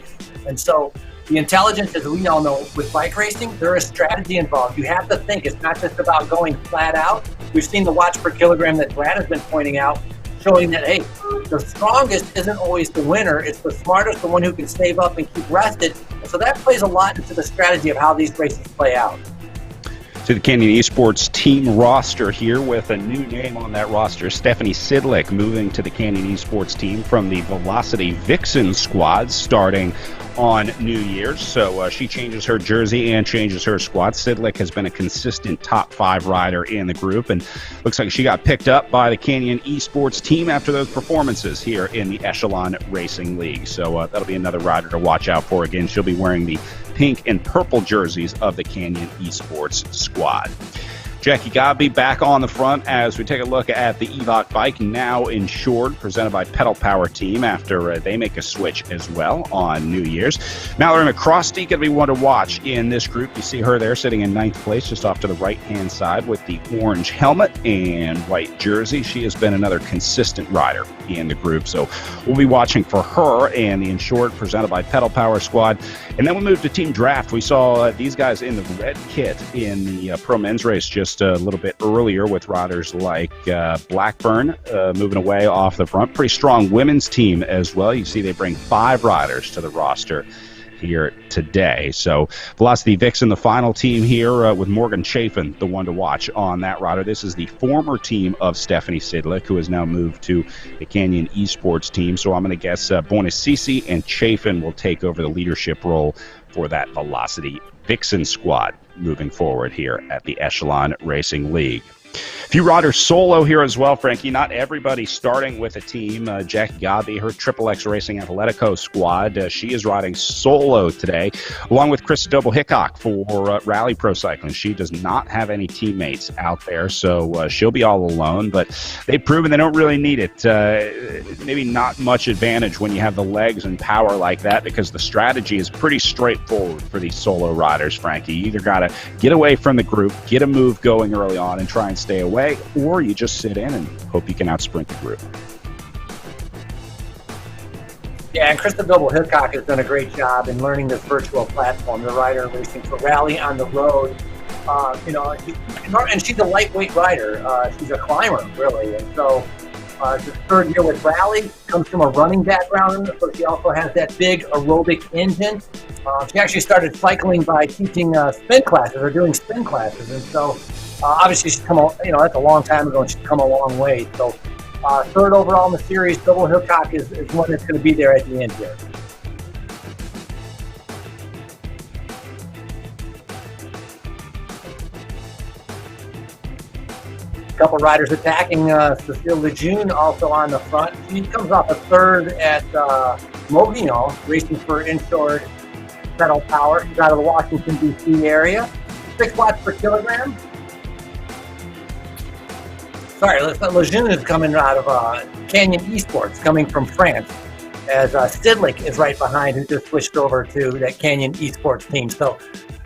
And so the intelligence, as we all know, with bike racing, there is strategy involved. You have to think. It's not just about going flat out. We've seen the watts per kilogram that Brad has been pointing out, showing that, hey, the strongest isn't always the winner. It's the smartest, the one who can save up and keep rested. So that plays a lot into the strategy of how these races play out. To the Canyon Esports team roster here with a new name on that roster. Stephanie Sidlick moving to the Canyon Esports team from the Velocity Vixen squad starting on New Year's. So she changes her jersey and changes her squad. Sidlick has been a consistent top 5 rider in the group, and looks like she got picked up by the Canyon Esports team after those performances here in the Echelon Racing League. So that'll be another rider to watch out for. Again, she'll be wearing the pink and purple jerseys of the Canyon Esports squad. Jackie Godby back on the front as we take a look at the Evoc bike, now insured, presented by Pedal Power Team after they make a switch as well on New Year's. Mallory McCrosty going to be one to watch in this group. You see her there sitting in 9th place, just off to the right-hand side with the orange helmet and white jersey. She has been another consistent rider in the group, so we'll be watching for her and the insured, presented by Pedal Power Squad. And then we'll move to Team Draft. We saw these guys in the red kit in the pro men's race just a little bit earlier with riders like Blackburn moving away off the front. Pretty strong women's team as well. You see they bring 5 riders to the roster here today. So Velocity Vixen, the final team here with Morgan Chafin, the one to watch on that rider. This is the former team of Stephanie Sidlick, who has now moved to the Canyon Esports team. So I'm going to guess Bonacisi and Chafin will take over the leadership role for that Velocity Vixen squad moving forward here at the Echelon Racing League. few riders solo here as well, Frankie. Not everybody starting with a team. Jackie Godby, her Triple X Racing Atletico squad, she is riding solo today, along with Cristobal Hickok for Rally Pro Cycling. She does not have any teammates out there, so she'll be all alone, but they've proven they don't really need it. Maybe not much advantage when you have the legs and power like that, because the strategy is pretty straightforward for these solo riders, Frankie. You either got to get away from the group, get a move going early on and try and stay away, or you just sit in and hope you can outsprint the group. Yeah, and Cristobal Hickok has done a great job in learning this virtual platform, the rider racing for Rally on the road. And she's a lightweight rider. She's a climber, really. And so the third year with Rally, comes from a running background, so she also has that big aerobic engine. She actually started cycling by teaching spin classes or doing spin classes. And so obviously she's come, that's a long time ago, and she's come a long way. So third overall in the series, Double Hickok is one that's going to be there at the end here. Couple riders attacking. Cecile Lejeune also on the front. She comes off a third at Moguillon, racing for Insured Pedal Power. She's out of the Washington, D.C. area. 6 watts per kilogram. Sorry, Lejeune is coming out of Canyon Esports, coming from France, as Stidlick is right behind, who just switched over to that Canyon Esports team. So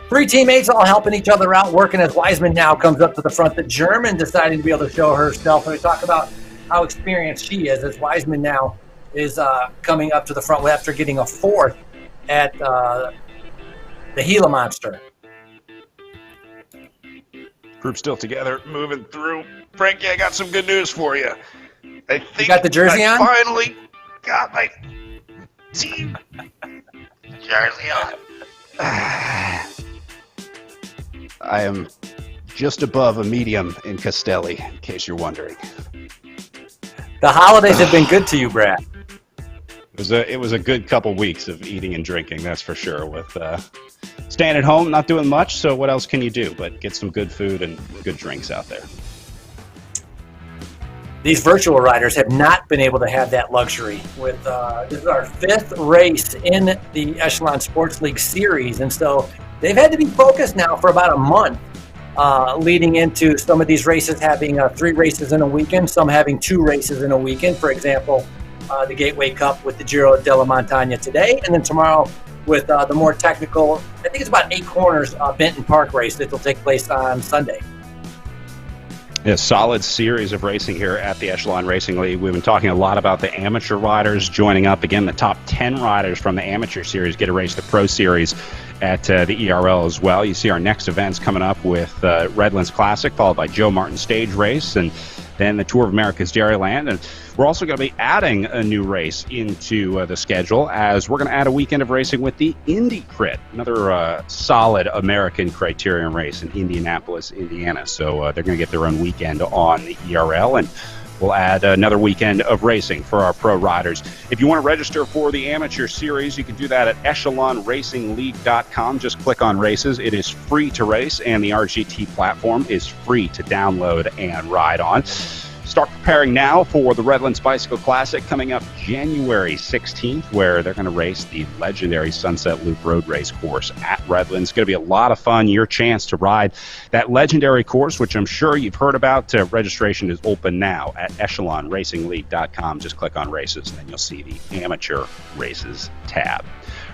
3 teammates all helping each other out, working as Wiseman now comes up to the front. The German deciding to be able to show herself. And we talk about how experienced she is, as Wiseman now is coming up to the front after getting a 4th at the Gila Monster. Group still together, moving through. Frankie, I got some good news for you. I think you got the jersey on? Finally got my team jersey on. I am just above a medium in Castelli, in case you're wondering. The holidays have been good to you, Brad. It was a good couple weeks of eating and drinking, that's for sure. With staying at home, not doing much, so what else can you do but get some good food and good drinks out there? These virtual riders have not been able to have that luxury. With this is our 5th race in the Echelon Sports League series, and so they've had to be focused now for about a month, leading into some of these races having 3 races in a weekend, some having 2 races in a weekend. For example, the Gateway Cup with the Giro della Montagna today, and then tomorrow with the more technical, I think it's about 8 corners, Benton Park race that will take place on Sunday. A solid series of racing here at the Echelon Racing League. We've been talking a lot about the amateur riders joining up. Again, the top 10 riders from the amateur series get to race the pro series at the ERL as well. You see our next events coming up with Redlands Classic, followed by Joe Martin Stage Race, and then the Tour of America's Dairyland. And we're also going to be adding a new race into the schedule, as we're going to add a weekend of racing with the Indy Crit, another solid American criterium race in Indianapolis, Indiana. So they're going to get their own weekend on the ERL, and we'll add another weekend of racing for our pro riders. If you want to register for the amateur series, you can do that at echelonracingleague.com. Just click on races. It is free to race, and the RGT platform is free to download and ride on. Start preparing now for the Redlands Bicycle Classic coming up January 16th, where they're going to race the legendary Sunset Loop Road Race course at Redlands. It's going to be a lot of fun. Your chance to ride that legendary course, which I'm sure you've heard about. Registration is open now at echelonracingleague.com. Just click on races, and then you'll see the amateur races tab.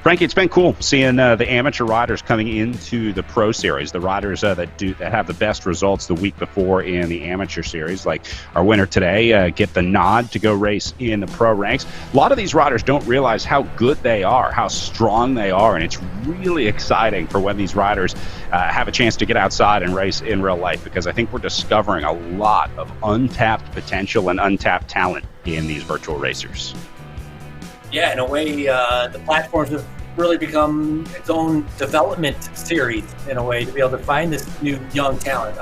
Frankie, it's been cool seeing the amateur riders coming into the pro series, the riders that have the best results the week before in the amateur series, like our winner today, get the nod to go race in the pro ranks. A lot of these riders don't realize how good they are, how strong they are, and it's really exciting for when these riders have a chance to get outside and race in real life, because I think we're discovering a lot of untapped potential and untapped talent in these virtual racers. Yeah, in a way, the platforms have really become its own development series, in a way, to be able to find this new young talent.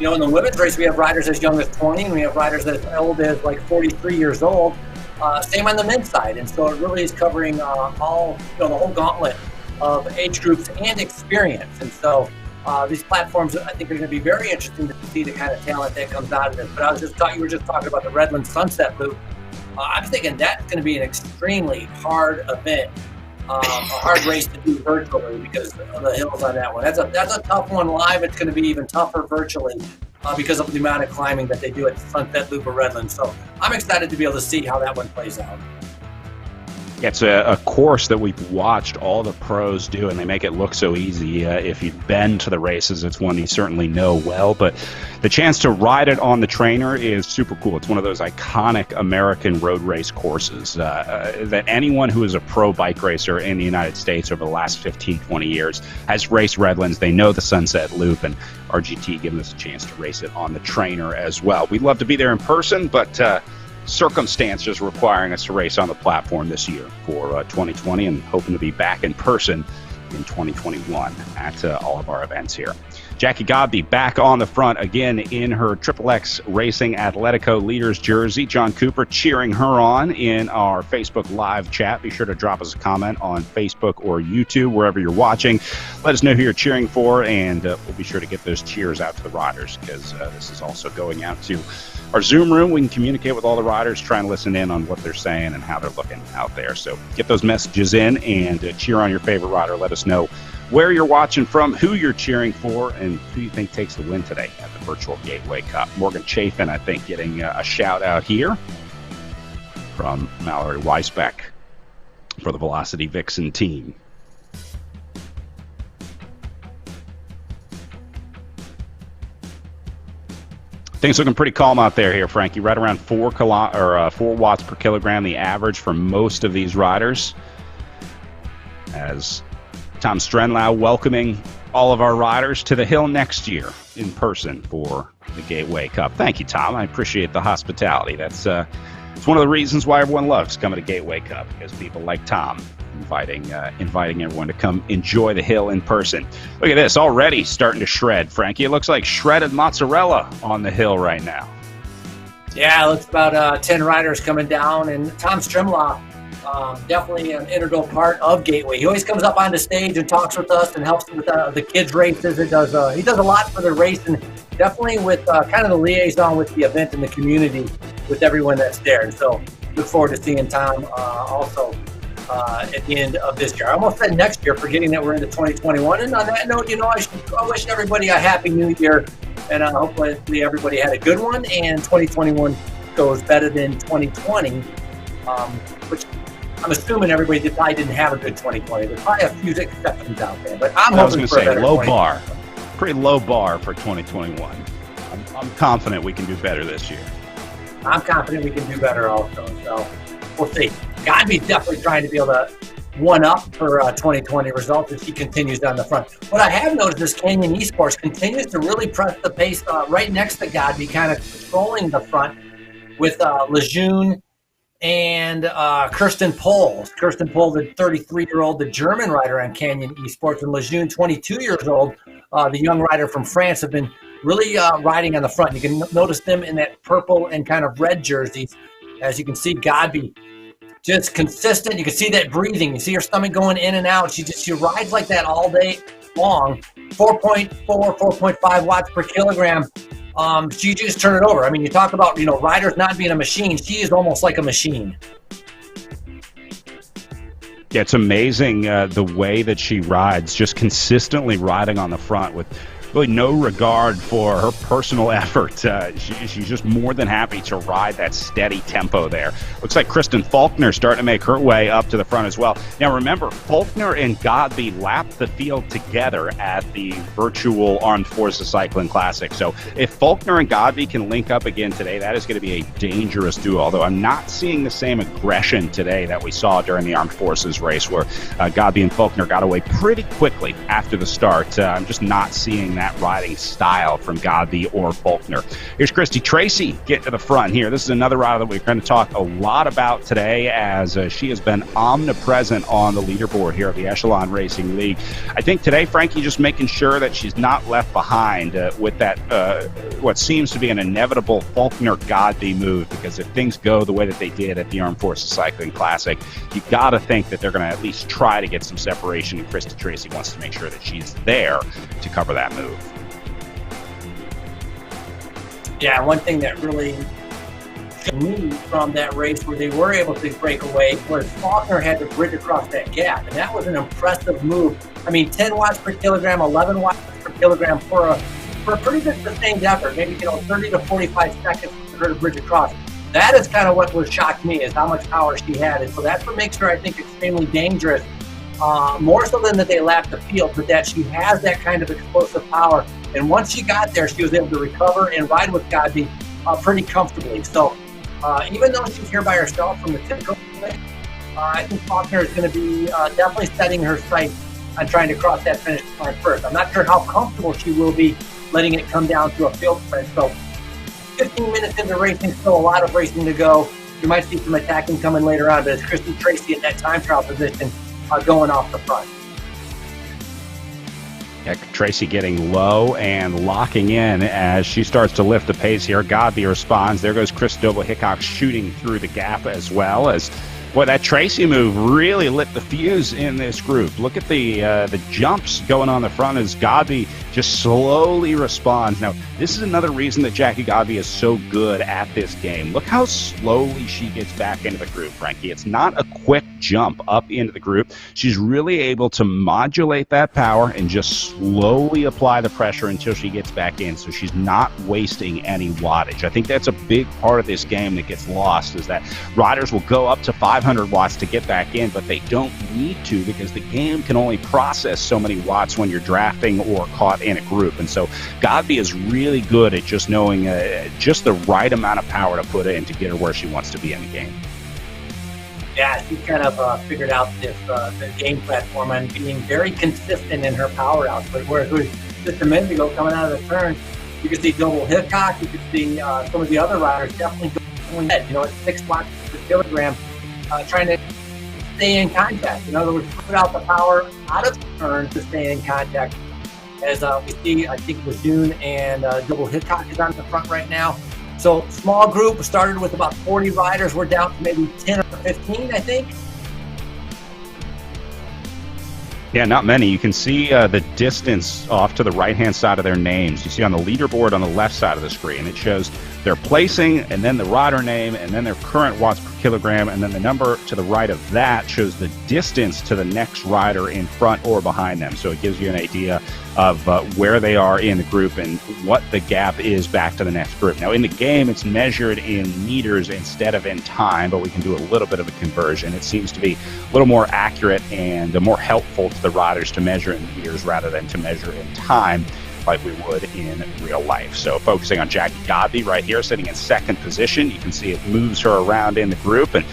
In the women's race, we have riders as young as 20, and we have riders as old as like 43 years old. Same on the men's side, and so it really is covering the whole gauntlet of age groups and experience. And so These platforms, I think, are going to be very interesting to see the kind of talent that comes out of this. But you were just talking about the Redlands Sunset Loop. I'm thinking that's going to be an extremely hard event, a hard race to do virtually because of the hills on that one. That's a tough one live. It's going to be even tougher virtually because of the amount of climbing that they do at the Sunset Loop of Redlands. So I'm excited to be able to see how that one plays out. It's a course that we've watched all the pros do, and they make it look so easy. If you've been to the races, it's one you certainly know well. But the chance to ride it on the trainer is super cool. It's one of those iconic American road race courses that anyone who is a pro bike racer in the United States over the last 15, 20 years has raced Redlands. They know the Sunset Loop, and RGT giving us a chance to race it on the trainer as well. We'd love to be there in person, but circumstances requiring us to race on the platform this year for 2020, and hoping to be back in person in 2021 at all of our events here. Jackie Godby back on the front again in her XXX Racing Atletico Leaders jersey. John Cooper cheering her on in our Facebook Live chat. Be sure to drop us a comment on Facebook or YouTube, wherever you're watching. Let us know who you're cheering for, and we'll be sure to get those cheers out to the riders, because this is also going out to our Zoom room. We can communicate with all the riders, try and listen in on what they're saying and how they're looking out there. So get those messages in and cheer on your favorite rider. Let us know where you're watching from, who you're cheering for, and who you think takes the win today at the Virtual Gateway Cup. Morgan Chafin, I think, getting a shout out here from Mallory Weisbeck for the Velocity Vixen team. Things looking pretty calm out there here, Frankie. Right around 4 watts per kilogram, the average for most of these riders. As Tom Strenlau welcoming all of our riders to the hill next year in person for the Gateway Cup. Thank you, Tom. I appreciate the hospitality. That's it's one of the reasons why everyone loves coming to Gateway Cup, because people like Tom inviting everyone to come enjoy the hill in person. Look at this, already starting to shred, Frankie. It looks like shredded mozzarella on the hill right now. Yeah, it looks about 10 riders coming down, and Tom Strenlau, definitely an integral part of Gateway. He always comes up on the stage and talks with us and helps with the kids' races. He does a lot for the race, and definitely with kind of the liaison with the event and the community with everyone that's there. And so look forward to seeing Tom also at the end of this year. I almost said next year, forgetting that we're into 2021. And on that note, I wish everybody a happy new year, and hopefully everybody had a good one, and 2021 goes better than 2020, which I'm assuming everybody probably didn't have a good 2020. There's probably a few exceptions out there, but I'm hoping for a better 2020. Bar. Pretty low bar for 2021. I'm confident we can do better this year. I'm confident we can do better also, so we'll see. Godby's definitely trying to be able to one-up for 2020 results as he continues down the front. What I have noticed is Canyon Esports continues to really press the pace right next to Godby, kind of controlling the front with Lejeune and Kirsten Pohl. Kirsten Pohl, the 33-year-old, the German rider on Canyon Esports, and Lejeune, 22 years old, the young rider from France, have been really riding on the front. You can notice them in that purple and kind of red jerseys. As you can see, Godby just consistent. You can see that breathing. You see her stomach going in and out. She rides like that all day long. 4.4, 4.5 watts per kilogram. She just turned it over. I mean, you talk about, riders not being a machine. She is almost like a machine. Yeah, it's amazing the way that she rides, just consistently riding on the front with really no regard for her personal effort. She's just more than happy to ride that steady tempo there. Looks like Kristen Faulkner starting to make her way up to the front as well. Now remember, Faulkner and Godby lapped the field together at the virtual Armed Forces Cycling Classic. So if Faulkner and Godby can link up again today, that is going to be a dangerous duo. Although I'm not seeing the same aggression today that we saw during the Armed Forces race, where Godby and Faulkner got away pretty quickly after the start. I'm just not seeing that that riding style from Godby or Faulkner. Here's Christy Tracy getting to the front here. This is another rider that we're going to talk a lot about today, as she has been omnipresent on the leaderboard here at the Echelon Racing League. I think today, Frankie, just making sure that she's not left behind with that what seems to be an inevitable Faulkner-Godby move, because if things go the way that they did at the Armed Forces Cycling Classic, you got to think that they're going to at least try to get some separation, and Christy Tracy wants to make sure that she's there to cover that move. Yeah, one thing that really showed me from that race where they were able to break away was Faulkner had to bridge across that gap, and that was an impressive move. I mean, 10 watts per kilogram, 11 watts per kilogram for a pretty good sustained effort, maybe 30 to 45 seconds for her to bridge across. That is kind of what was shocked me, is how much power she had. And so that's what makes her, I think, extremely dangerous, more so than that they lapped the field, but that she has that kind of explosive power. And once she got there, she was able to recover and ride with Godby pretty comfortably. So even though she's here by herself from the typical way, I think Faulkner is going to be definitely setting her sights on trying to cross that finish line first. I'm not sure how comfortable she will be letting it come down to a field sprint. So 15 minutes into racing, still a lot of racing to go. You might see some attacking coming later on, but it's Christy Tracy in that time trial position going off the front. Yeah, Tracy getting low and locking in as she starts to lift the pace here. Godby responds. There goes Christopher Hickok shooting through the gap as well. As boy, that Tracy move really lit the fuse in this group. Look at the jumps going on the front as Godby just slowly responds. Now, this is another reason that Jackie Godby is so good at this game. Look how slowly she gets back into the group, Frankie. It's not a quick jump up into the group. She's really able to modulate that power and just slowly apply the pressure until she gets back in, so she's not wasting any wattage. I think that's a big part of this game that gets lost, is that riders will go up to 500 watts to get back in, but they don't need to, because the game can only process so many watts when you're drafting or caught in a group. And so Godby is really good at just knowing just the right amount of power to put in to get her where she wants to be in the game. Yeah, she kind of figured out this the game platform and being very consistent in her power output. Whereas just a minute ago, coming out of the turn, you could see Double Hickok, you could see some of the other riders definitely going ahead, at 6 watts per kilogram, trying to stay in contact. In other words, put out the power out of the turn to stay in contact. As we see, I think Lejeune and Double Hickok is on the front right now. So small group, started with about 40 riders. We're down to maybe 10 or 15, I think. Yeah, not many. You can see the distance off to the right-hand side of their names. You see on the leaderboard on the left side of the screen, it shows their placing, and then the rider name, and then their current watts per kilogram, and then the number to the right of that shows the distance to the next rider in front or behind them. So it gives you an idea of where they are in the group and what the gap is back to the next group. Now, in the game, it's measured in meters instead of in time, but we can do a little bit of a conversion. It seems to be a little more accurate and more helpful to the riders to measure in meters rather than to measure in time like we would in real life. So focusing on Jackie Godby right here, sitting in second position. You can see it moves her around in the group, and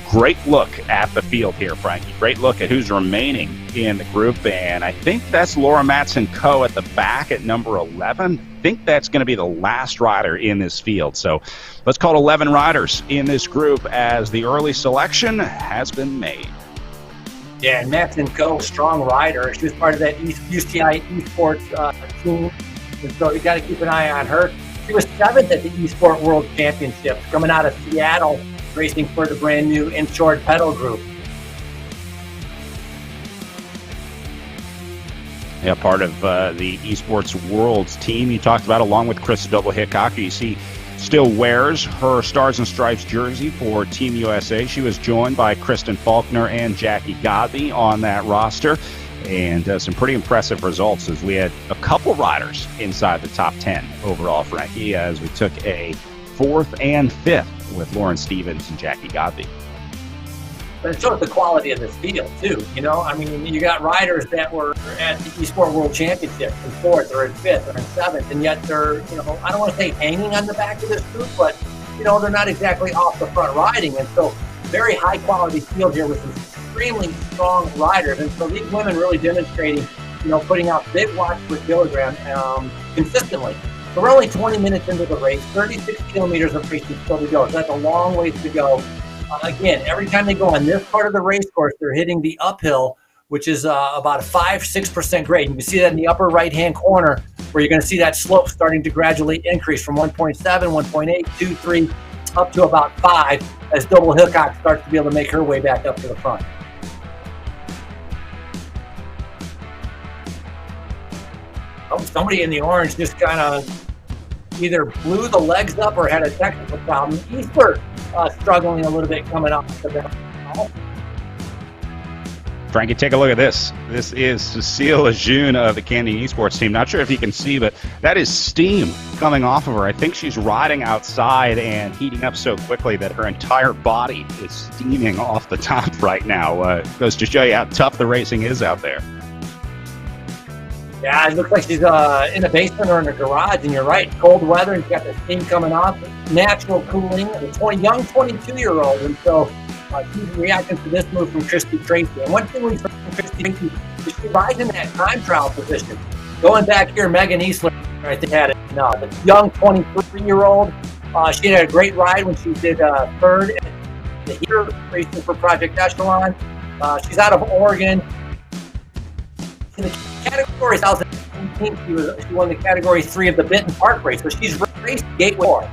great look at the field here, Frankie. Great look at who's remaining in the group, and I think that's Laura Matson-Coe at the back at number 11. I think that's going to be the last rider in this field. So let's call it 11 riders in this group as the early selection has been made. Yeah, and Matson-Coe, strong rider. She was part of that UCI eSports team, and so you got to keep an eye on her. She was 7th at the eSport World Championships, coming out of Seattle, racing for the brand new Insured Pedal Group. Yeah, part of the eSports Worlds team you talked about, along with Chris Double Hickok. You see still wears her Stars and Stripes jersey for Team USA. She was joined by Kristen Faulkner and Jackie Godby on that roster. And some pretty impressive results, as we had a couple riders inside the top 10 overall, Frankie, as we took a 4th and 5th with Lauren Stevens and Jackie Godby. But it shows the quality of this field, too. I mean, you got riders that were at the eSport World Championship in 4th or in 5th or in 7th, and yet they're, I don't want to say hanging on the back of this group, but, they're not exactly off the front riding. And so very high quality field here with some extremely strong riders. And so these women really demonstrating, putting out big watts per kilogram consistently. So we're only 20 minutes into the race, 36 kilometers of racing still to go. So that's a long ways to go. Again, every time they go on this part of the race course, they're hitting the uphill, which is about a 5-6% grade. You can see that in the upper right-hand corner, where you're going to see that slope starting to gradually increase from 1.7, 1.8, 2, 3, up to about 5, as Double Hillcock starts to be able to make her way back up to the front. Oh, somebody in the orange just kind of either blew the legs up or had a technical problem. Eastler struggling a little bit coming off the back. Frankie, take a look at this. This is Cecile Lejeune of the Canyon Esports team. Not sure if you can see, but that is steam coming off of her. I think she's riding outside and heating up so quickly that her entire body is steaming off the top right now. Goes to show you how tough the racing is out there. Yeah, it looks like she's in a basement or in a garage, and you're right, cold weather, and she's got the steam coming off, natural cooling, a young 22-year-old, and so she's reacting to this move from Christy Tracy. And one thing we saw from Christy Tracy is she rides in that time trial position. Going back here, Megan Eastler, I think, had it. No, the young 23-year-old, she had a great ride when she did third at the Giro racing for Project Echelon. She's out of Oregon. In the category 2018, she won the category 3 of the Benton Park race, so she's raced Gateway 4.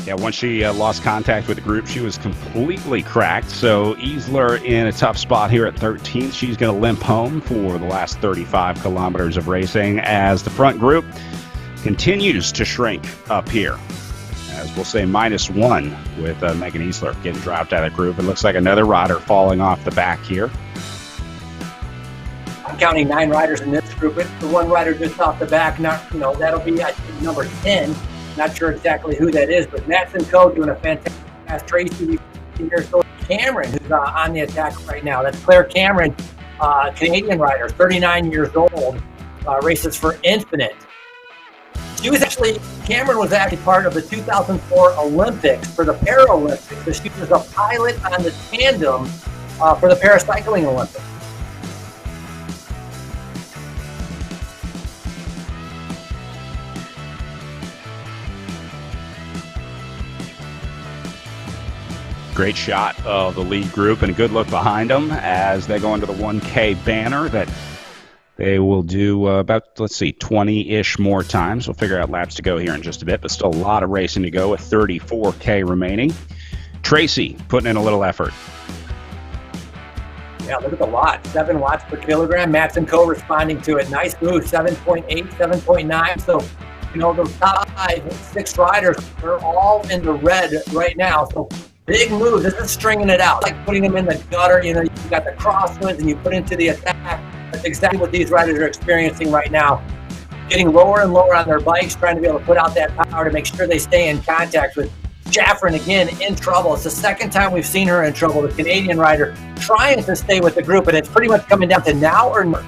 Yeah, once she lost contact with the group, she was completely cracked. So Eastler in a tough spot here at 13th. She's going to limp home for the last 35 kilometers of racing as the front group continues to shrink up here. As we'll say, -1 with Megan Eastler getting dropped out of the group. It looks like another rider falling off the back here. I'm counting 9 riders in this group. It's the one rider just off the back. That'll be, I think, number 10. Not sure exactly who that is, but Matt and Co doing a fantastic Tracy here. So Cameron, who's on the attack right now. That's Claire Cameron, Canadian rider, 39 years old, races for Infinite. Cameron was actually part of the 2004 Olympics for the Paralympics. So she was a pilot on the tandem for the Paracycling Olympics. Great shot of the lead group and a good look behind them as they go into the 1K banner that they will do about, 20-ish more times. We'll figure out laps to go here in just a bit, but still a lot of racing to go with 34K remaining. Tracy putting in a little effort. Yeah, look at the watt. 7 watts per kilogram. Matt and Co responding to it. Nice move, 7.8, 7.9. So, those top 6 riders are all in the red right now. So big move. This is stringing it out. Like putting them in the gutter. You got the crosswinds and you put into the attack. That's exactly what these riders are experiencing right now. Getting lower and lower on their bikes, trying to be able to put out that power to make sure they stay in contact with Jaffrin again in trouble. It's the second time we've seen her in trouble. The Canadian rider trying to stay with the group, and it's pretty much coming down to now or never.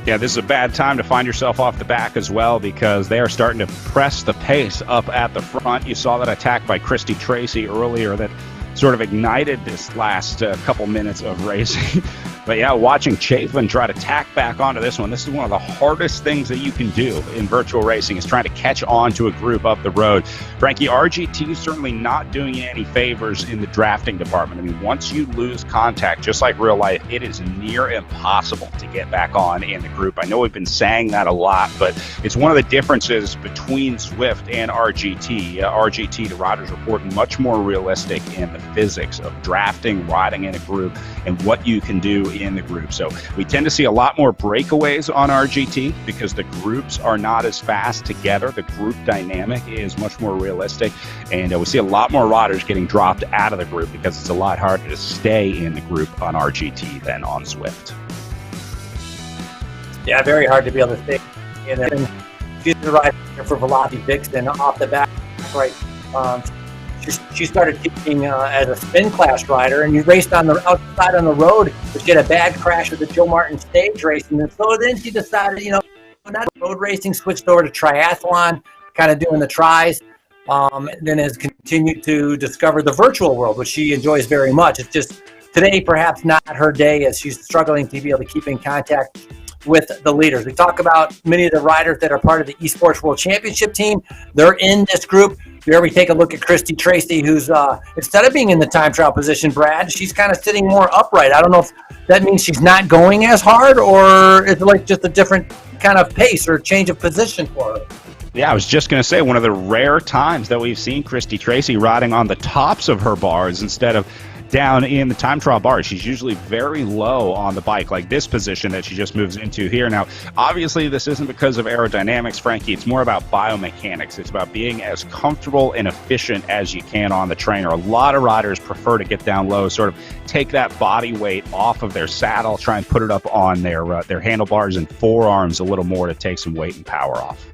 Yeah, this is a bad time to find yourself off the back as well because they are starting to press the pace up at the front. You saw that attack by Christy Tracy earlier that sort of ignited this last couple minutes of racing. But yeah, watching Chafin try to tack back onto this one, this is one of the hardest things that you can do in virtual racing is trying to catch on to a group up the road. Frankie, RGT is certainly not doing you any favors in the drafting department. I mean, once you lose contact, just like real life, it is near impossible to get back on in the group. I know we've been saying that a lot, but it's one of the differences between Zwift and RGT. RGT, the riders report, much more realistic in the physics of drafting, riding in a group, and what you can do in the group. So we tend to see a lot more breakaways on RGT because the groups are not as fast together. The group dynamic is much more realistic, and we see a lot more riders getting dropped out of the group because it's a lot harder to stay in the group on RGT than on Zwift. Yeah, very hard to be able to stay in there. And she's the rider for Velocity Vixen off the back, right? She started teaching as a spin class rider, and you raced on the outside on the road, but she had a bad crash with the Joe Martin stage racing. And so then she decided, not road racing, switched over to triathlon, kind of doing the tries. Then has continue to discover the virtual world, which she enjoys very much. It's just today perhaps not her day, as she's struggling to be able to keep in contact with the leaders. We talk about many of the riders that are part of the Esports World Championship team. They're in this group. Here we take a look at Christy Tracy, who's instead of being in the time trial position, Brad, she's kind of sitting more upright. I don't know if that means she's not going as hard, or is it like just a different kind of pace or change of position for her? Yeah, I was just going to say, one of the rare times that we've seen Christy Tracy riding on the tops of her bars instead of down in the time trial bars. She's usually very low on the bike, like this position that she just moves into here. Now, obviously, this isn't because of aerodynamics, Frankie. It's more about biomechanics. It's about being as comfortable and efficient as you can on the trainer. A lot of riders prefer to get down low, sort of take that body weight off of their saddle, try and put it up on their handlebars and forearms a little more to take some weight and power off.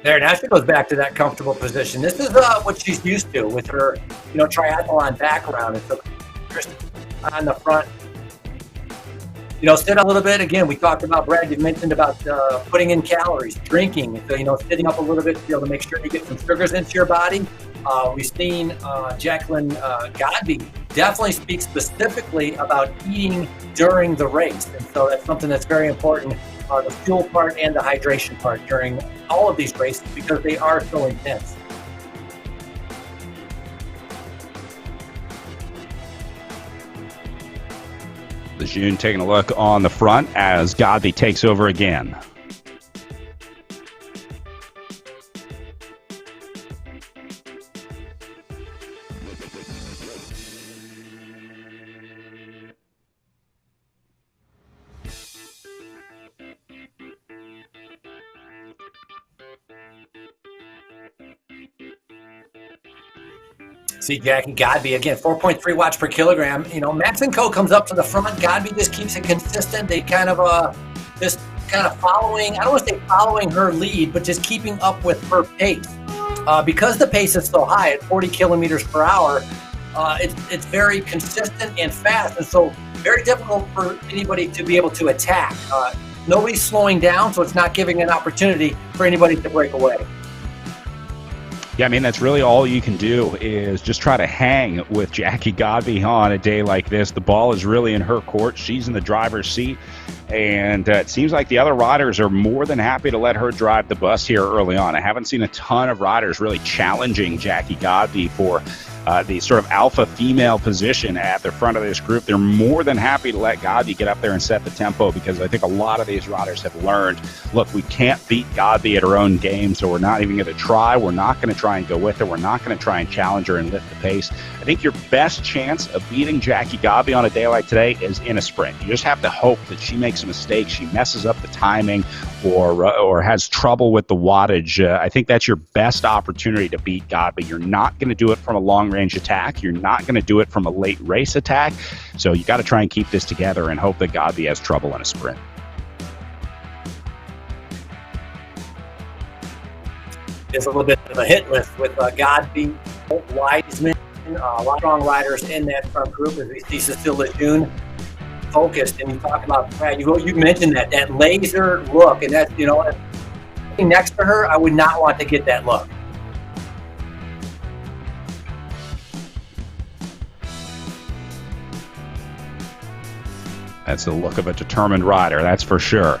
There, now she goes back to that comfortable position. This is what she's used to with her, triathlon background. And so, Kristen on the front, sit a little bit. Again, we talked about, Brad, you mentioned about putting in calories, drinking. So, sitting up a little bit to be able to make sure you get some sugars into your body. We've seen Jacqueline Godby definitely speak specifically about eating during the race. And so that's something that's very important. The fuel part and the hydration part during all of these races, because they are so intense. Lejeune taking a look on the front as Godby takes over again. See Jackie Godby again, 4.3 watts per kilogram. Max & Co comes up to the front. Godby just keeps it consistent. They kind of following, I don't want to say following her lead, but just keeping up with her pace. Because the pace is so high at 40 kilometers per hour, it's very consistent and fast, and so very difficult for anybody to be able to attack. Nobody's slowing down, so it's not giving an opportunity for anybody to break away. Yeah, I mean, that's really all you can do is just try to hang with Jackie Godby on a day like this. The ball is really in her court. She's in the driver's seat. And it seems like the other riders are more than happy to let her drive the bus here early on. I haven't seen a ton of riders really challenging Jackie Godby for the sort of alpha female position at the front of this group. They're more than happy to let Godby get up there and set the tempo, because I think a lot of these riders have learned, look, we can't beat Godby at her own game, so we're not even going to try. We're not going to try and go with her. We're not going to try and challenge her and lift the pace. I think your best chance of beating Jackie Godby on a day like today is in a sprint. You just have to hope that she makes a mistake, she messes up the timing, or has trouble with the wattage. I think that's your best opportunity to beat Godby. You're not going to do it from a long-range attack. You're not going to do it from a late race attack. So you got to try and keep this together and hope that Godby has trouble in a sprint. There's a little bit of a hit list with Godby, Wiseman, a lot of strong riders in that front group, as we see Cecile Lejeune focused. And you talk about, Brad, you mentioned that laser look, and that's, next to her, I would not want to get that look. That's the look of a determined rider, that's for sure.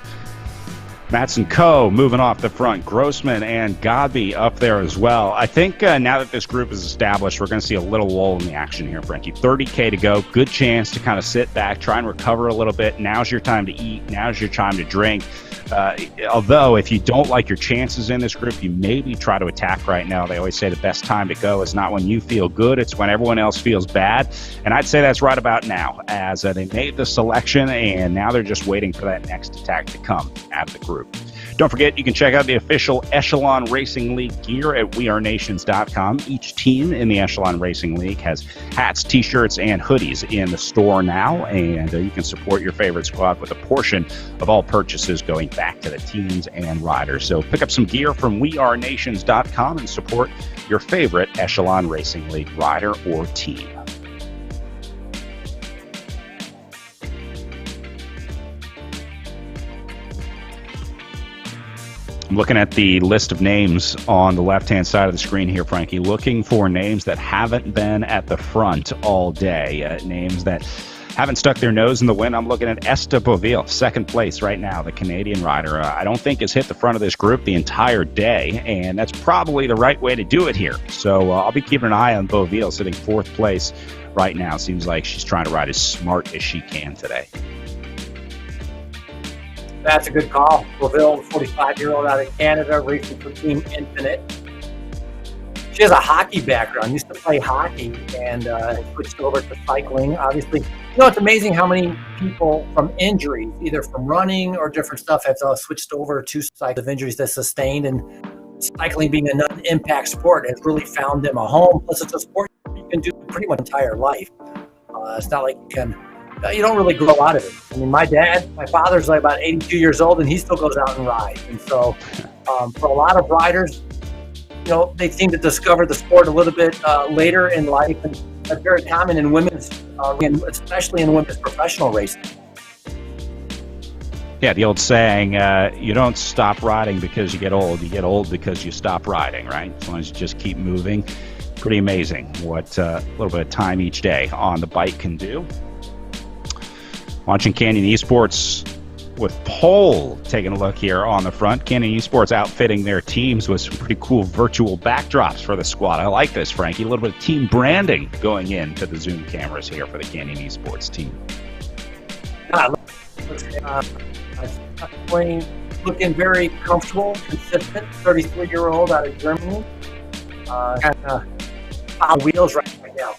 Max & Co. moving off the front. Grossman and Godby up there as well. I think now that this group is established, we're going to see a little lull in the action here, Frankie. 30K to go. Good chance to kind of sit back, try and recover a little bit. Now's your time to eat. Now's your time to drink. Although, if you don't like your chances in this group, you maybe try to attack right now. They always say the best time to go is not when you feel good, it's when everyone else feels bad. And I'd say that's right about now, as they made the selection, and now they're just waiting for that next attack to come at the group. Don't forget, you can check out the official Echelon Racing League gear at wearenations.com. Each team in the Echelon Racing League has hats, t-shirts, and hoodies in the store now, and you can support your favorite squad with a portion of all purchases going back to the teams and riders. So pick up some gear from wearenations.com and support your favorite Echelon Racing League rider or team. I'm looking at the list of names on the left-hand side of the screen here, Frankie, looking for names that haven't been at the front all day, names that haven't stuck their nose in the wind. I'm looking at Esther Beauville, second place right now, the Canadian rider. I don't think has hit the front of this group the entire day, and that's probably the right way to do it here. So I'll be keeping an eye on Beauville, sitting fourth place right now. Seems like she's trying to ride as smart as she can today. That's a good call. Beauville, 45-year-old out of Canada, racing for Team Infinite. She has a hockey background, used to play hockey, and switched over to cycling. Obviously, it's amazing how many people from injuries, either from running or different stuff, have switched over to cycling of injuries they sustained. And cycling being a non-impact sport has really found them a home. Plus, it's a sport you can do pretty much entire life. It's not like you don't really grow out of it. I mean, my father's like about 82 years old, and he still goes out and rides. And so for a lot of riders, they seem to discover the sport a little bit later in life, and that's very common in women's, especially in women's professional racing. Yeah, the old saying, you don't stop riding because you get old because you stop riding, right? As long as you just keep moving. Pretty amazing what a little bit of time each day on the bike can do. Watching Canyon Esports with Pole taking a look here on the front. Canyon Esports outfitting their teams with some pretty cool virtual backdrops for the squad. I like this, Frankie. A little bit of team branding going into the Zoom cameras here for the Canyon Esports team. Looking very comfortable, consistent. 33-year-old out of Germany. Kind of on wheels right now.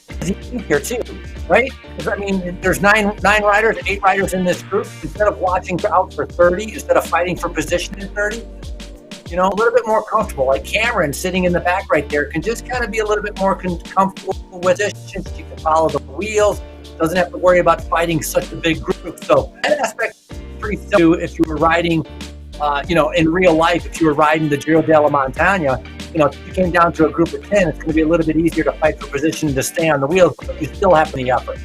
Here too, right? Because I mean, there's eight riders in this group. Instead of watching out for 30, instead of fighting for position in 30, a little bit more comfortable. Like Cameron sitting in the back right there can just kind of be a little bit more comfortable with positions. She can follow the wheels. Doesn't have to worry about fighting such a big group. So that aspect is pretty simple. If you were riding, in real life, if you were riding the Giro della Montagna, if you came down to a group of 10, it's going to be a little bit easier to fight for position to stay on the wheels, but you still have the effort.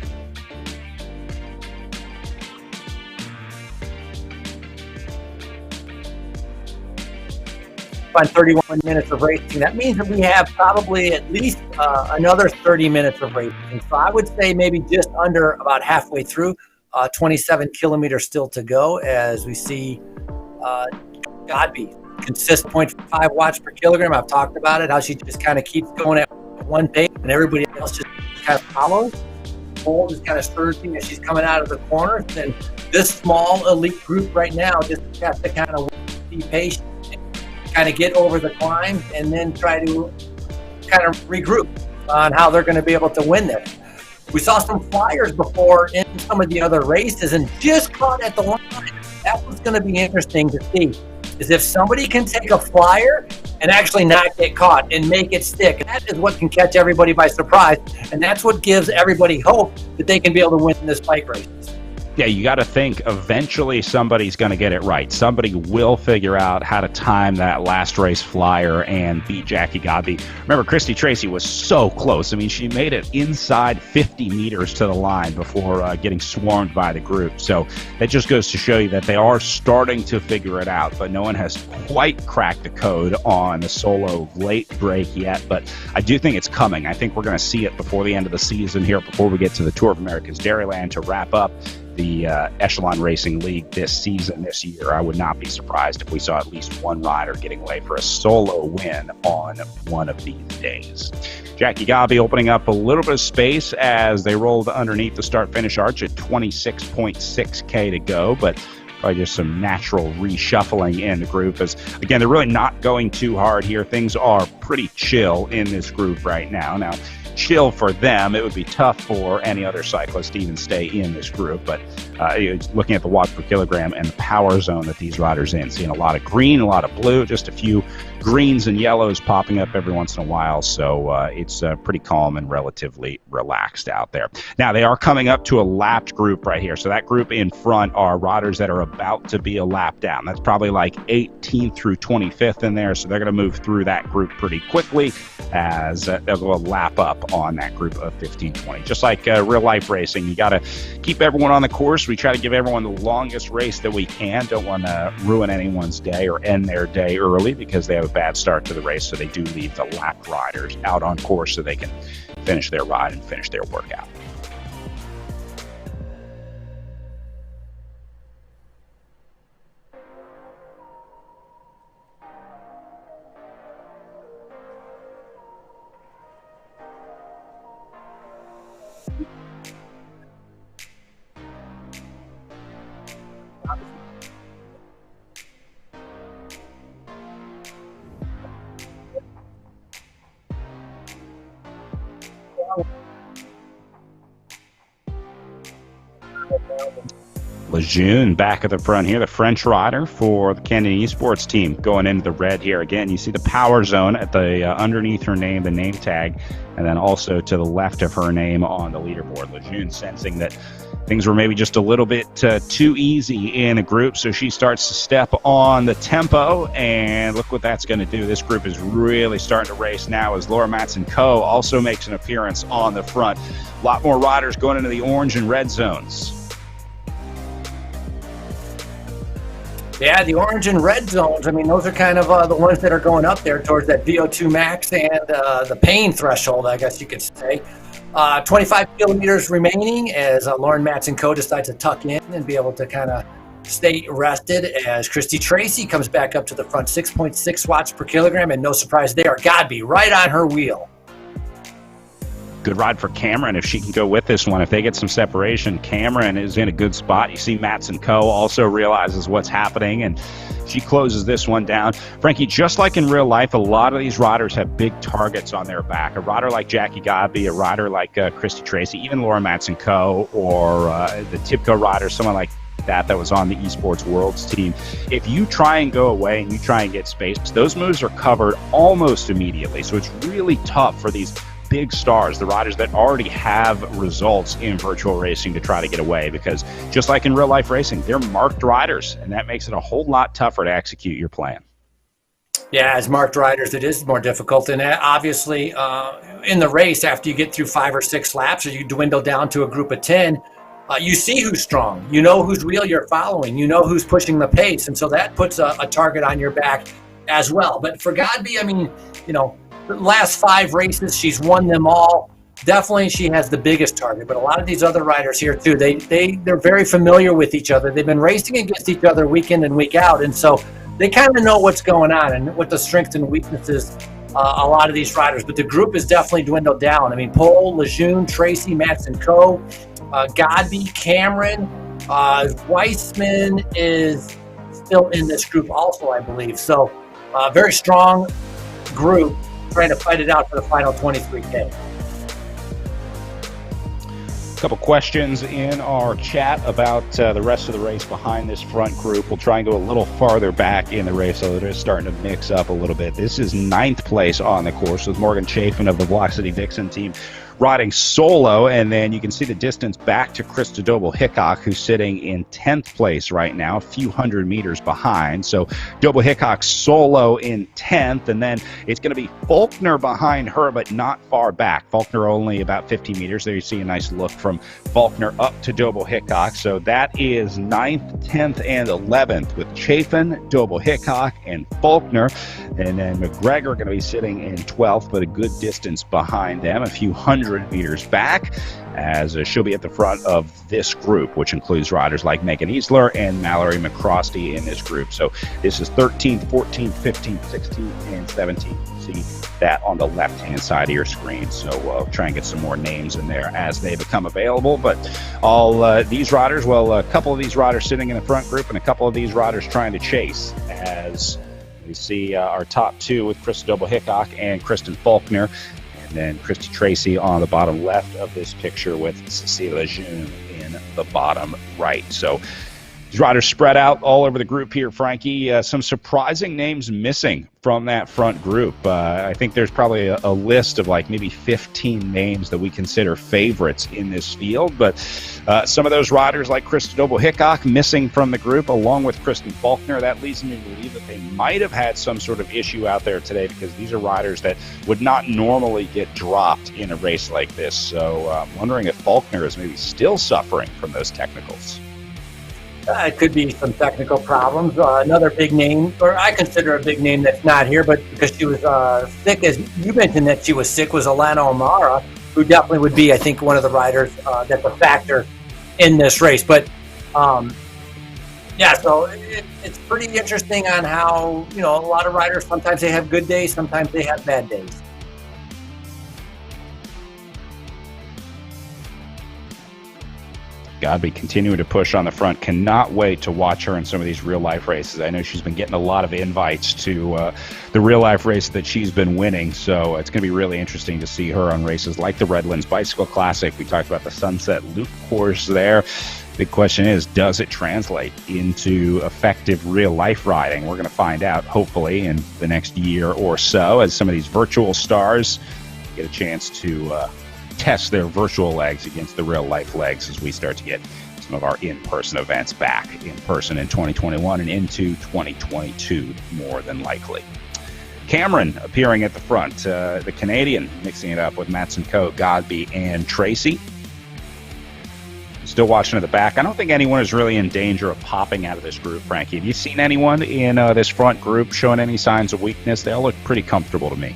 On 31 minutes of racing, that means that we have probably at least another 30 minutes of racing. So I would say maybe just under about halfway through, 27 kilometers still to go as we see Godby. Consistent 0.5 watts per kilogram. I've talked about it, how she just kind of keeps going at one pace and everybody else just kind of follows. Pole is kind of surging as she's coming out of the corner. And this small elite group right now just has to kind of be patient, kind of get over the climb, and then try to kind of regroup on how they're going to be able to win this. We saw some flyers before in some of the other races and just caught at the line. That was going to be interesting to see. Is if somebody can take a flyer and actually not get caught and make it stick. And that is what can catch everybody by surprise. And that's what gives everybody hope that they can be able to win this bike race. Yeah, you got to think eventually somebody's going to get it right. Somebody will figure out how to time that last race flyer and beat Jackie Godby. Remember, Christy Tracy was so close. I mean, she made it inside 50 meters to the line before getting swarmed by the group. So that just goes to show you that they are starting to figure it out, but no one has quite cracked the code on the solo late break yet. But I do think it's coming. I think we're going to see it before the end of the season here, before we get to the Tour of America's Dairyland to wrap up the Echelon Racing League this year. I would not be surprised if we saw at least one rider getting away for a solo win on one of these days. Jackie Godby opening up a little bit of space as they rolled underneath the start-finish arch at 26.6K to go, but probably just some natural reshuffling in the group as, again, they're really not going too hard here. Things are pretty chill in this group right now. Now, chill for them. It would be tough for any other cyclist to even stay in this group, but looking at the watts per kilogram and the power zone that these riders in, seeing a lot of green, a lot of blue, just a few greens and yellows popping up every once in a while, so it's pretty calm and relatively relaxed out there. Now, they are coming up to a lapped group right here, so that group in front are riders that are about to be a lap down. That's probably like 18th through 25th in there, so they're going to move through that group pretty quickly as they'll go a lap up on that group of 15-20. Just like real life racing, you got to keep everyone on the course. We try to give everyone the longest race that we can. Don't want to ruin anyone's day or end their day early because they have a bad start to the race. So they do leave the lapped riders out on course so they can finish their ride and finish their workout. Lejeune back at the front here, the French rider for the Canadian Esports team, going into the red here. Again, you see the power zone at the underneath her name, the name tag, and then also to the left of her name on the leaderboard. Lejeune sensing that things were maybe just a little bit too easy in a group, so she starts to step on the tempo, and look what that's going to do. This group is really starting to race now as Laura Matson-Coe also makes an appearance on the front. A lot more riders going into the orange and red zones. Yeah, the orange and red zones, I mean, those are kind of the ones that are going up there towards that VO2 max and the pain threshold, I guess you could say. 25 kilometers remaining as Lauren Matson-Coe decides to tuck in and be able to kind of stay rested as Christy Tracy comes back up to the front, 6.6 watts per kilogram, and no surprise there, Godby right on her wheel. Good ride for Cameron if she can go with this one. If they get some separation, Cameron is in a good spot. You see Matson-Coe also realizes what's happening, and she closes this one down. Frankie, just like in real life, a lot of these riders have big targets on their back. A rider like Jackie Godby, a rider like Christy Tracy, even Laura Matson-Coe, or the Tibco rider, someone like that was on the Esports Worlds team. If you try and go away and you try and get space, those moves are covered almost immediately. So it's really tough for these big stars, the riders that already have results in virtual racing, to try to get away, because just like in real life racing, they're marked riders, and that makes it a whole lot tougher to execute your plan. Yeah, as marked riders, it is more difficult. And obviously, in the race, after you get through 5 or 6 laps, or you dwindle down to a group of 10, you see who's strong. You know whose wheel you're following. You know who's pushing the pace. And so that puts a target on your back as well. But for Godby, I mean, you know, the last 5 races, she's won them all. Definitely she has the biggest target, but a lot of these other riders here too, they're very familiar with each other. They've been racing against each other week in and week out, and so they kind of know what's going on and what the strengths and weaknesses a lot of these riders. But the group is definitely dwindled down. I mean, Pole, Lejeune, Tracy, Matson-Coe, Godby, Cameron, Weissman is still in this group also, I believe. So very strong group trying to fight it out for the final 23K. A couple questions in our chat about the rest of the race behind this front group. We'll try and go a little farther back in the race, so it is starting to mix up a little bit. This is 9th place on the course with Morgan Chafin of the Velocity Dixon team riding solo, and then you can see the distance back to Krista Doble-Hickok, who's sitting in 10th place right now, a few hundred meters behind. So Doble-Hickok solo in 10th, and then it's going to be Faulkner behind her, but not far back. Faulkner only about 50 meters. There you see a nice look from Faulkner up to Doble-Hickok. So that is 9th, 10th, and 11th with Chafin, Doble-Hickok, and Faulkner. And then McGregor going to be sitting in 12th, but a good distance behind them, a few hundred meters back, as she'll be at the front of this group, which includes riders like Megan Easler and Mallory McCrosty in this group. So this is 13th, 14th, 15th, 16th, and 17th. You see that on the left-hand side of your screen. So we'll try and get some more names in there as they become available. But all these riders, well, a couple of these riders sitting in the front group and a couple of these riders trying to chase, as we see our top 2 with Krista Doble-Hickok and Kristen Faulkner. And then Christy Tracy on the bottom left of this picture with Cecilia Lejeune in the bottom right. So these riders spread out all over the group here, Frankie. Some surprising names missing from that front group. I think there's probably a list of like maybe 15 names that we consider favorites in this field. But some of those riders like Krista Doble-Hickok missing from the group, along with Kristen Faulkner. That leads me to believe that they might have had some sort of issue out there today, because these are riders that would not normally get dropped in a race like this. So I'm wondering if Faulkner is maybe still suffering from those technicals. It could be some technical problems. Another big name, or I consider a big name that's not here, but because she was sick, as you mentioned that she was sick, was Alana O'Mara, who definitely would be, I think, one of the riders that's a factor in this race. But yeah, so it's pretty interesting on how, a lot of riders, sometimes they have good days, sometimes they have bad days. Godby continuing to push on the front. Cannot wait to watch her in some of these real-life races. I know she's been getting a lot of invites to the real-life race that she's been winning, so it's going to be really interesting to see her on races like the Redlands Bicycle Classic. We talked about the Sunset Loop course there. Big question is, does it translate into effective real-life riding? We're going to find out, hopefully, in the next year or so, as some of these virtual stars get a chance to test their virtual legs against the real-life legs as we start to get some of our in-person events back in person in 2021 and into 2022, more than likely. Cameron appearing at the front, the Canadian mixing it up with Matson Coe, Godby, and Tracy. Still watching at the back. I don't think anyone is really in danger of popping out of this group, Frankie. Have you seen anyone in this front group showing any signs of weakness? They all look pretty comfortable to me.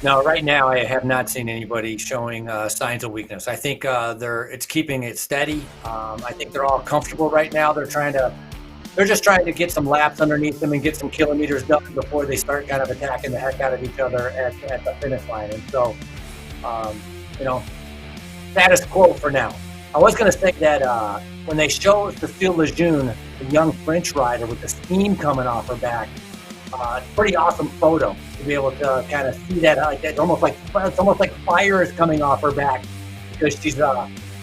No, right now I have not seen anybody showing signs of weakness. I think it's keeping it steady. I think they're all comfortable right now. They're just trying to get some laps underneath them and get some kilometers done before they start kind of attacking the heck out of each other at the finish line. And so, status quo for now. I was going to say that when they show Cécile Lejeune, the young French rider with the steam coming off her back, it's a pretty awesome photo to be able to kind of see that. It's almost like fire is coming off her back because she's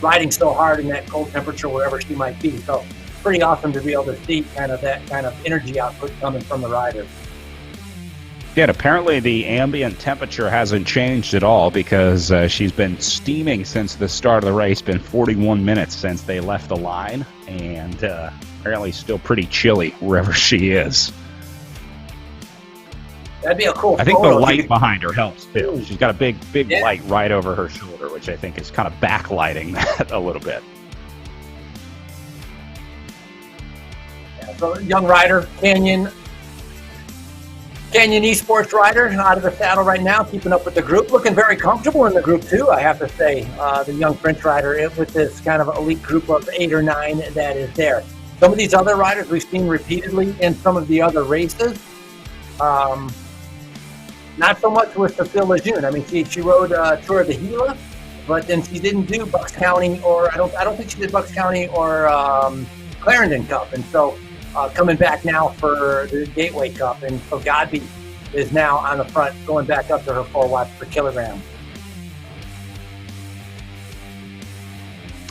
riding so hard in that cold temperature wherever she might be. So pretty awesome to be able to see kind of that kind of energy output coming from the riders. Yeah, and apparently the ambient temperature hasn't changed at all because she's been steaming since the start of the race. Been 41 minutes since they left the line, and apparently still pretty chilly wherever she is. That'd be a cool I think photo. the light behind her helps too. She's got a big light right over her shoulder, which I think is kind of backlighting that a little bit. Yeah, so young rider, Canyon Esports rider, out of the saddle right now, keeping up with the group, looking very comfortable in the group too, I have to say. The young French rider with this kind of elite group of 8 or 9 that is there. Some of these other riders we've seen repeatedly in some of the other races. Not so much with Cécile Lejeune. I mean, she rode Tour of the Gila, but then she didn't do Bucks County, or I don't think she did Bucks County or Clarendon Cup. And so coming back now for the Gateway Cup, and so Godby is now on the front, going back up to her 4 watts per kilogram.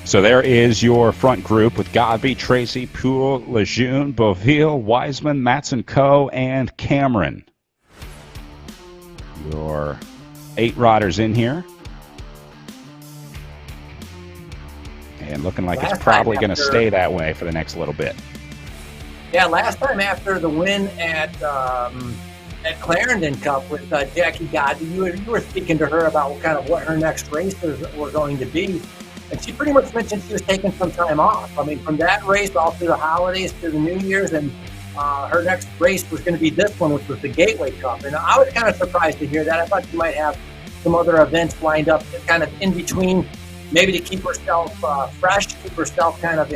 So there is your front group with Godby, Tracy, Poole, Lejeune, Beauville, Wiseman, Matson Coe, and Cameron. Your 8 riders in here. And looking like it's probably going to stay that way for the next little bit. Yeah, last time after the win at Clarendon Cup with Jackie Godby, you were speaking to her about what her next races were going to be. And she pretty much mentioned she was taking some time off. I mean, from that race all through the holidays to the New Year's, and her next race was going to be this one, which was the Gateway Cup. And I was kind of surprised to hear that. I thought she might have some other events lined up kind of in between, maybe to keep herself fresh, keep herself kind of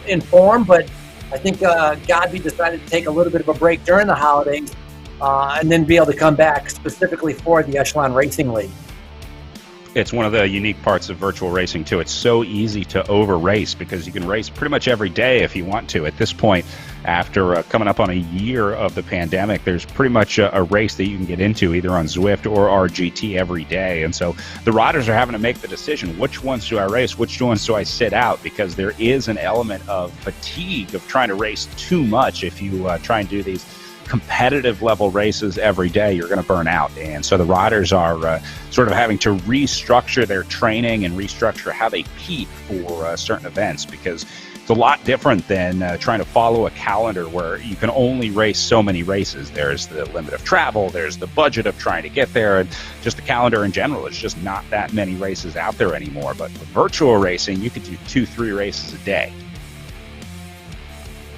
in form. But I think Godby decided to take a little bit of a break during the holidays and then be able to come back specifically for the Echelon Racing League. It's one of the unique parts of virtual racing, too. It's so easy to over-race because you can race pretty much every day if you want to. At this point, after coming up on a year of the pandemic, there's pretty much a race that you can get into either on Zwift or RGT every day. And so the riders are having to make the decision, which ones do I race, which ones do I sit out? Because there is an element of fatigue of trying to race too much. If you try and do these competitive level races every day, you're going to burn out. And so the riders are sort of having to restructure their training and restructure how they peak for certain events, because it's a lot different than trying to follow a calendar where you can only race so many races. There's the limit of travel, there's the budget of trying to get there, and just the calendar in general. It's just not that many races out there anymore. But with virtual racing, you could do 2-3 races a day.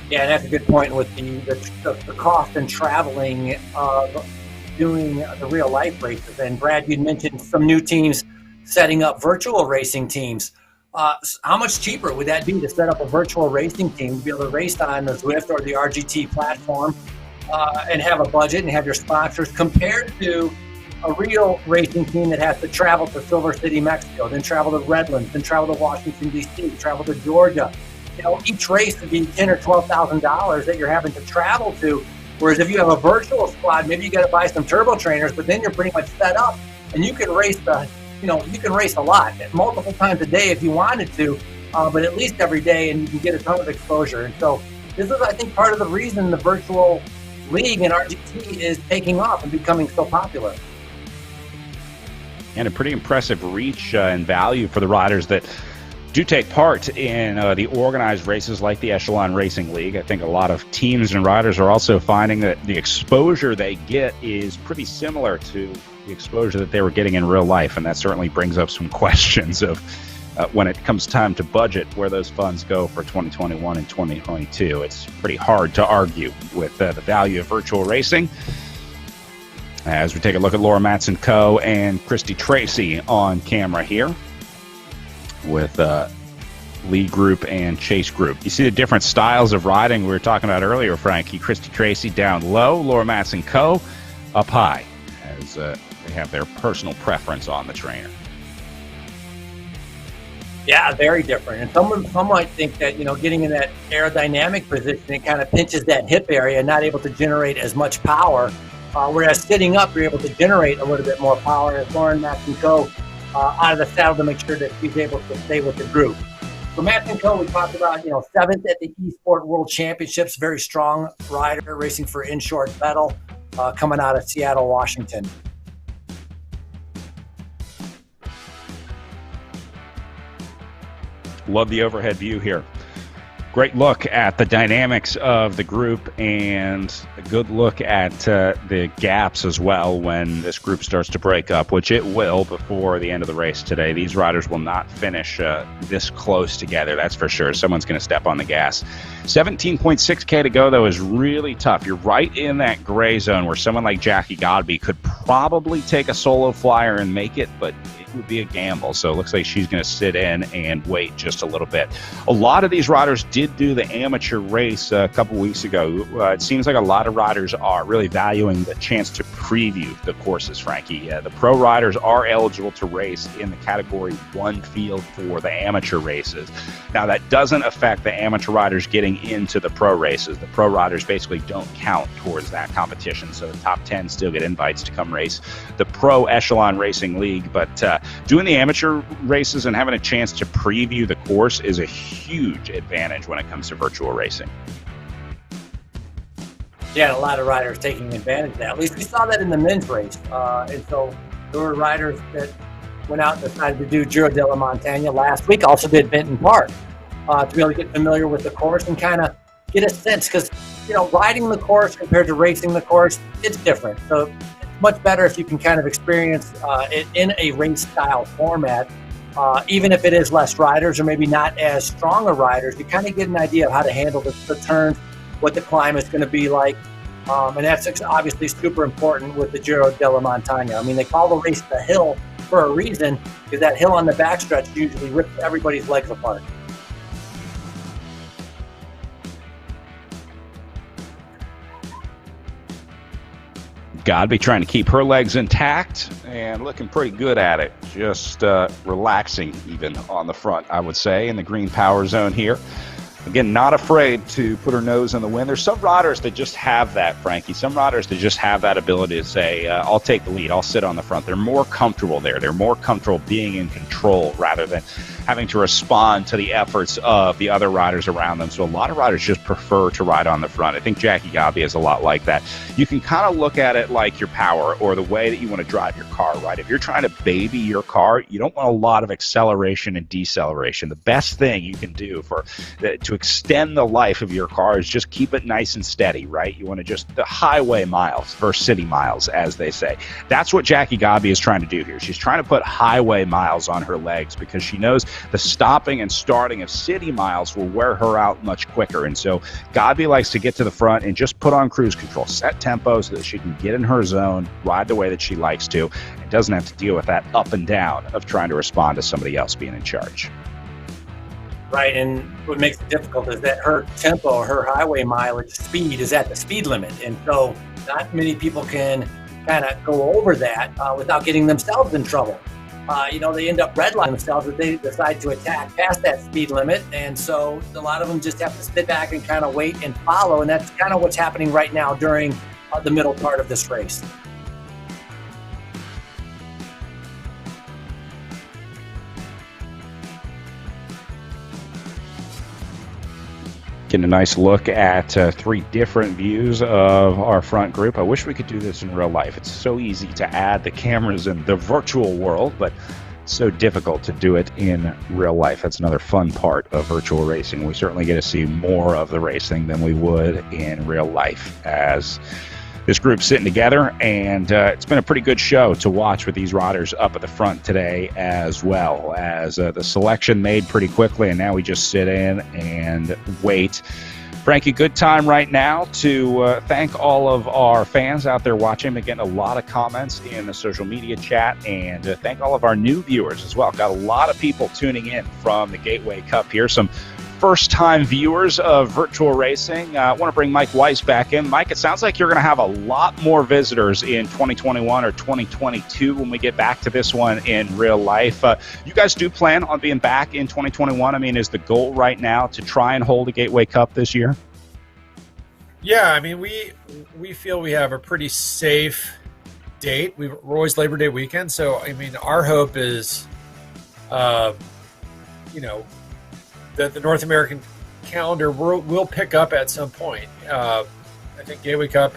Yeah, and that's a good point with the cost and traveling of doing the real life races. And Brad, you mentioned some new teams setting up virtual racing teams. How much cheaper would that be to set up a virtual racing team to be able to race on the Zwift or the RGT platform and have a budget and have your sponsors compared to a real racing team that has to travel to Silver City, Mexico, then travel to Redlands, then travel to Washington, D.C., travel to Georgia. Each race would be $10,000 or $12,000 that you're having to travel to. Whereas if you have a virtual squad, maybe you got to buy some turbo trainers, but then you're pretty much set up and you can race you can race a lot, multiple times a day if you wanted to, but at least every day, and you can get a ton of exposure. And so this is, I think, part of the reason the virtual league in RGT is taking off and becoming so popular. And a pretty impressive reach and value for the riders that do take part in the organized races like the Echelon Racing League. I think a lot of teams and riders are also finding that the exposure they get is pretty similar to the exposure that they were getting in real life, and that certainly brings up some questions of when it comes time to budget where those funds go for 2021 and 2022. It's pretty hard to argue with the value of virtual racing. As we take a look at Laura Matson-Coe and Christy Tracy on camera here with Lee Group and Chase Group. You see the different styles of riding we were talking about earlier, Frankie. Christy Tracy down low, Laura Matson-Coe up high, as they have their personal preference on the trainer. Yeah, very different. And some might think that, getting in that aerodynamic position, it kind of pinches that hip area, not able to generate as much power. Whereas sitting up, you're able to generate a little bit more power. As Lauren Matson-Coe out of the saddle to make sure that she's able to stay with the group. For Matson-Coe, we talked about, 7th at the eSport World Championships, very strong rider, racing for Inshort Metal, coming out of Seattle, Washington. Love the overhead view here. Great look at the dynamics of the group and a good look at the gaps as well when this group starts to break up, which it will before the end of the race today. These riders will not finish this close together, that's for sure. Someone's going to step on the gas. 17.6K to go, though, is really tough. You're right in that gray zone where someone like Jackie Godby could probably take a solo flyer and make it, but it would be a gamble. So it looks like she's going to sit in and wait just a little bit. A lot of these riders did do the amateur race a couple weeks ago. It seems like a lot of riders are really valuing the chance to preview the courses, Frankie. The pro riders are eligible to race in the Category 1 field for the amateur races. Now, that doesn't affect the amateur riders getting into the pro races. The pro riders basically don't count towards that competition, so the top 10 still get invites to come race the Pro Echelon Racing League. But doing the amateur races and having a chance to preview the course is a huge advantage when it comes to virtual racing. Yeah, a lot of riders taking advantage of that. At least we saw that in the men's race. And so there were riders that went out and decided to do Giro della Montagna last week, also did Benton Park, to be able to get familiar with the course and kind of get a sense. Because, riding the course compared to racing the course, it's different. So it's much better if you can kind of experience it in a race-style format. Even if it is less riders or maybe not as strong a riders, you kind of get an idea of how to handle the turns, what the climb is going to be like. And that's obviously super important with the Giro della Montagna. I mean, they call the race the hill for a reason, because that hill on the backstretch usually rips everybody's legs apart. Godby trying to keep her legs intact and looking pretty good at it. Just relaxing even on the front, I would say, in the green power zone here. Again, not afraid to put her nose in the wind. There's some riders that just have that, Frankie. Some riders that just have that ability to say, I'll take the lead, I'll sit on the front. They're more comfortable there. They're more comfortable being in control rather than having to respond to the efforts of the other riders around them. So a lot of riders just prefer to ride on the front. I think Jackie Godby is a lot like that. You can kind of look at it like your power or the way that you want to drive your car, right? If you're trying to baby your car, you don't want a lot of acceleration and deceleration. The best thing you can do to to extend the life of your car is just keep it nice and steady, right? You want to just the highway miles versus city miles, as they say. That's what Jackie Godby is trying to do here. She's trying to put highway miles on her legs because she knows the stopping and starting of city miles will wear her out much quicker. And so Godby likes to get to the front and just put on cruise control, set tempo so that she can get in her zone, ride the way that she likes to, and doesn't have to deal with that up and down of trying to respond to somebody else being in charge. Right, and what makes it difficult is that her tempo, her highway mileage speed is at the speed limit. And so not many people can kind of go over that without getting themselves in trouble. They end up redlining themselves if they decide to attack past that speed limit. And so a lot of them just have to sit back and kind of wait and follow. And that's kind of what's happening right now during the middle part of this race. Getting a nice look at 3 different views of our front group. I wish we could do this in real life. It's so easy to add the cameras in the virtual world, but it's so difficult to do it in real life. That's another fun part of virtual racing. We certainly get to see more of the racing than we would in real life as this group's sitting together, and it's been a pretty good show to watch with these riders up at the front today, as well as the selection made pretty quickly, and now we just sit in and wait. Frankie, good time right now to thank all of our fans out there watching. We're getting a lot of comments in the social media chat, and thank all of our new viewers as well. Got a lot of people tuning in from the Gateway Cup here. Some first-time viewers of virtual racing. I want to bring Mike Weiss back in. Mike, it sounds like you're going to have a lot more visitors in 2021 or 2022 when we get back to this one in real life. You guys do plan on being back in 2021? I mean, is the goal right now to try and hold a Gateway Cup this year? Yeah, I mean, we feel we have a pretty safe date. We're always Labor Day weekend, so, I mean, our hope is, that the North American calendar will pick up at some point. I think Gateway Cup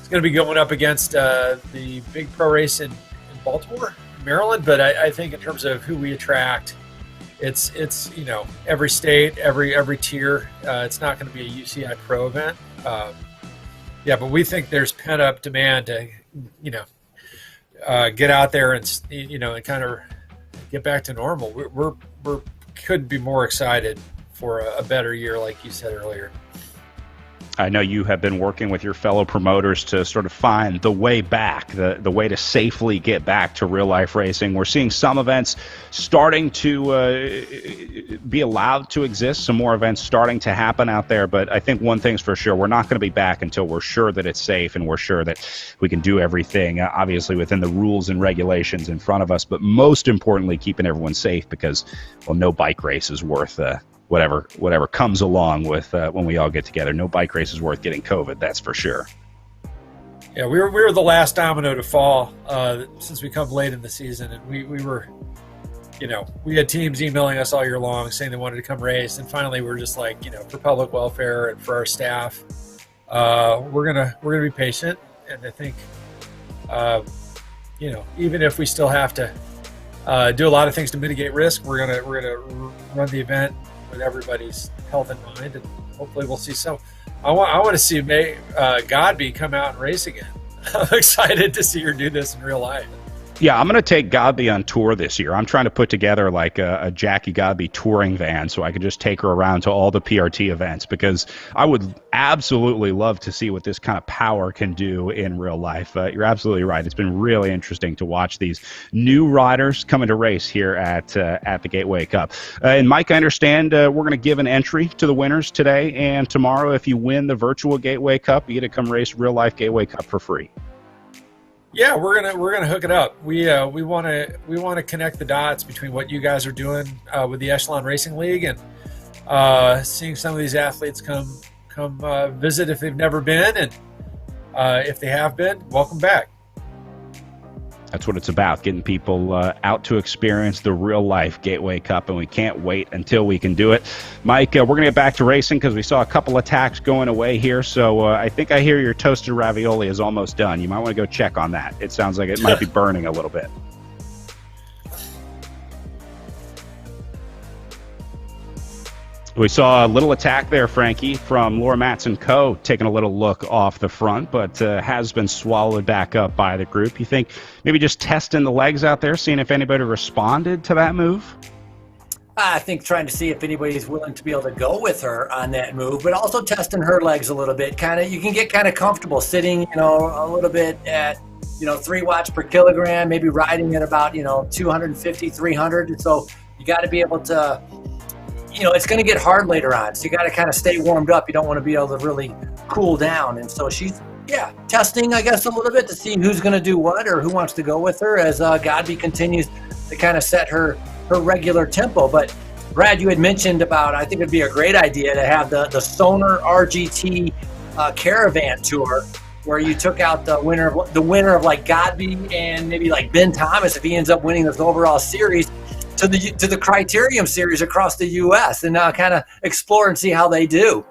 is going to be going up against the big pro race in Baltimore, Maryland. But I think in terms of who we attract, it's every state, every tier. It's not going to be a UCI pro event. But we think there's pent up demand to get out there and and kind of get back to normal. We're couldn't be more excited for a better year, like you said earlier. I know you have been working with your fellow promoters to sort of find the way back, the way to safely get back to real life racing. We're seeing some events starting to be allowed to exist, some more events starting to happen out there. But I think one thing's for sure, we're not going to be back until we're sure that it's safe and we're sure that we can do everything, obviously within the rules and regulations in front of us, but most importantly, keeping everyone safe because, well, no bike race is worth whatever comes along with when we all get together. No bike race is worth getting COVID, that's for sure. Yeah, we were the last domino to fall since we come late in the season, and we were, we had teams emailing us all year long saying they wanted to come race, and finally we're just like, for public welfare and for our staff, we're gonna be patient, and I think, even if we still have to do a lot of things to mitigate risk, we're gonna run the event with everybody's health in mind, and hopefully we'll see some. I want to see Godby come out and race again. I'm excited to see her do this in real life. Yeah, I'm going to take Godby on tour this year. I'm trying to put together like a Jackie Godby touring van so I can just take her around to all the PRT events, because I would absolutely love to see what this kind of power can do in real life. You're absolutely right. It's been really interesting to watch these new riders coming to race here at the Gateway Cup. And Mike, I understand we're going to give an entry to the winners today and tomorrow. If you win the virtual Gateway Cup, you get to come race real life Gateway Cup for free. Yeah, we're gonna hook it up. We want to connect the dots between what you guys are doing with the Echelon Racing League and seeing some of these athletes come visit if they've never been, and if they have been, welcome back. That's what it's about, getting people out to experience the real-life Gateway Cup, and we can't wait until we can do it. Mike, we're going to get back to racing because we saw a couple attacks going away here, so I think I hear your toasted ravioli is almost done. You might want to go check on that. It sounds like it might be burning a little bit. We saw a little attack there, Frankie, from Laura Matson Co. taking a little look off the front, but has been swallowed back up by the group. You think maybe just testing the legs out there, seeing if anybody responded to that move? I think trying to see if anybody's willing to be able to go with her on that move, but also testing her legs a little bit. You can get kind of comfortable sitting, a little bit at, 3 watts per kilogram, maybe riding at about, 250, 300. And so you got to be able to, it's going to get hard later on. So you got to kind of stay warmed up. You don't want to be able to really cool down. And so she's, testing, I guess, a little bit to see who's going to do what or who wants to go with her as Godby continues to kind of set her regular tempo. But Brad, you had mentioned about, I think it'd be a great idea to have the Sonar RGT Caravan Tour, where you took out the winner of like Godby and maybe like Ben Thomas, if he ends up winning this overall series, to the Criterium Series across the U.S. and kind of explore and see how they do.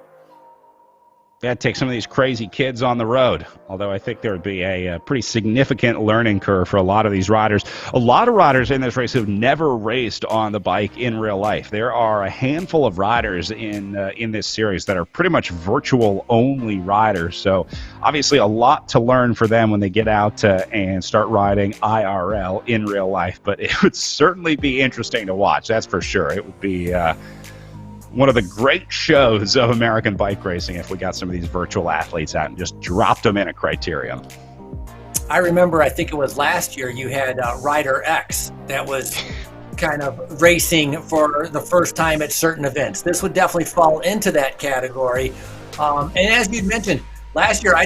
Yeah, take some of these crazy kids on the road, although I think there would be a pretty significant learning curve for a lot of these riders. A lot of riders in this race have never raced on the bike in real life. There are a handful of riders in this series that are pretty much virtual-only riders, so obviously a lot to learn for them when they get out and start riding IRL in real life, but it would certainly be interesting to watch, that's for sure. It would be one of the great shows of American bike racing if we got some of these virtual athletes out and just dropped them in a Criterium. I remember, I think it was last year, you had Rider X that was kind of racing for the first time at certain events. This would definitely fall into that category. And as you mentioned, last year I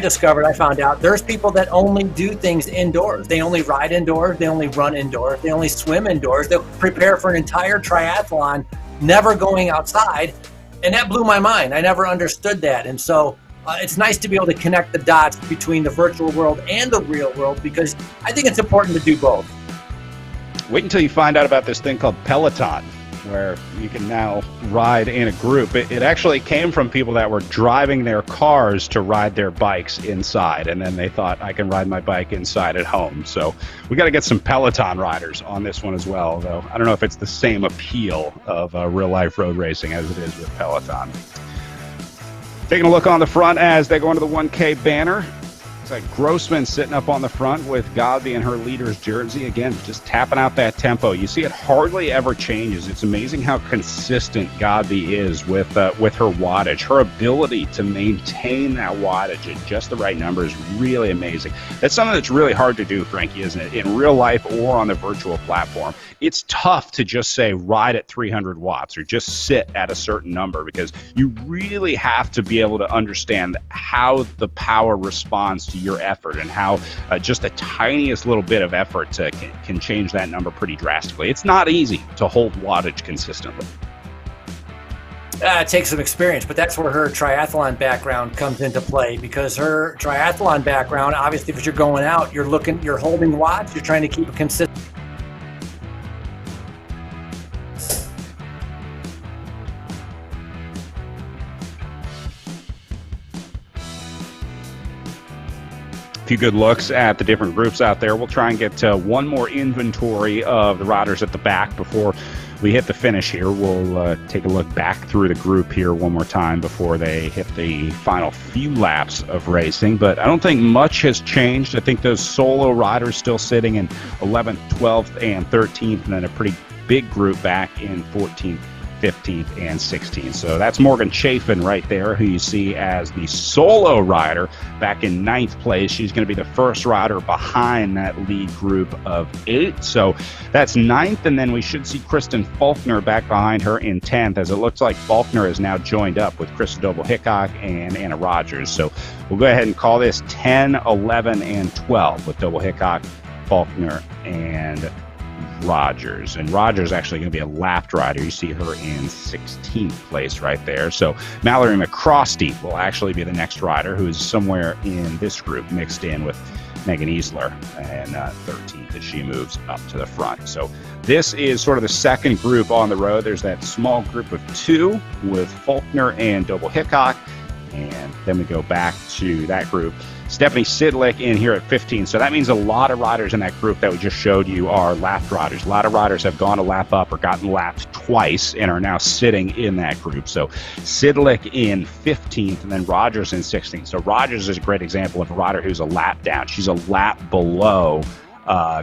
found out there's people that only do things indoors. They only ride indoors, they only run indoors, they only swim indoors, they'll prepare for an entire triathlon never going outside, and that blew my mind. I never understood that. And so it's nice to be able to connect the dots between the virtual world and the real world, because I think it's important to do both. Wait until you find out about this thing called Peloton, where you can now ride in a group. It actually came from people that were driving their cars to ride their bikes inside, and then they thought, I can ride my bike inside at home. So we got to get some Peloton riders on this one as well, though I don't know if it's the same appeal of real-life road racing as it is with Peloton. Taking a look on the front as they go into the 1K banner. It's like Grossman sitting up on the front with Godby in her leader's jersey. Again, just tapping out that tempo. You see it hardly ever changes. It's amazing how consistent Godby is with her wattage. Her ability to maintain that wattage at just the right number is really amazing. That's something that's really hard to do, Frankie, isn't it? In real life or on the virtual platform. It's tough to just say ride at 300 watts or just sit at a certain number, because you really have to be able to understand how the power responds to your effort and how just the tiniest little bit of effort can change that number pretty drastically. It's not easy to hold wattage consistently. It takes some experience, but that's where her triathlon background comes into play, because her triathlon background, obviously, if you're going out, you're holding watts, you're trying to keep a consistent. A few good looks at the different groups out there. We'll try and get one more inventory of the riders at the back before we hit the finish here. We'll take a look back through the group here one more time before they hit the final few laps of racing. But I don't think much has changed. I think those solo riders still sitting in 11th, 12th, and 13th, and then a pretty big group back in 14th, 15th, and 16th. So that's Morgan Chafin right there, who you see as the solo rider back in 9th place. She's going to be the first rider behind that lead group of 8. So that's 9th, and then we should see Kristen Faulkner back behind her in 10th, as it looks like Faulkner is now joined up with Krista Doble-Hickok and Anna Rogers. So we'll go ahead and call this 10, 11, and 12 with Doble-Hickok, Faulkner, and Rogers. And Rogers actually going to be a lapped rider. You see her in 16th place right there. So Mallory McCrosty will actually be the next rider, who is somewhere in this group mixed in with Megan Easler, and 13th as she moves up to the front. So this is sort of the second group on the road. There's that small group of 2 with Faulkner and Doble-Hickok, and then we go back to that group Stephanie Sidlick in here at 15. So that means a lot of riders in that group that we just showed you are lapped riders. A lot of riders have gone a lap up or gotten lapped twice and are now sitting in that group. So Sidlick in 15th and then Rogers in 16th. So Rogers is a great example of a rider who's a lap down. She's a lap below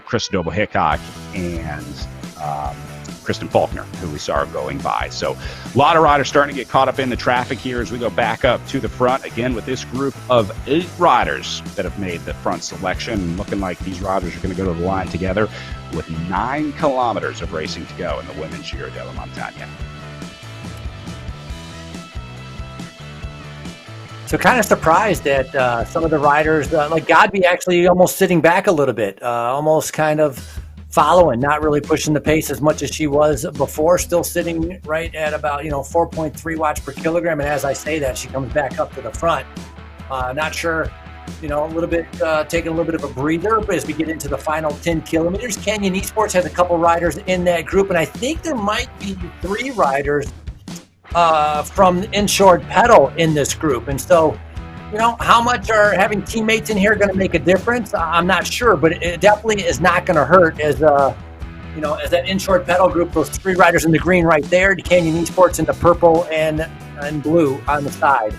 Chris Doble-Hickok and Kristen Faulkner, who we saw going by. So a lot of riders starting to get caught up in the traffic here as we go back up to the front again with this group of 8 riders that have made the front selection. Looking like these riders are going to go to the line together with 9 kilometers of racing to go in the women's Giro della Montagna. So kind of surprised at some of the riders, like Godby actually almost sitting back a little bit, almost kind of following, not really pushing the pace as much as she was before, still sitting right at about 4.3 watts per kilogram. And as I say that, she comes back up to the front. Not sure, a little bit taking a little bit of a breather, but as we get into the final 10 kilometers, Canyon Esports has a couple riders in that group, and I think there might be 3 riders from Insured Pedal in this group. And so, how much are having teammates in here going to make a difference? I'm not sure, but it definitely is not going to hurt as as that Insured Pedal group, those 3 riders in the green right there, the Canyon Esports in the purple and blue on the side.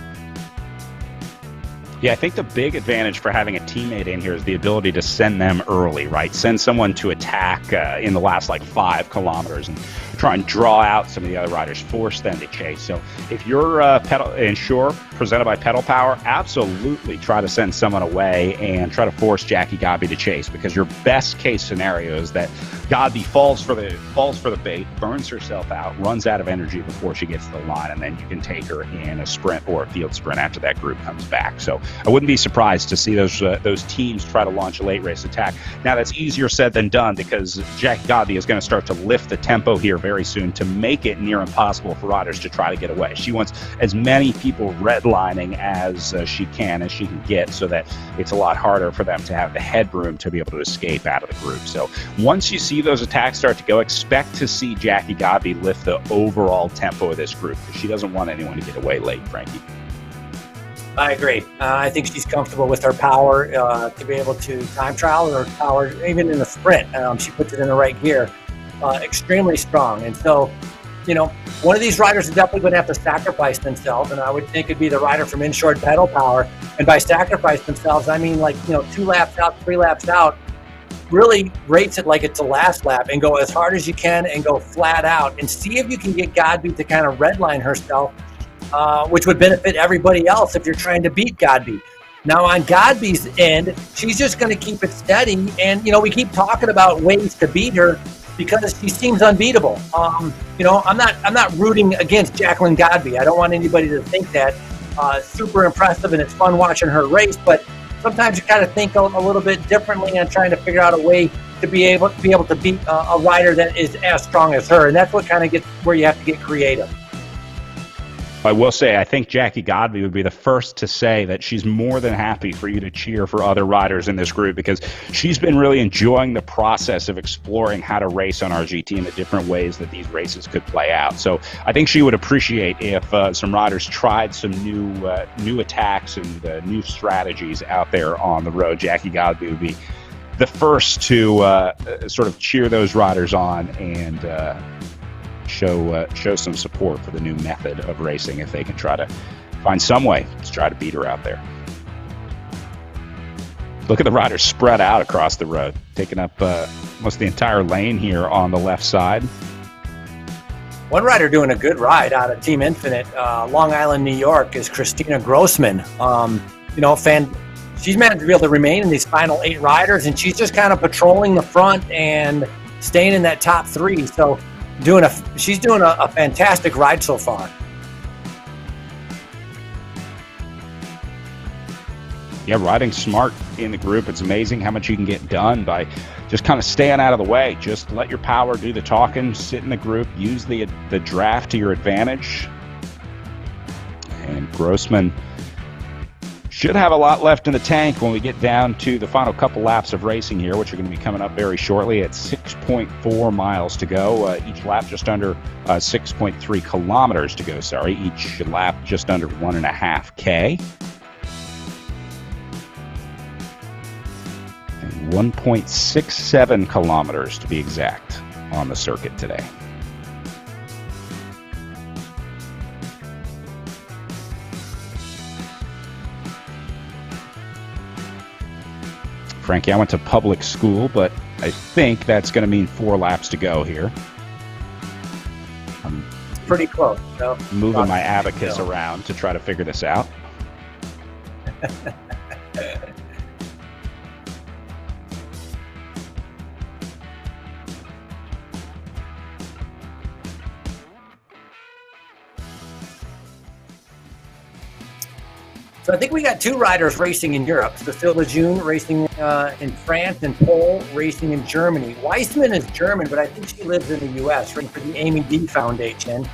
Yeah, I think the big advantage for having a teammate in here is the ability to send them early, right? Send someone to attack in the last 5 kilometers and try and draw out some of the other riders, force them to chase. So if you're Ensure, presented by Pedal Power, absolutely try to send someone away and try to force Jackie Godby to chase, because your best case scenario is that Godby falls for the bait, burns herself out, runs out of energy before she gets to the line, and then you can take her in a sprint or a field sprint after that group comes back. So I wouldn't be surprised to see those teams try to launch a late race attack. Now that's easier said than done, because Jackie Godby is going to start to lift the tempo here very soon to make it near impossible for riders to try to get away. She wants as many people redlining as she can get, so that it's a lot harder for them to have the headroom to be able to escape out of the group. So once you see those attacks start to go, expect to see Jackie Godby lift the overall tempo of this group, because she doesn't want anyone to get away late, Frankie. I agree. I think she's comfortable with her power to be able to time trial her power, even in the sprint. She puts it in the right gear. Extremely strong. And so, one of these riders is definitely going to have to sacrifice themselves, and I would think it'd be the rider from Insured Pedal Power. And by sacrifice themselves, I mean 2 laps out, 3 laps out, really race it like it's the last lap and go as hard as you can and go flat out and see if you can get Godby to kind of redline herself, which would benefit everybody else if you're trying to beat Godby. Now on Godby's end, she's just going to keep it steady, and we keep talking about ways to beat her because she seems unbeatable. I'm not rooting against Jacqueline Godby. I don't want anybody to think that. Super impressive, and it's fun watching her race, but sometimes you got to think a little bit differently and trying to figure out a way to be able to beat a rider that is as strong as her, and that's what kind of gets where you have to get creative. I will say, I think Jackie Godby would be the first to say that she's more than happy for you to cheer for other riders in this group, because she's been really enjoying the process of exploring how to race on RGT and the different ways that these races could play out. So I think she would appreciate if some riders tried some new attacks and new strategies out there on the road. Jackie Godby would be the first to sort of cheer those riders on and show some support for the new method of racing if they can try to find some way to try to beat her out there. Look at the riders spread out across the road, taking up almost the entire lane here on the left side. One rider doing a good ride out of Team Infinite, Long Island, New York, is Christina Grossman. She's managed to be able to remain in these final 8 riders, and she's just kind of patrolling the front and staying in that top 3. So she's doing a fantastic ride so far. Yeah, riding smart in the group. It's amazing how much you can get done by just kind of staying out of the way. Just let your power do the talking, sit in the group, use the draft to your advantage. And Grossman should have a lot left in the tank when we get down to the final couple laps of racing here, which are going to be coming up very shortly at 6.4 miles to go. Each lap just under 6.3 kilometers to go, each lap just under 1.5K. 1.67 kilometers to be exact on the circuit today. Frankie, I went to public school, but I think that's going to mean 4 laps to go here. I'm pretty close. So moving my abacus around to try to figure this out. So I think we got 2 riders racing in Europe. Cécile Lejeune racing in France and Pole racing in Germany. Weissman is German, but I think she lives in the U.S. racing for the Amy D Foundation.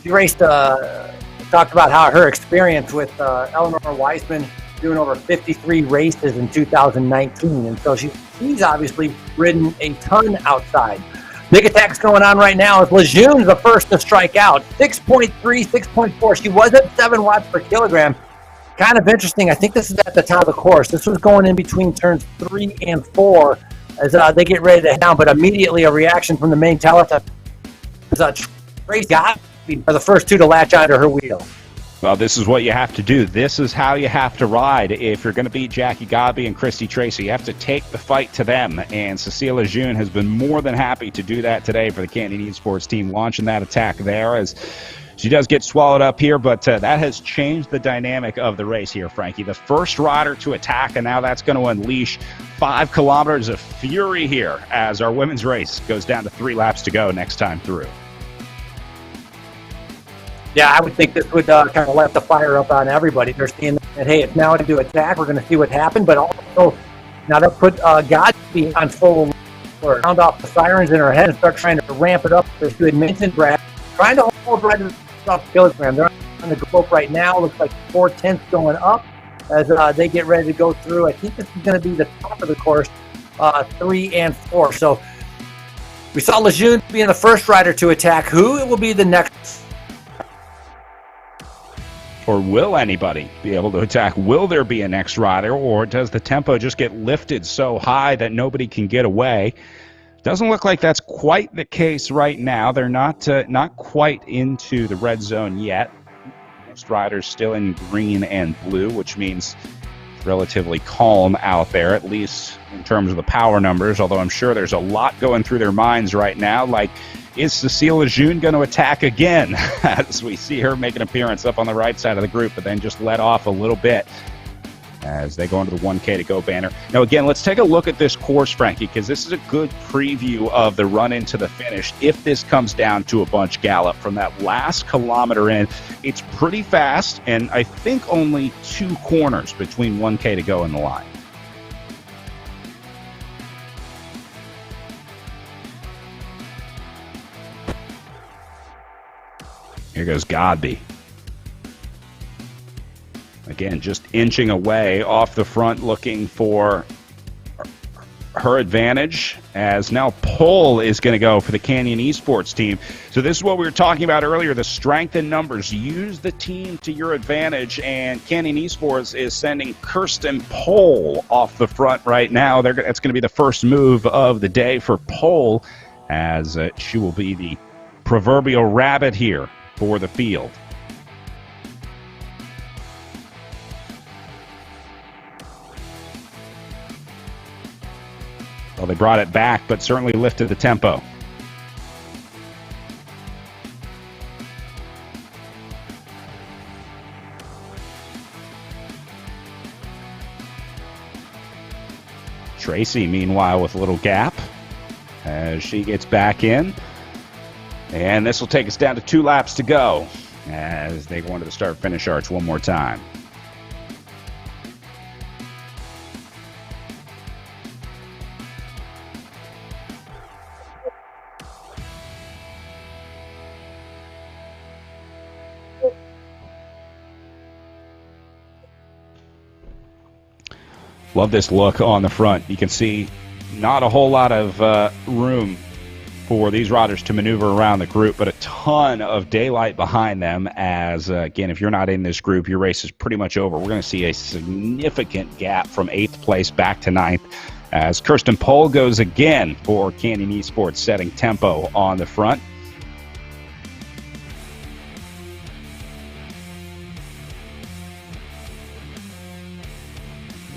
She raced, talked about how her experience with Eleanor Weissman doing over 53 races in 2019. And so she's obviously ridden a ton outside. Big attacks going on right now as Lejeune's the first to strike out. 6.3, 6.4. She was at 7 watts per kilogram. Kind of interesting. I think this is at the top of the course. This was going in between turns 3 and 4 as they get ready to head down. But immediately a reaction from the main talent as Tracy got are the first 2 to latch onto her wheel. Well, this is what you have to do. This is how you have to ride. If you're going to beat Jackie Godby and Christy Tracy, you have to take the fight to them. And Cécile Lejeune has been more than happy to do that today for the Canyon Esports team, launching that attack there as she does get swallowed up here. But that has changed the dynamic of the race here, Frankie. The first rider to attack, and now that's going to unleash 5 kilometers of fury here as our women's race goes down to 3 laps to go next time through. Yeah, I would think this would kind of let the fire up on everybody. They're seeing that, hey, it's now to attack. We're going to see what happened. But also, now to put Godby on full alert, sound off the sirens in her head and start trying to ramp it up. As you had mentioned, Brad, trying to hold right off the kilogram. They're on the slope right now. Looks like 4/10 going up as they get ready to go through. I think this is going to be the top of the course, 3 and 4. So we saw Lejeune being the first rider to attack. Who will be the next? Or will anybody be able to attack? Will there be a next rider, or does the tempo just get lifted so high that nobody can get away? Doesn't look like that's quite the case right now. They're not quite into the red zone yet. Most riders still in green and blue, which means it's relatively calm out there, at least in terms of the power numbers, although I'm sure there's a lot going through their minds right now, like, is Cécile Lejeune going to attack again? As we see her make an appearance up on the right side of the group, but then just let off a little bit as they go into the 1K to go banner. Now, again, let's take a look at this course, Frankie, because this is a good preview of the run into the finish. If this comes down to a bunch gallop from that last kilometer in, it's pretty fast, and I think only 2 corners between 1K to go in the line. Here goes Godby. Again, just inching away off the front, looking for her advantage, as now Pole is going to go for the Canyon Esports team. So this is what we were talking about earlier, the strength in numbers. Use the team to your advantage, and Canyon Esports is sending Kirsten Pole off the front right now. That's going to be the first move of the day for Pole, as she will be the proverbial rabbit here for the field. Well, they brought it back, but certainly lifted the tempo. Tracy, meanwhile, with a little gap as she gets back in. And this will take us down to 2 laps to go as they go into the start-finish arch one more time. Love this look on the front. You can see not a whole lot of room for these riders to maneuver around the group, but a ton of daylight behind them as, again, if you're not in this group, your race is pretty much over. We're going to see a significant gap from 8th place back to 9th as Kirsten Pohl goes again for Canyon Esports, setting tempo on the front.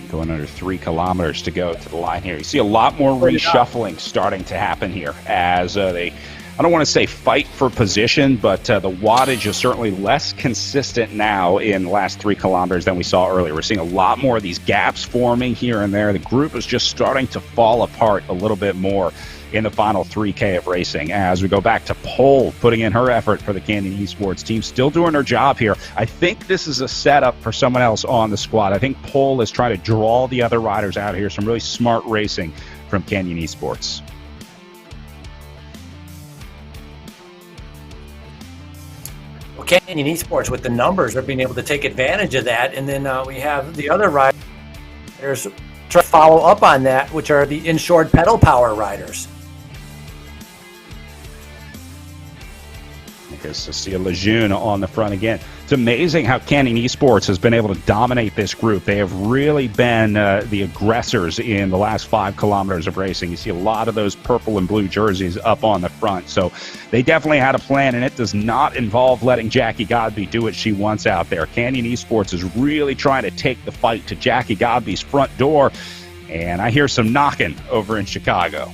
Going under 3 kilometers to go to the line here. You see a lot more reshuffling starting to happen here as they, I don't want to say fight for position, but the wattage is certainly less consistent now in the last 3 kilometers than we saw earlier. We're seeing a lot more of these gaps forming here and there. The group is just starting to fall apart a little bit more in the final 3K of racing as we go back to Pohl putting in her effort for the Canyon Esports team, still doing her job here. I think this is a setup for someone else on the squad. I think Pohl is trying to draw the other riders out here. Some really smart racing from Canyon Esports. Well, Canyon Esports with the numbers are being able to take advantage of that, and then we have the other riders try to follow up on that, which are the insured pedal power riders. Because Cecilia Lejeune on the front again. It's amazing how Canyon Esports has been able to dominate this group. They have really been the aggressors in the last 5 kilometers of racing. You see a lot of those purple and blue jerseys up on the front. So they definitely had a plan, and it does not involve letting Jackie Godby do what she wants out there. Canyon Esports is really trying to take the fight to Jackie Godby's front door, and I hear some knocking over in Chicago.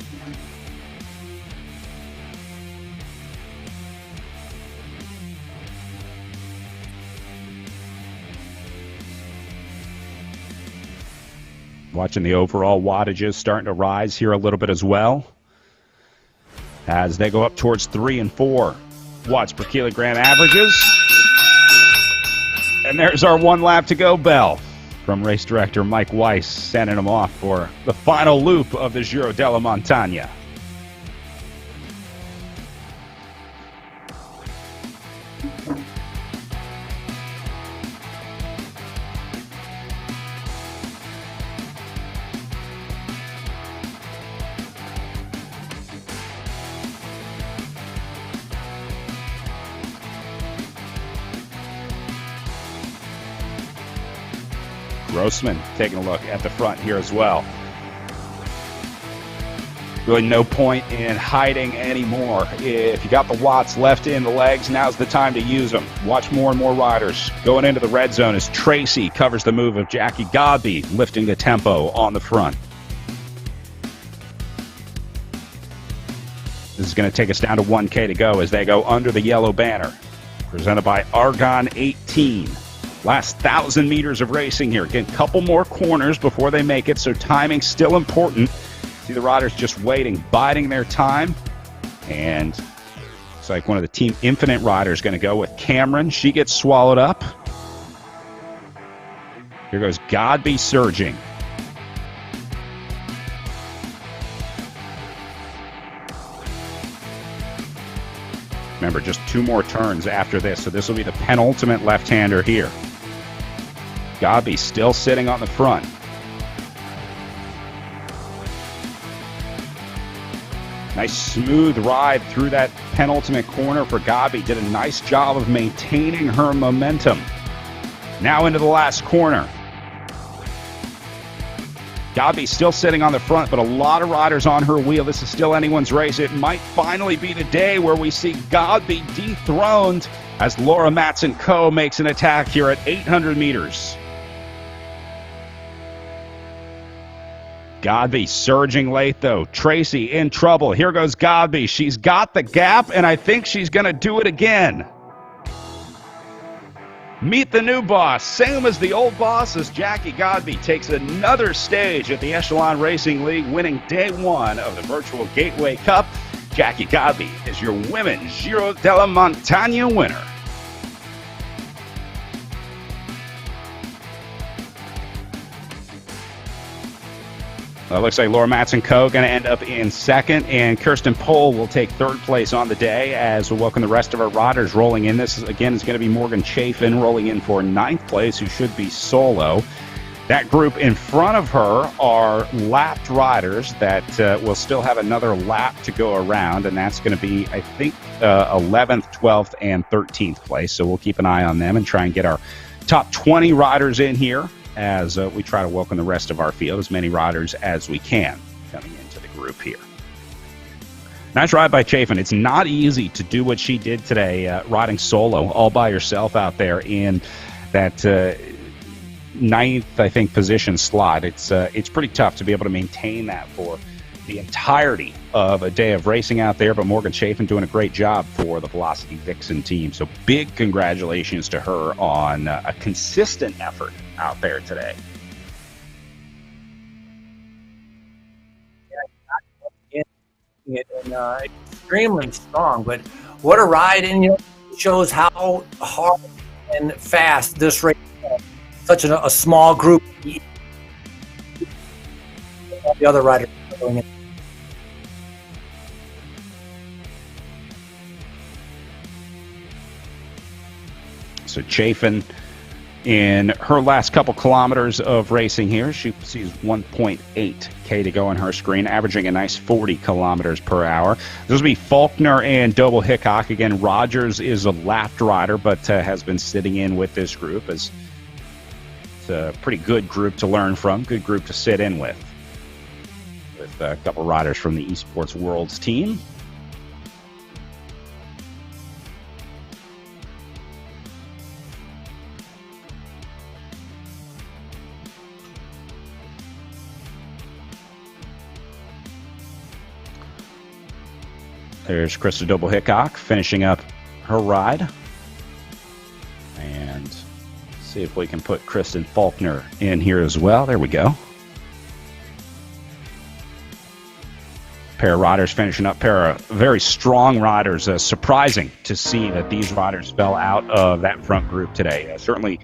Watching the overall wattages starting to rise here a little bit as well as they go up towards 3 and 4 watts per kilogram averages. And there's our 1 lap to go bell from race director Mike Weiss, sending him off for the final loop of the Giro della Montagna. Grossman taking a look at the front here as well. Really no point in hiding anymore. If you got the watts left in the legs, now's the time to use them. Watch more and more riders going into the red zone as Tracy covers the move of Jackie Godby, lifting the tempo on the front. This is going to take us down to 1K to go as they go under the yellow banner. Presented by Argon 18. Last 1,000 meters of racing here. Again, a couple more corners before they make it, so timing's still important. See the riders just waiting, biding their time. And it's like one of the Team Infinite riders going to go with Cameron. She gets swallowed up. Here goes Godby surging. Remember, just 2 more turns after this, so this will be the penultimate left-hander here. Godby still sitting on the front. Nice smooth ride through that penultimate corner for Godby. Did a nice job of maintaining her momentum. Now into the last corner. Godby still sitting on the front, but a lot of riders on her wheel. This is still anyone's race. It might finally be the day where we see Godby dethroned as Laura Matson-Coe makes an attack here at 800 meters. Godby surging late, though. Tracy in trouble. Here goes Godby. She's got the gap, and I think she's going to do it again. Meet the new boss. Same as the old boss as Jackie Godby takes another stage at the Echelon Racing League, winning day 1 of the virtual Gateway Cup. Jackie Godby is your women's Giro della Montagna winner. It looks like Laura Matson-Coe going to end up in second, and Kirsten Pohl will take 3rd place on the day as we'll welcome the rest of our riders rolling in. This, again, is going to be Morgan Chafin rolling in for 9th place, who should be solo. That group in front of her are lapped riders that will still have another lap to go around, and that's going to be, I think, 11th, 12th, and 13th place. So we'll keep an eye on them and try and get our top 20 riders in here as we try to welcome the rest of our field, as many riders as we can coming into the group here. Nice ride by Chafin. It's not easy to do what she did today, riding solo all by herself out there in that ninth, I think, position slot. It's pretty tough to be able to maintain that for the entirety of a day of racing out there, but Morgan Chafin doing a great job for the Velocity Vixen team. So big congratulations to her on a consistent effort out there today. Extremely strong, but what a ride, and it shows how hard and fast this race is. Such a small group. The other riders are going in. So Chafin, in her last couple kilometers of racing here, she sees 1.8K to go on her screen, averaging a nice 40 kilometers per hour. This will be Faulkner and Doble Hickok. Again, Rogers is a lapped rider, but has been sitting in with this group. As it's a pretty good group to learn from, good group to sit in with a couple riders from the Esports Worlds team. There's Krista Doble Hickok finishing up her ride. And see if we can put Kristen Faulkner in here as well. There we go. Pair of riders finishing up. Pair of very strong riders. Surprising to see that these riders fell out of that front group today. Certainly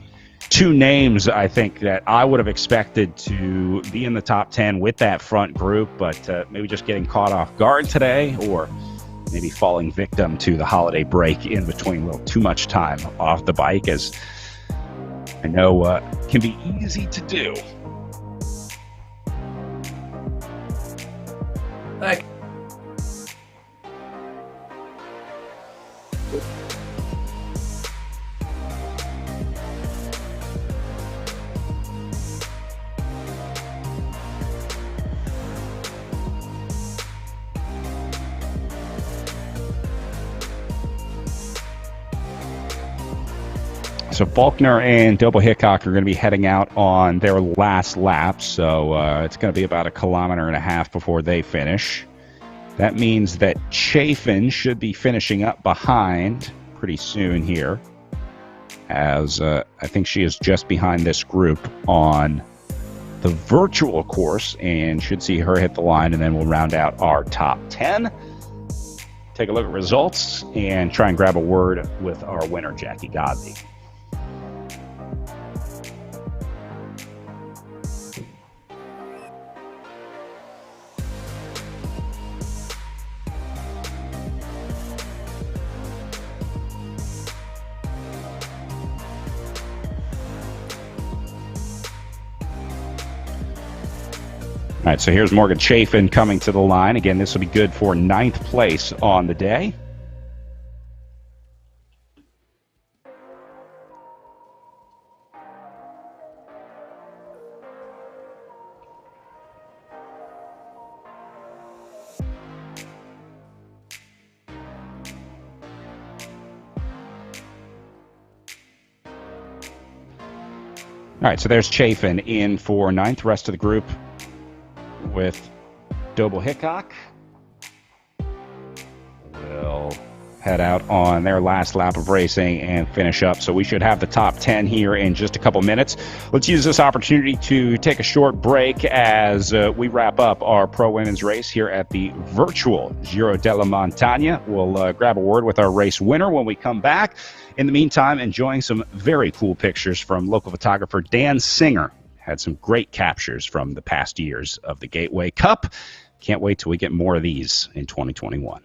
two names, I think, that I would have expected to be in the top 10 with that front group, but maybe just getting caught off guard today, or maybe falling victim to the holiday break in between. A little too much time off the bike, as I know can be easy to do. Like, So Faulkner and Doble Hickok are going to be heading out on their last lap, so it's going to be about 1.5 kilometers before they finish. That means that Chafin should be finishing up behind pretty soon here, as I think she is just behind this group on the virtual course, and should see her hit the line, and then we'll round out our top 10. Take a look at results and try and grab a word with our winner, Jackie Godby. All right, so here's Morgan Chafin coming to the line. Again, this will be good for 9th place on the day. All right, so there's Chafin in for 9th. Rest of the group with Doble Hickok will head out on their last lap of racing and finish up. So we should have the top 10 here in just a couple minutes. Let's use this opportunity to take a short break as we wrap up our pro women's race here at the virtual Giro della Montagna. We'll grab a word with our race winner when we come back. In the meantime, enjoying some very cool pictures from local photographer Dan Singer. Had some great captures from the past years of the Gateway Cup. Can't wait till we get more of these in 2021.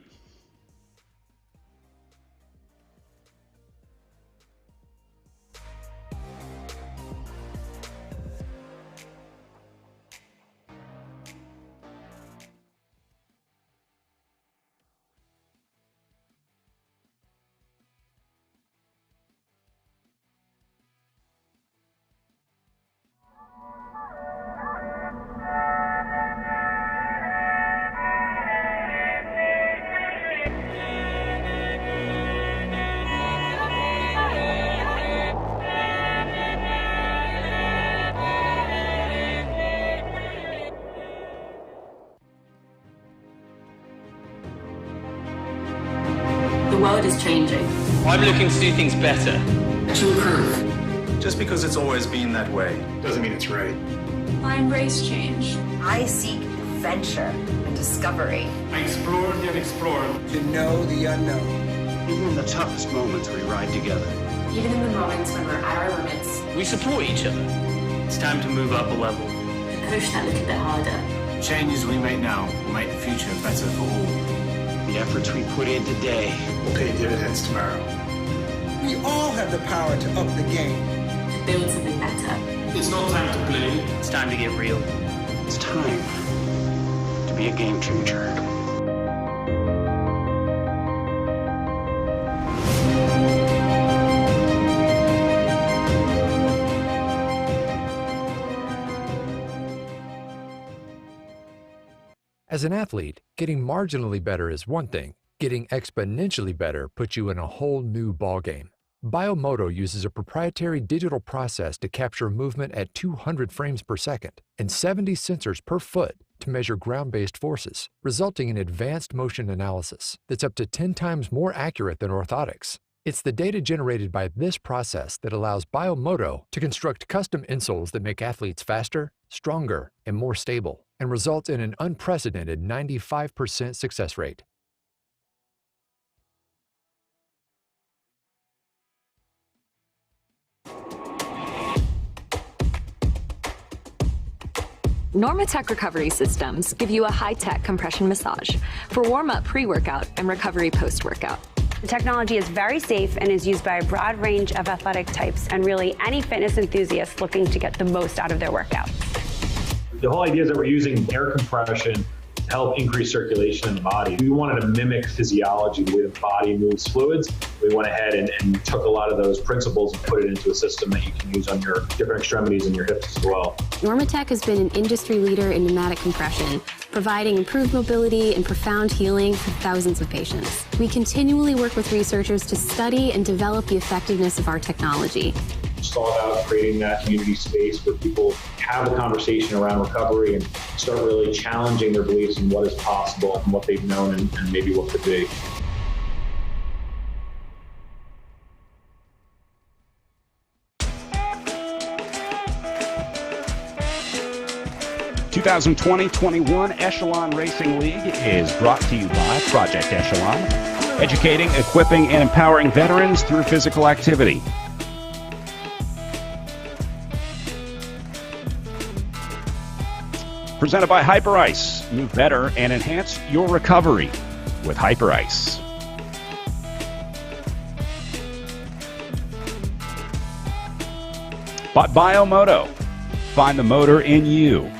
The world is changing. I'm looking to do things better. To improve. Just because it's always been that way doesn't mean it's right. I embrace change. I seek adventure and discovery. I explore the unexplored. To know the unknown. Even in the toughest moments, we ride together. Even in the moments when we're at our limits, We support each other. It's time to move up a level. we push that little bit harder. Changes we make now will make the future better for all. The efforts we put in today Will pay dividends tomorrow. We all have the power to up the game. To build something better. It's not time to play. It's time to get real. It's time to be a game changer. As an athlete, getting marginally better is one thing. Getting exponentially better puts you in a whole new ballgame. Biomoto uses a proprietary digital process to capture movement at 200 frames per second and 70 sensors per foot to measure ground-based forces, resulting in advanced motion analysis that's up to 10 times more accurate than orthotics. It's the data generated by this process that allows Biomoto to construct custom insoles that make athletes faster, stronger, and more stable, and result in an unprecedented 95% success rate. Normatec recovery systems give you a high-tech compression massage for warm-up pre-workout and recovery post-workout. The technology is very safe and is used by a broad range of athletic types and really any fitness enthusiast looking to get the most out of their workout. The whole idea is that we're using air compression to help increase circulation in the body. We wanted to mimic physiology, the way the body moves fluids. We went ahead and took a lot of those principles and put it into a system that you can use on your different extremities and your hips as well. Normatec has been an industry leader in pneumatic compression, providing improved mobility and profound healing for thousands of patients. We continually work with researchers to study and develop the effectiveness of our technology. It's all about creating that community space where people have a conversation around recovery and start really challenging their beliefs in what is possible and what they've known and maybe what could be. The 2020-21 Echelon Racing League is brought to you by Project Echelon, educating, equipping, and empowering veterans through physical activity. Presented by HyperIce. Move better and enhance your recovery with HyperIce. By Biomoto. Find the motor in you.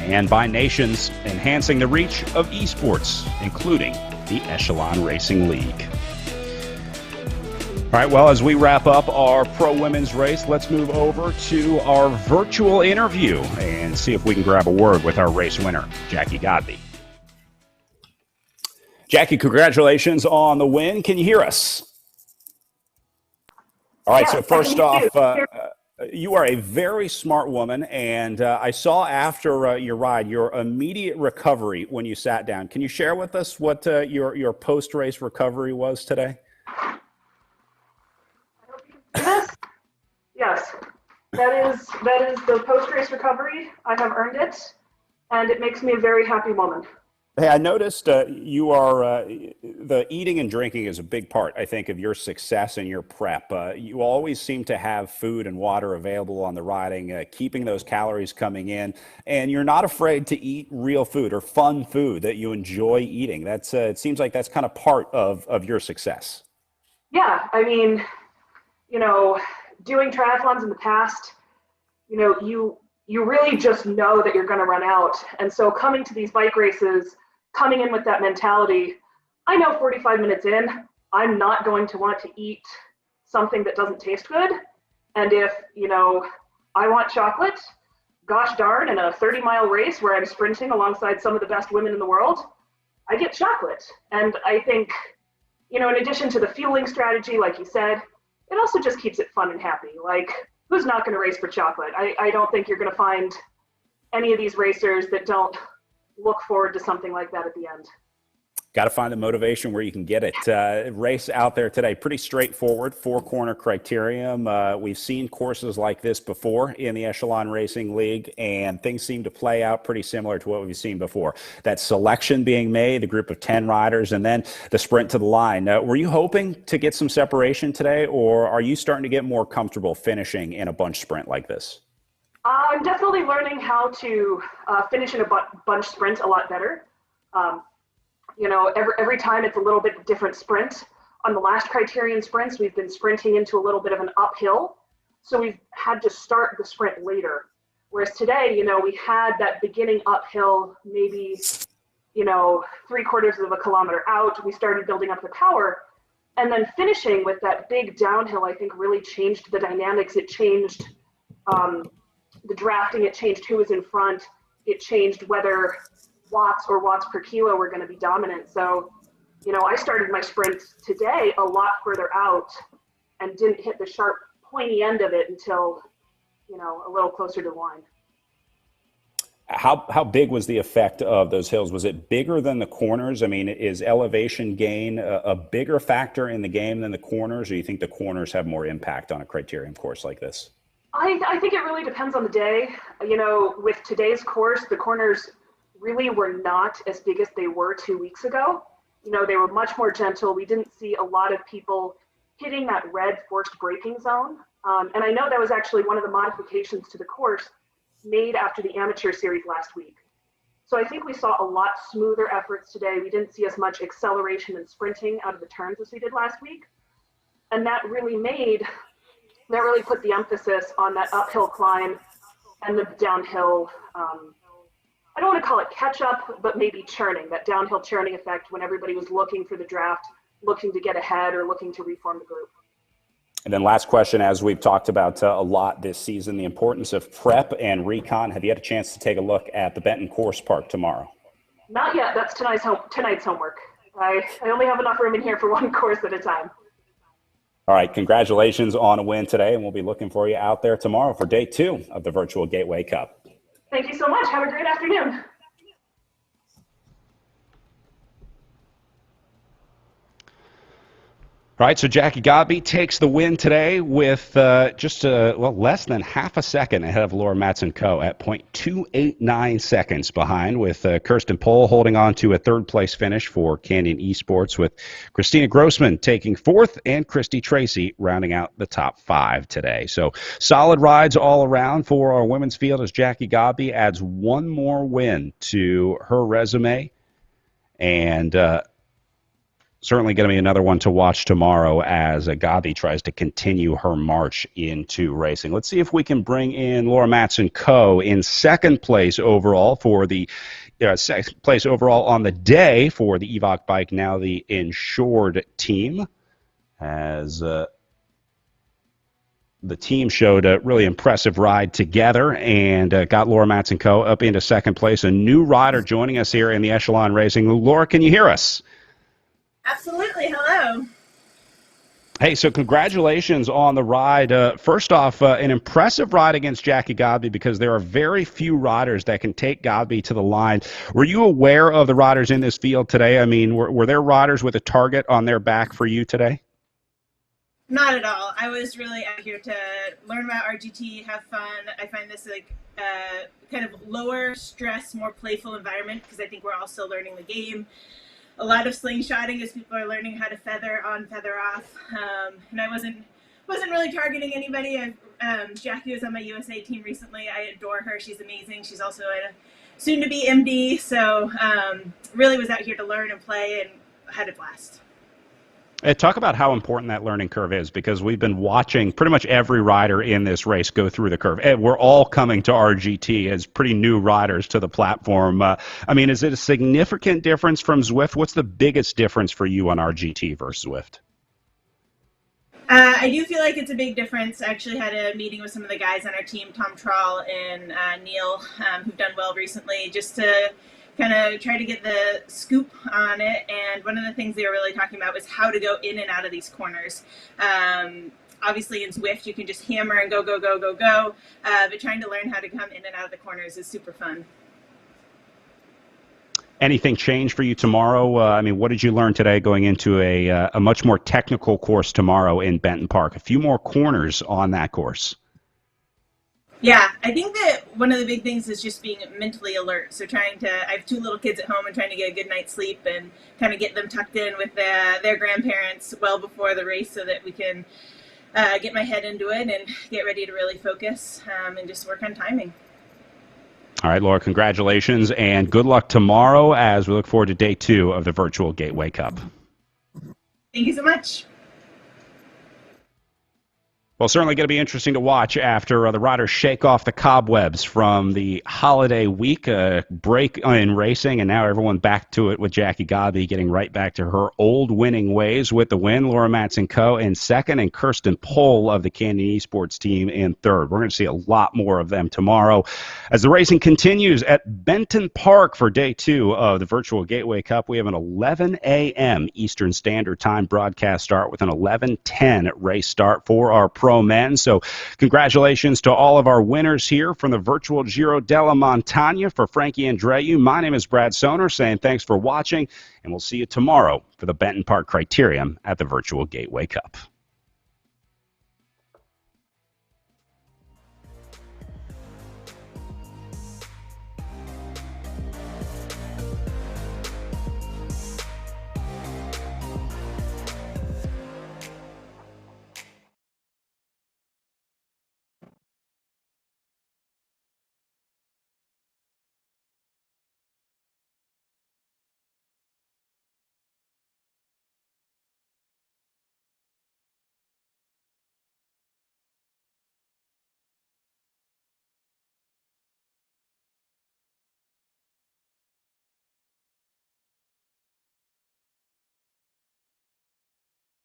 And by Nations, enhancing the reach of esports, including the Echelon Racing League. All right, well, as we wrap up our pro women's race, let's move over to our virtual interview and see if we can grab a word with our race winner, Jackie Godby. Jackie, congratulations on the win. Can you hear us? All right, so first off, you are a very smart woman, and I saw after your ride your immediate recovery when you sat down. Can you share with us what your post-race recovery was today? Yes, that is the post-race recovery. I have earned it, and it makes me a very happy woman. Hey, I noticed you are the eating and drinking is a big part, I think, of your success and your prep. You always seem to have food and water available on the riding, keeping those calories coming in, and you're not afraid to eat real food or fun food that you enjoy eating. That's it seems like that's kind of part of your success. Yeah, I mean, you know, doing triathlons in the past, you know, you really just know that you're going to run out, and so coming to these bike races, coming in with that mentality, I know 45 minutes in, I'm not going to want to eat something that doesn't taste good. And if, you know, I want chocolate, gosh darn, in a 30-mile race where I'm sprinting alongside some of the best women in the world, I get chocolate. And I think, you know, in addition to the fueling strategy, like you said, it also just keeps it fun and happy. Like, who's not going to race for chocolate? I don't think you're going to find any of these racers that don't look forward to something like that at the end. Got to find the motivation where you can get it. Race out there today, pretty straightforward, 4-corner criterium. We've seen courses like this before in the Echelon Racing League, and things seem to play out pretty similar to what we've seen before. That selection being made, a group of 10 riders, and then the sprint to the line. Were you hoping to get some separation today, or are you starting to get more comfortable finishing in a bunch sprint like this? I'm definitely learning how to finish in a bunch sprint a lot better. You know, every time it's a little bit different sprint. On the last criterion sprints, we've been sprinting into a little bit of an uphill. So we've had to start the sprint later. Whereas today, you know, we had that beginning uphill, maybe, you know, 3/4 of a kilometer out. We started building up the power. And then finishing with that big downhill, I think really changed the dynamics. It changed the drafting. It changed who was in front. It changed whether watts or watts per kilo were going to be dominant. So, you know, I started my sprint today a lot further out and didn't hit the sharp, pointy end of it until, you know, a little closer to the line. How big was the effect of those hills? Was it bigger than the corners? I mean, is elevation gain a bigger factor in the game than the corners, or do you think the corners have more impact on a criterium course like this? I think it really depends on the day. You know, with today's course, the corners really were not as big as they were 2 weeks ago. You know, they were much more gentle. We didn't see a lot of people hitting that red forced braking zone. And I know that was actually one of the modifications to the course made after the amateur series last week. So I think we saw a lot smoother efforts today. We didn't see as much acceleration and sprinting out of the turns as we did last week. And that really put the emphasis on that uphill climb and the downhill, I don't want to call it catch up, but maybe churning, that downhill churning effect when everybody was looking for the draft, looking to get ahead or looking to reform the group. And then last question, as we've talked about a lot this season, the importance of prep and recon. Have you had a chance to take a look at the Benton Course Park tomorrow? Not yet. That's tonight's homework. I only have enough room in here for one course at a time. All right, congratulations on a win today, and we'll be looking for you out there tomorrow for day 2 of the Virtual Gateway Cup. Thank you so much. Have a great afternoon. All right, so Jackie Godby takes the win today with just less than half a second ahead of Laura Matson-Coe at 0.289 seconds behind, with Kirsten Pohl holding on to a third-place finish for Canyon Esports, with Christina Grossman taking 4th and Christy Tracy rounding out the top 5 today. So solid rides all around for our women's field as Jackie Godby adds one more win to her resume, and certainly going to be another one to watch tomorrow as Godby tries to continue her march into racing. Let's see if we can bring in Laura Matson-Coe in second place overall for the second place overall on the day for the EVOC bike, now the insured team, as the team showed a really impressive ride together and got Laura Matson-Coe up into second place. A new rider joining us here in the Echelon Racing. Laura, can you hear us? Absolutely. Hello. Hey, so congratulations on the ride. First off, an impressive ride against Jackie Godby, because there are very few riders that can take Godby to the line. Were you aware of the riders in this field today? I mean, were there riders with a target on their back for you today? Not at all. I was really out here to learn about RGT, have fun. I find this like kind of lower stress, more playful environment, because I think we're all still learning the game. A lot of slingshotting as people are learning how to feather on, feather off, and I wasn't really targeting anybody. Jackie was on my USA team recently. I adore her. She's amazing. She's also a soon-to-be MD, so really was out here to learn and play and had a blast. Talk about how important that learning curve is, because we've been watching pretty much every rider in this race go through the curve. We're all coming to RGT as pretty new riders to the platform. I mean, is it a significant difference from Zwift? What's the biggest difference for you on RGT versus Zwift? I do feel like it's a big difference. I actually had a meeting with some of the guys on our team, Tom Trawl and Neil, who've done well recently, just to kind of try to get the scoop on it. And one of the things they were really talking about was how to go in and out of these corners. obviously in Zwift you can just hammer and go, but trying to learn how to come in and out of the corners is super fun. Anything change for you tomorrow? I mean, what did you learn today going into a much more technical course tomorrow in Benton Park? A few more corners on that course. Yeah, I think that one of the big things is just being mentally alert. So I have 2 little kids at home and trying to get a good night's sleep and kind of get them tucked in with their grandparents well before the race so that we can get my head into it and get ready to really focus and just work on timing. All right, Laura, congratulations and good luck tomorrow as we look forward to day 2 of the virtual Gateway Cup. Thank you so much. Well, certainly going to be interesting to watch after the riders shake off the cobwebs from the holiday week, break in racing, and now everyone back to it with Jackie Godby getting right back to her old winning ways with the win. Laura Matson-Coe in second, and Kirsten Pohl of the Canyon Esports team in third. We're going to see a lot more of them tomorrow as the racing continues at Benton Park for day 2 of the virtual Gateway Cup. We have an 11 a.m. Eastern Standard Time broadcast start with an 11:10 race start for our pro men. So congratulations to all of our winners here from the virtual Giro della Montagna. For Frankie Andreu, my name is Brad Soner saying thanks for watching, and we'll see you tomorrow for the Benton Park Criterium at the virtual Gateway Cup.